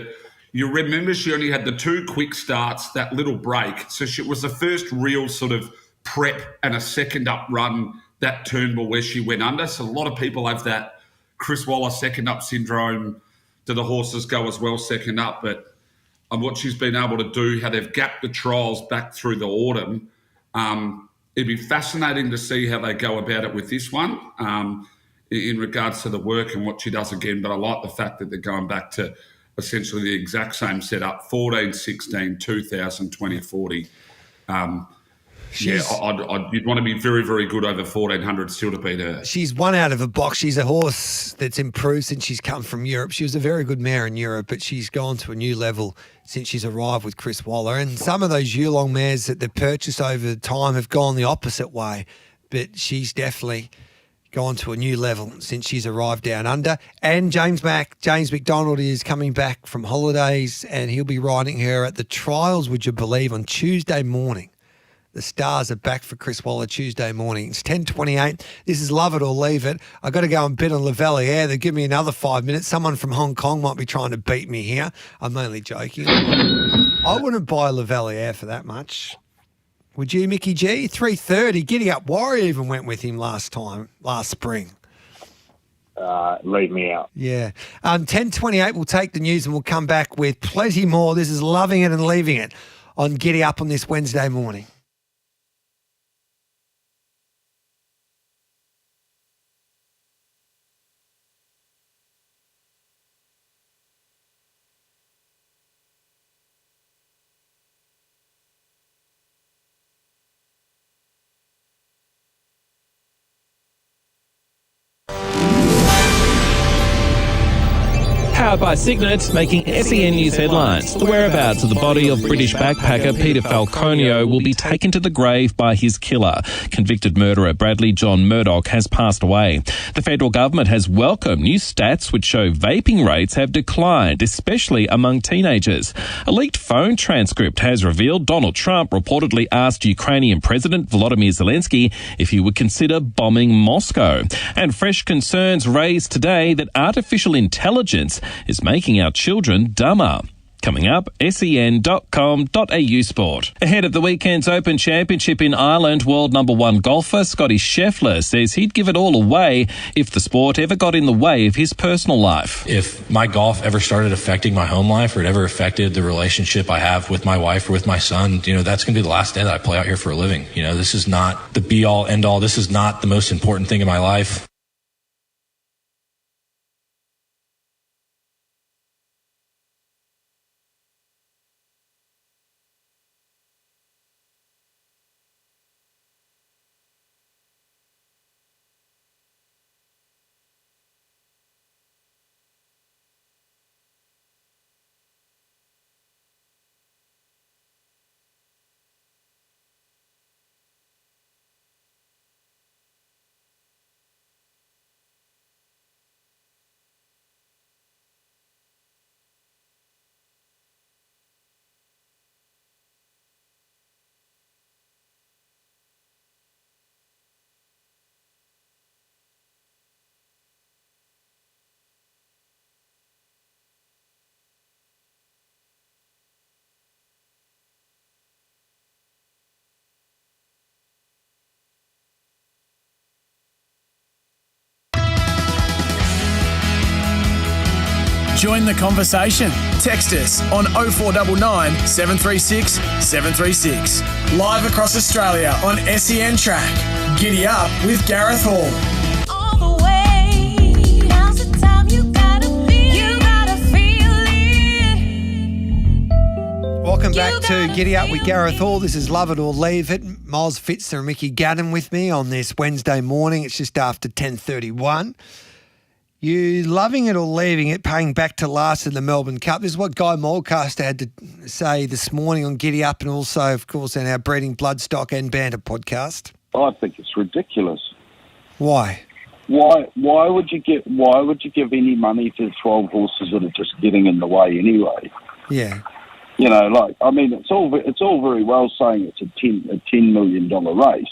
you remember she only had the 2 quick starts, that little break. So she was the first real sort of prep and a second up run, that Turnbull where she went under. So a lot of people have that Chris Waller second up syndrome. Do the horses go as well second up? But what she's been able to do, how they've gapped the trials back through the autumn, it'd be fascinating to see how they go about it with this one in regards to the work and what she does again. But I like the fact that they're going back to essentially the exact same setup, 14, 16, 2000, 20, 40. You'd want to be very, very good over 1400 still to beat her. She's one out of a box. She's a horse that's improved since she's come from Europe. She was a very good mare in Europe, but she's gone to a new level since she's arrived with Chris Waller. And some of those Yulong mares that they've purchased over time have gone the opposite way, but she's definitely gone to a new level since she's arrived down under. And James McDonald is coming back from holidays, and he'll be riding her at the trials, would you believe, on Tuesday morning. The stars are back for Chris Waller Tuesday morning. It's 10:28. This is Love It or Leave It. I've got to go and bet on Lavaliere. They give me another 5 minutes. Someone from Hong Kong might be trying to beat me here. I'm only joking. I wouldn't buy Lavaliere for that much. Would you, Mickey G? 3:30. Giddy Up Warrior even went with him last spring. Leave me out. Yeah. 10:28. We'll take the news and we'll come back with plenty more. This is Loving It and Leaving It on Giddy Up on this Wednesday morning. Powered by Signet, making SEN News headlines. The whereabouts of the body of British backpacker Peter Falconio will be taken to the grave by his killer. Convicted murderer Bradley John Murdoch has passed away. The federal government has welcomed new stats which show vaping rates have declined, especially among teenagers. A leaked phone transcript has revealed Donald Trump reportedly asked Ukrainian President Volodymyr Zelensky if he would consider bombing Moscow. And fresh concerns raised today that artificial intelligence is making our children dumber. Coming up, sen.com.au sport. Ahead of the weekend's Open Championship in Ireland, world number 1 golfer Scotty Scheffler says he'd give it all away if the sport ever got in the way of his personal life. If my golf ever started affecting my home life or it ever affected the relationship I have with my wife or with my son, that's going to be the last day that I play out here for a living. This is not the be-all, end-all. This is not the most important thing in my life. Join the conversation. Text us on 0499 736 736. Live across Australia on SENTrack. Giddy Up with Gareth Hall. Welcome back to Giddy Up with Gareth Hall. This is Love It or Leave It. Miles Fitzner and Mickey Gannon with me on this Wednesday morning. It's just after 10:31. You loving it or leaving it, paying back to last in the Melbourne Cup. This is what Guy Mulcaster had to say this morning on Giddy Up, and also, of course, in our Breeding Bloodstock and Banter podcast. I think it's ridiculous. Why? Why would you give any money to 12 horses that are just getting in the way anyway? Yeah. You know, it's all very well saying it's a $10 million race,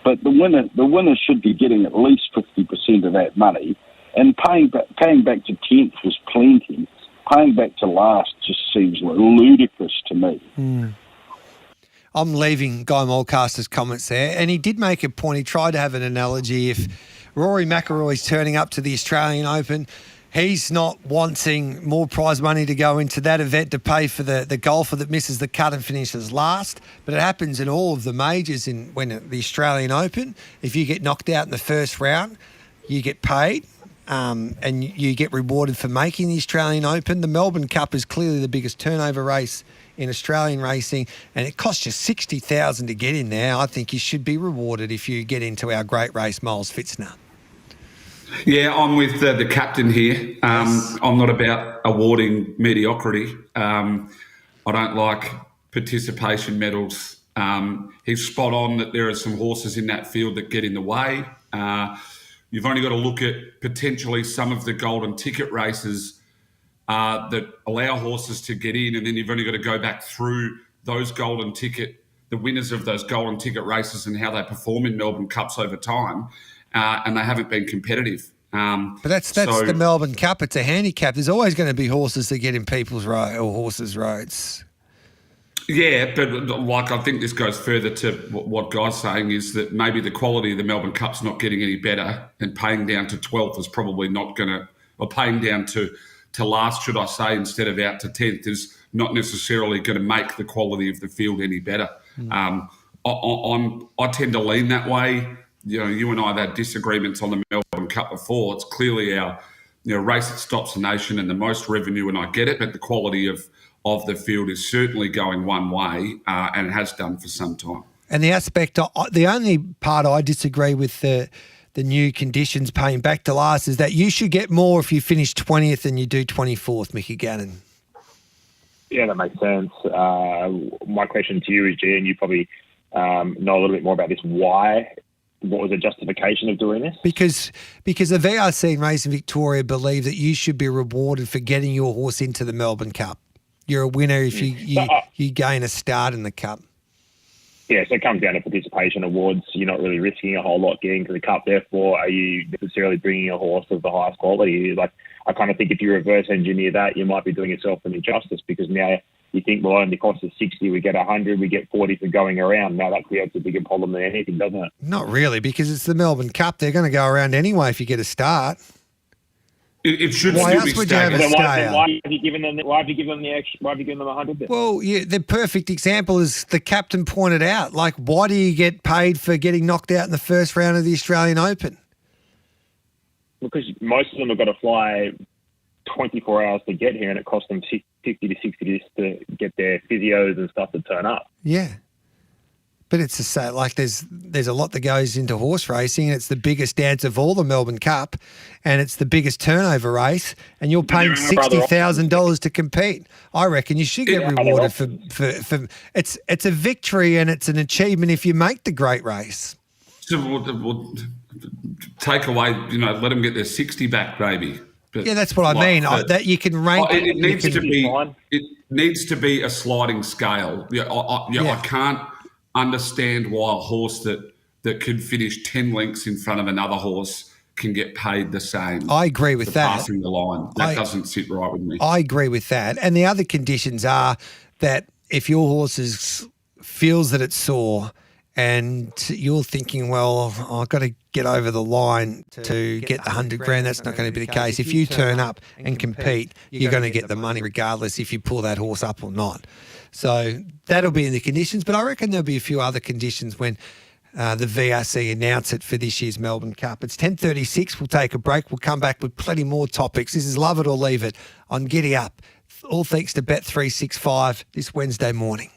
but the winner should be getting at least 50% of that money, and paying back to 10th was plenty. Paying back to last just seems ludicrous to me. I'm leaving Guy Mulcaster's comments there, and he did make a point. He tried to have an analogy. If Rory McIlroy's turning up to the Australian Open, he's not wanting more prize money to go into that event to pay for the golfer that misses the cut and finishes last. But it happens in all of the majors. When the Australian Open, if you get knocked out in the first round, you get paid and you get rewarded for making the Australian Open. The Melbourne Cup is clearly the biggest turnover race in Australian racing, and it costs you $60,000 to get in there. I think you should be rewarded if you get into our great race, Miles Fitzner. Yeah, I'm with the captain here. I'm not about awarding mediocrity. I don't like participation medals. He's spot on that there are some horses in that field that get in the way. You've only got to look at potentially some of the golden ticket races that allow horses to get in, and then you've only got to go back through those the winners of those golden ticket races and how they perform in Melbourne Cups over time. And they haven't been competitive. But that's the Melbourne Cup. It's a handicap. There's always going to be horses that get in people's road or horses' roads. Yeah, but I think this goes further to what Guy's saying is that maybe the quality of the Melbourne Cup's not getting any better, and paying down to 12th is probably not going to, or paying down to last, should I say, instead of out to 10th is not necessarily going to make the quality of the field any better. I tend to lean that way. You know, you and I have had disagreements on the Melbourne Cup before. It's clearly our race that stops the nation and the most revenue, and I get it, but the quality of the field is certainly going one way and it has done for some time. And the only part I disagree with the new conditions paying back to last is that you should get more if you finish 20th than you do 24th, Mickey Gannon. Yeah, that makes sense. My question to you is, G, and you probably know a little bit more about this, why? What was the justification of doing this? Because the VRC and Racing Victoria believe that you should be rewarded for getting your horse into the Melbourne Cup. You're a winner if you gain a start in the Cup. Yeah, so it comes down to participation awards. You're not really risking a whole lot getting to the Cup. Therefore, are you necessarily bringing a horse of the highest quality? I kind of think if you reverse engineer that, you might be doing yourself an injustice, because now you think, well, only costs us 60, we get 100, we get 40 for going around. Now that creates a bigger problem than anything, doesn't it? Not really, because it's the Melbourne Cup. They're going to go around anyway if you get a start. It should why still else be would you have a stayer? Why have you given them the extra? Why have you given them 100 then? Well, the perfect example is the captain pointed out. Why do you get paid for getting knocked out in the first round of the Australian Open? Because most of them have got to fly 24 hours to get here, and it costs them 50 to 60 just to get their physios and stuff to turn up. Yeah. But it's the same. There's a lot that goes into horse racing, and it's the biggest dance of all, the Melbourne Cup, and it's the biggest turnover race, and you're paying $60,000 to compete. I reckon you should get rewarded for it's a victory and it's an achievement if you make the great race. So we'll take away, let them get their 60 back, baby. But yeah, that's what I mean. That you can rank. It needs to be a sliding scale. I can't understand why a horse that could finish 10 lengths in front of another horse can get paid the same. I agree with that. Passing the line. That doesn't sit right with me. I agree with that. And the other conditions are that if your horse feels that it's sore and you're thinking, well, I've got to get over the line to get the 100 grand, that's not going to be the case. If you turn up and compete, you're going to get the money regardless if you pull that horse up or not. So that'll be in the conditions, but I reckon there'll be a few other conditions when the VRC announce it for this year's Melbourne Cup. It's 10:36. We'll take a break. We'll come back with plenty more topics. This is Love It or Leave It on Giddy Up. all thanks to Bet365 this Wednesday morning.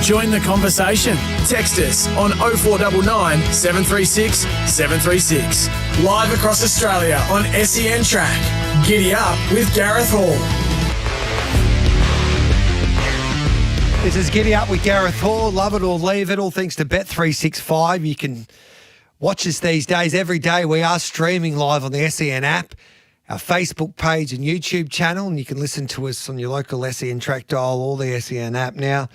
Join the conversation. Text us on 0499 736 736. Live across Australia on SENTrack. Giddy Up with Gareth Hall. This is Giddy Up with Gareth Hall. Love it or leave it, all thanks to Bet365. You can watch us these days. Every day we are streaming live on the SEN app, our Facebook page and YouTube channel, and you can listen to us on your local SENtrack dial or the SEN app. Now,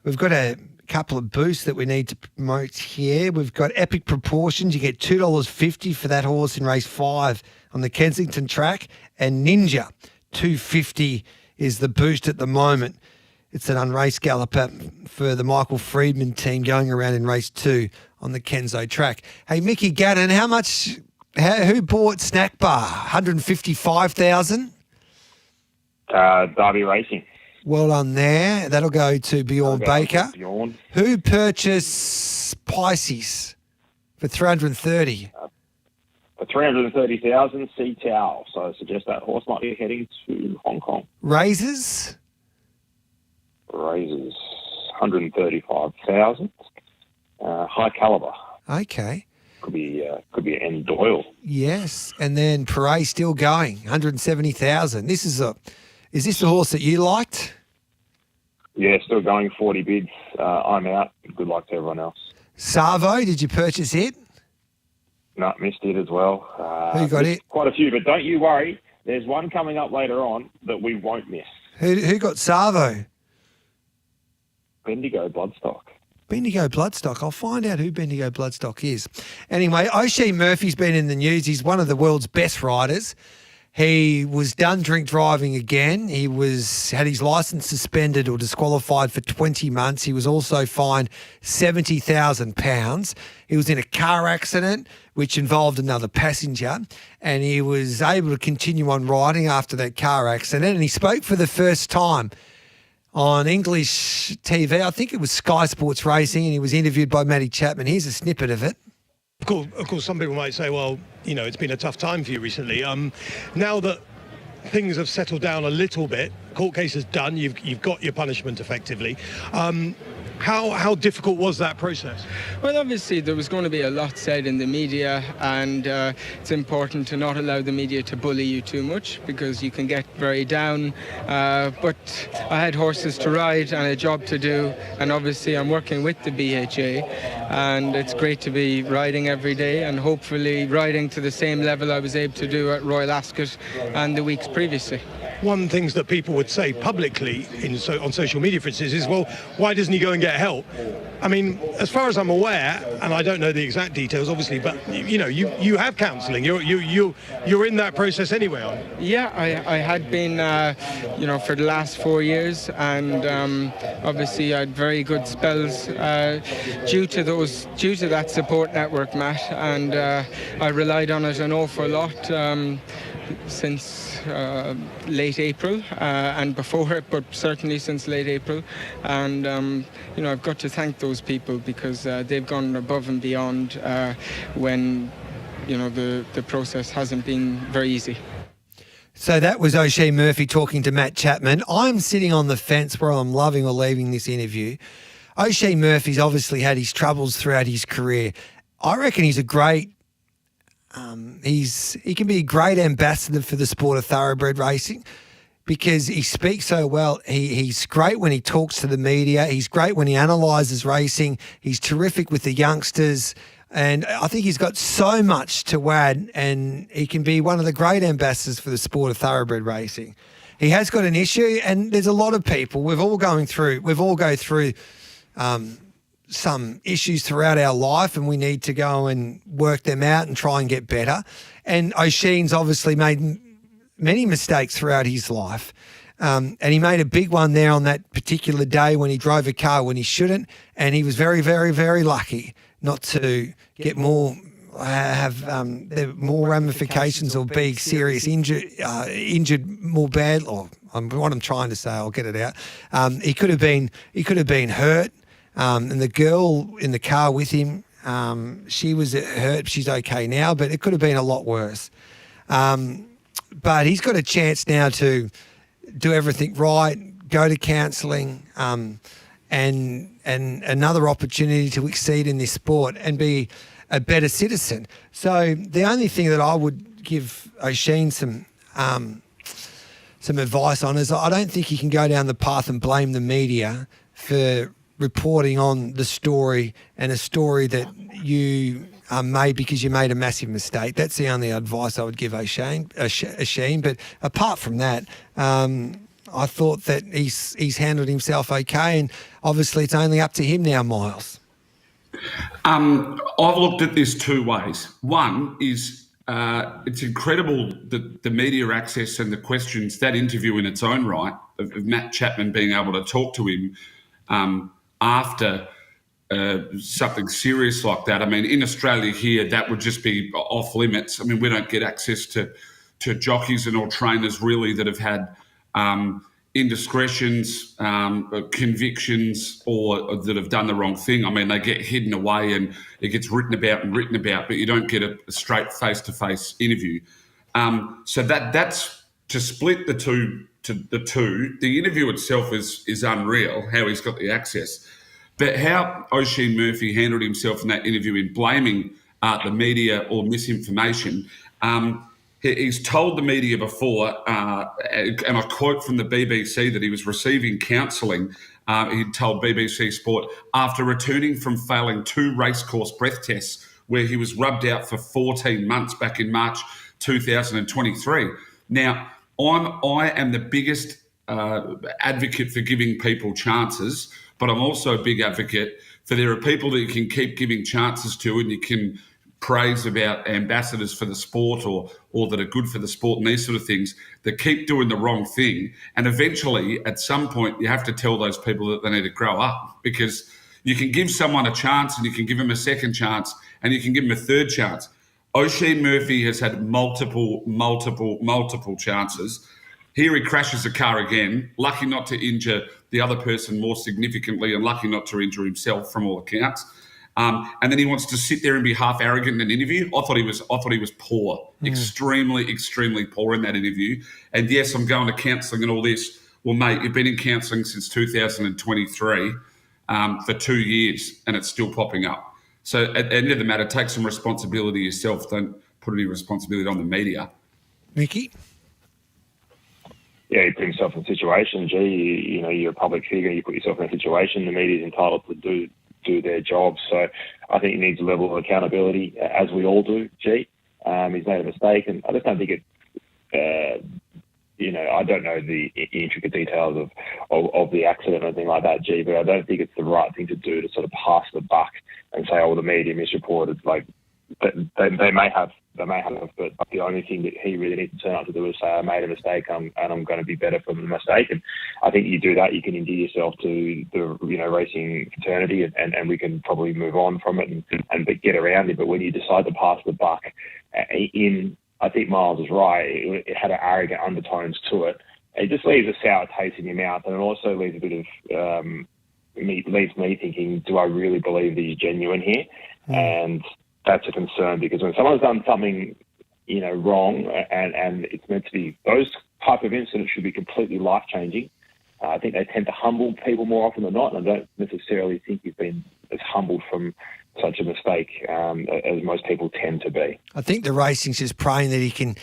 we've got a couple of boosts that we need to promote here. We've got Epic Proportions. You get $2.50 for that horse in race 5 on the Kensington track, and Ninja, $2.50 is the boost at the moment. It's an unraced galloper for the Michael Friedman team going around in race 2 on the Kenzo track. Hey, Mickey Gannon, who bought Snack Bar? 155,000? Derby Racing. Well done there. That'll go to Bjorn Baker. Bjorn. Who purchased Pisces for 330? For 330,000, Sea Tao. So I suggest that horse might be heading to Hong Kong. Razors? 135,000. High Caliber. Okay. Could be N Doyle. Yes, and then Parade still going, 170,000. Is this the horse that you liked? Yeah, still going, 40 bids. I'm out. Good luck to everyone else. Savo, did you purchase it? No, missed it as well. Who got it? Quite a few, but don't you worry. There's one coming up later on that we won't miss. Who got Savo? Bendigo Bloodstock. Bendigo Bloodstock. I'll find out who Bendigo Bloodstock is. Anyway, O'Shea Murphy's been in the news. He's one of the world's best riders. He was done drink driving again. He had his licence suspended or disqualified for 20 months. He was also fined £70,000. He was in a car accident which involved another passenger, and he was able to continue on riding after that car accident. And he spoke for the first time on English TV. I think it was Sky Sports Racing, and he was interviewed by Matty Chapman. Here's a snippet of it. Of course, some people might say, well, it's been a tough time for you recently. Now that things have settled down a little bit, court case is done, you've got your punishment effectively. How difficult was that process? Well, obviously there was going to be a lot said in the media, and it's important to not allow the media to bully you too much because you can get very down. But I had horses to ride and a job to do, and obviously I'm working with the BHA, and it's great to be riding every day and hopefully riding to the same level I was able to do at Royal Ascot and the weeks previously. One of the things that people would say publicly on social media, for instance, is, well, why doesn't he go and get help? I mean, as far as I'm aware, and I don't know the exact details, obviously, but you have counselling. You're in that process anyway, aren't you? Yeah, I had been, for the last 4 years, and obviously I had very good spells due to that support network, Matt, and I relied on it an awful lot since late April and before it, but certainly since late April. And I've got to thank those people because they've gone above and beyond when the process hasn't been very easy. So that was O'Shea Murphy talking to Matt Chapman. I'm sitting on the fence where I'm loving or leaving this interview. O'Shea Murphy's obviously had his troubles throughout his career. I reckon he's a great he can be a great ambassador for the sport of thoroughbred racing because he speaks so well. He's great when he talks to the media. He's great when he analyses racing. He's terrific with the youngsters. And I think he's got so much to add, and he can be one of the great ambassadors for the sport of thoroughbred racing. He has got an issue, and there's a lot of people. We've all go through some issues throughout our life, and we need to go and work them out and try and get better. And O'Shea's obviously made many mistakes throughout his life. And he made a big one there on that particular day when he drove a car when he shouldn't. And he was very, very, very lucky not to get more, more ramifications or be serious injured more bad. Or what I'm trying to say, I'll get it out. He could have been hurt. And the girl in the car with him, she was hurt. She's okay now, but it could have been a lot worse. But he's got a chance now to do everything right, go to counselling, and another opportunity to exceed in this sport and be a better citizen. So the only thing that I would give O'Sheen some advice on is I don't think you can go down the path and blame the media for reporting on the story and a story that you made because you made a massive mistake. That's the only advice I would give O'Sheen. But apart from that, I thought that he's handled himself okay, and obviously it's only up to him now, Miles. I've looked at this two ways. One is it's incredible the media access and the questions, that interview in its own right, of Matt Chapman being able to talk to him after something serious like that. I mean, in Australia here, that would just be off limits. I mean, we don't get access to jockeys and or trainers really that have had indiscretions, convictions, or that have done the wrong thing. I mean, they get hidden away and it gets written about, but you don't get a straight face-to-face interview. So that's to split the two. The interview itself is unreal, how he's got the access. But how O'Sheen Murphy handled himself in that interview in blaming the media or misinformation, he's told the media before, and I quote from the BBC, that he was receiving counselling. He told BBC Sport after returning from failing 2 racecourse breath tests where he was rubbed out for 14 months back in March 2023. Now, I am the biggest advocate for giving people chances, but I'm also a big advocate for there are people that you can keep giving chances to and you can praise about ambassadors for the sport or that are good for the sport and these sort of things that keep doing the wrong thing. And eventually, at some point, you have to tell those people that they need to grow up, because you can give someone a chance and you can give them a second chance and you can give them a third chance. O'Sheen Murphy has had multiple chances. Here he crashes a car again, lucky not to injure the other person more significantly and lucky not to injure himself from all accounts. And then he wants to sit there and be half arrogant in an interview. I thought he was poor, extremely poor in that interview. And yes, I'm going to counselling and all this. Well, mate, you've been in counselling since 2023 for 2 years and it's still popping up. So at the end of the matter, take some responsibility yourself. Don't put any responsibility on the media. Mickey? Yeah, he put himself in a situation. You're a public figure. You put yourself in a situation. The media is entitled to do their job. So I think he needs a level of accountability, as we all do. He's made a mistake, and I just don't think it. I don't know the intricate details of the accident or anything like that, but I don't think it's the right thing to do to sort of pass the buck and say, the media misreported. Like, they may have, but the only thing that he really needs to turn up to do is say, I made a mistake and I'm going to be better from the mistake. And I think you do that, you can endear yourself to the racing fraternity and we can probably move on from it and get around it. But when you decide to pass the buck, I think Miles is right, it had an arrogant undertones to it. It just leaves a sour taste in your mouth, and it also leaves a bit of leaves me thinking, do I really believe that he's genuine here? And that's a concern, because when someone's done something, wrong, and it's meant to be, those type of incidents should be completely life-changing. I think they tend to humble people more often than not, and I don't necessarily think he's been as humbled from such a mistake as most people tend to be. I think the racing's just praying that he can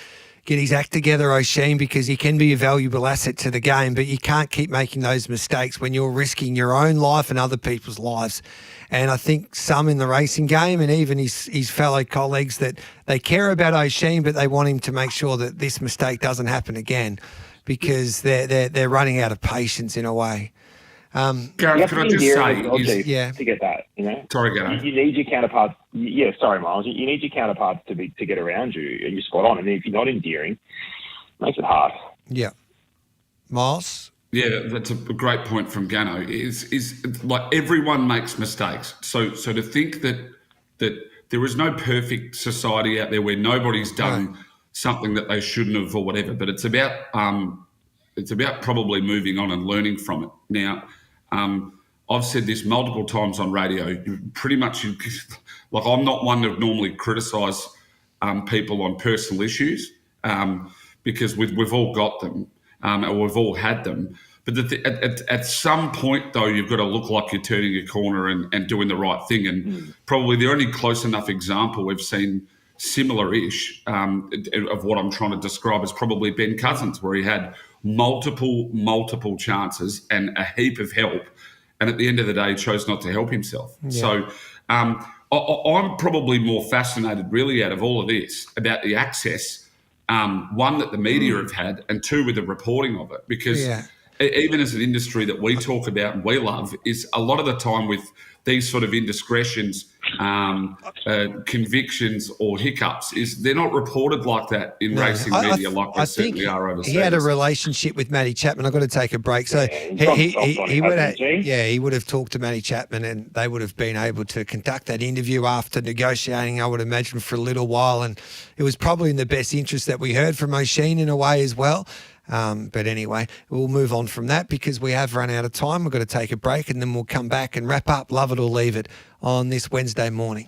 get his act together, O'Sheen, because he can be a valuable asset to the game, but you can't keep making those mistakes when you're risking your own life and other people's lives. And I think some in the racing game and even his fellow colleagues, that they care about O'Sheen, but they want him to make sure that this mistake doesn't happen again, because they're running out of patience in a way. Gareth, could I just say, to get that, Sorry, Gareth. You need your counterparts. Yeah, sorry, Miles. You need your counterparts to get around you, and you're spot on. And if you're not endearing, it makes it hard. Yeah, Miles. Yeah, that's a great point from Gano. Is like everyone makes mistakes. So to think that there is no perfect society out there where nobody's done something that they shouldn't have or whatever. But it's about probably moving on and learning from it. Now, I've said this multiple times on radio. Pretty much, like, I'm not one to normally criticise people on personal issues because we've all got them or we've all had them. But at some point, though, you've got to look like you're turning a corner and doing the right thing. And probably the only close enough example we've seen similar-ish of what I'm trying to describe is probably Ben Cousins, where he had multiple chances and a heap of help, and at the end of the day chose not to help himself. Yeah. So I'm probably more fascinated, really, out of all of this about the access, one, that the media have had, and two, with the reporting of it. Because even as an industry that we talk about and we love, is a lot of the time with these sort of indiscretions, convictions or hiccups, is they're not reported like that in racing media like they certainly are overseas. He had a relationship with Matty Chapman. I've got to take a break. So he would have talked to Matty Chapman, and they would have been able to conduct that interview after negotiating, I would imagine, for a little while. And it was probably in the best interest that we heard from O'Sheen in a way as well. But anyway, we'll move on from that because we have run out of time. We've got to take a break, and then we'll come back and wrap up Love It or Leave It on this Wednesday morning.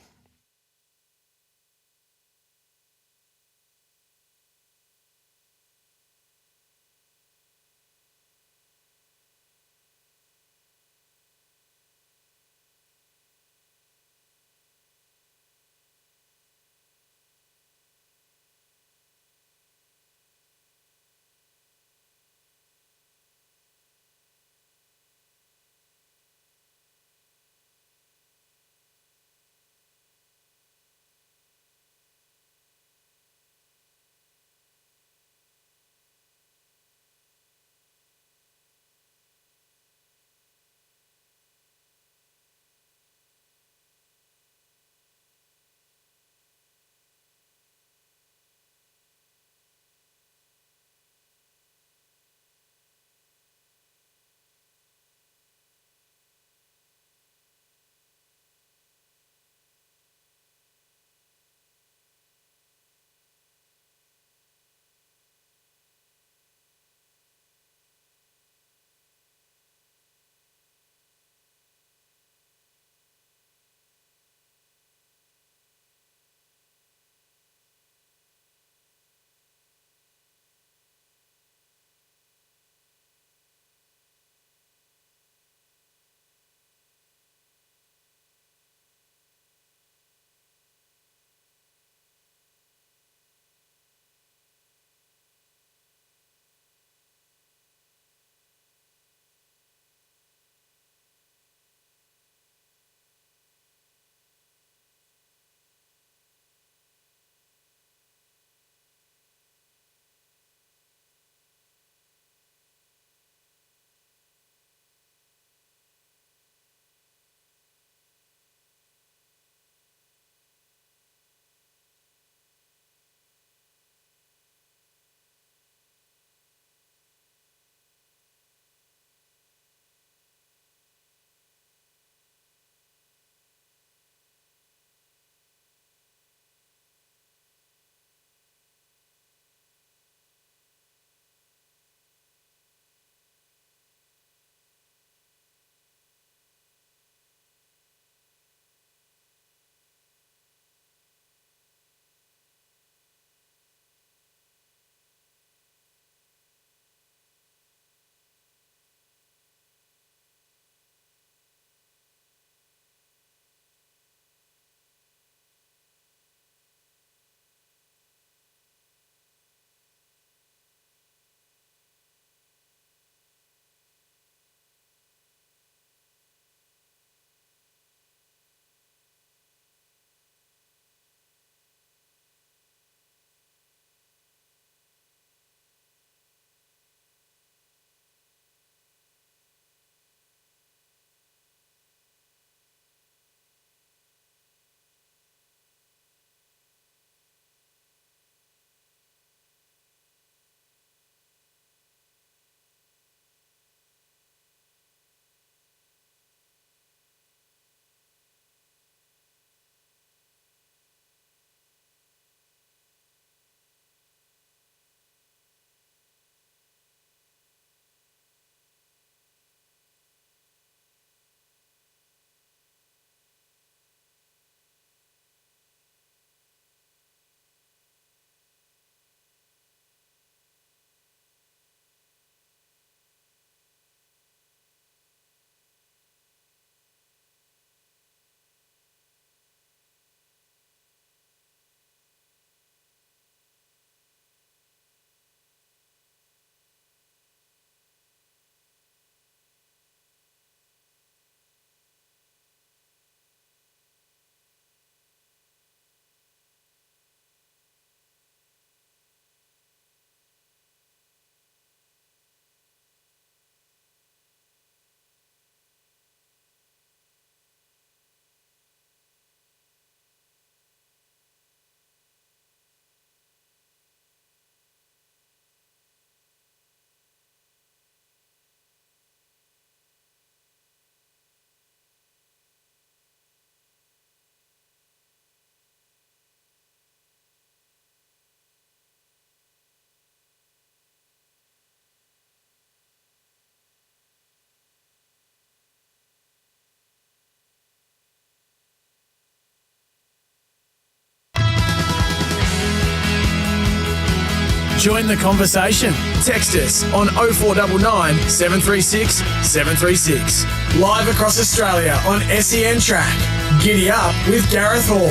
Join the conversation. Text us on 0499 736 736. Live across Australia on SENTrack. Giddy Up with Gareth Hall.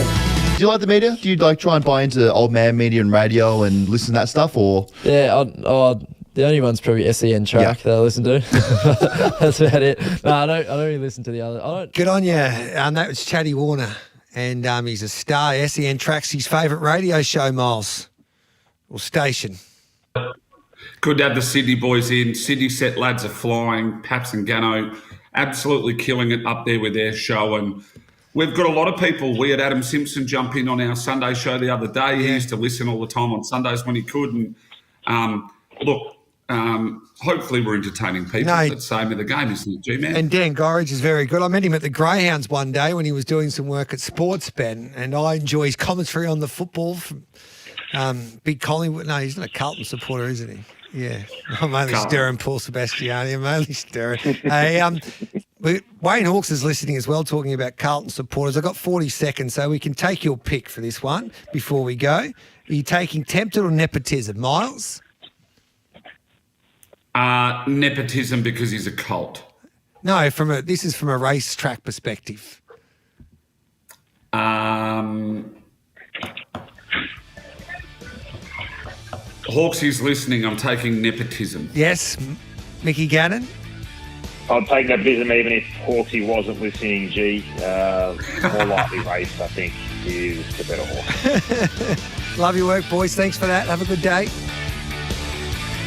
Do you like the media? Do you try and buy into old man media and radio and listen to that stuff, or? Yeah, the only one's probably SENTrack that I listen to. That's about it. No, I don't really listen to the other. Good on you. That was Chatty Warner, and he's a star. SENTrack's his favourite radio show, Miles, or station. Good to have the Sydney boys in. Sydney set lads are flying. Paps and Gano absolutely killing it up there with their show. And we've got a lot of people. We had Adam Simpson jump in on our Sunday show the other day. He used to listen all the time on Sundays when he could. And hopefully we're entertaining people. That's the same of the game, isn't it, G-Man? And Dan Gorridge is very good. I met him at the Greyhounds one day when he was doing some work at Sportsben, and I enjoy his commentary on the football from Big Collingwood. No, he's not a Carlton supporter, isn't he? Yeah. I'm only stirring Paul Sebastiani. I'm only stirring. Hey, Wayne Hawkes is listening as well, talking about Carlton supporters. I've got 40 seconds, so we can take your pick for this one before we go. Are you taking tempted or nepotism, Miles? Nepotism because he's a cult. No, this is from a racetrack perspective. Hawks is listening. I'm taking nepotism. Yes, Mickey Gannon. I'll take nepotism even if Hawksy wasn't listening, G. More likely race, I think, is the better horse. Love your work, boys. Thanks for that. Have a good day.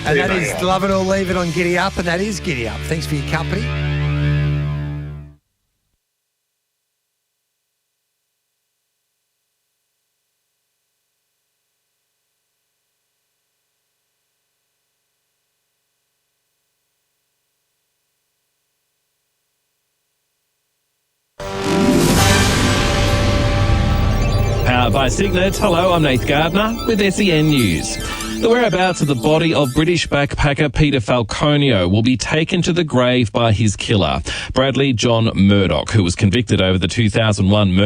And that is Love It or Leave It on Giddy Up, and that is Giddy Up. Thanks for your company. Powered by Signet. Hello, I'm Nath Gardner with SEN News. The whereabouts of the body of British backpacker Peter Falconio will be taken to the grave by his killer, Bradley John Murdoch, who was convicted over the 2001 murder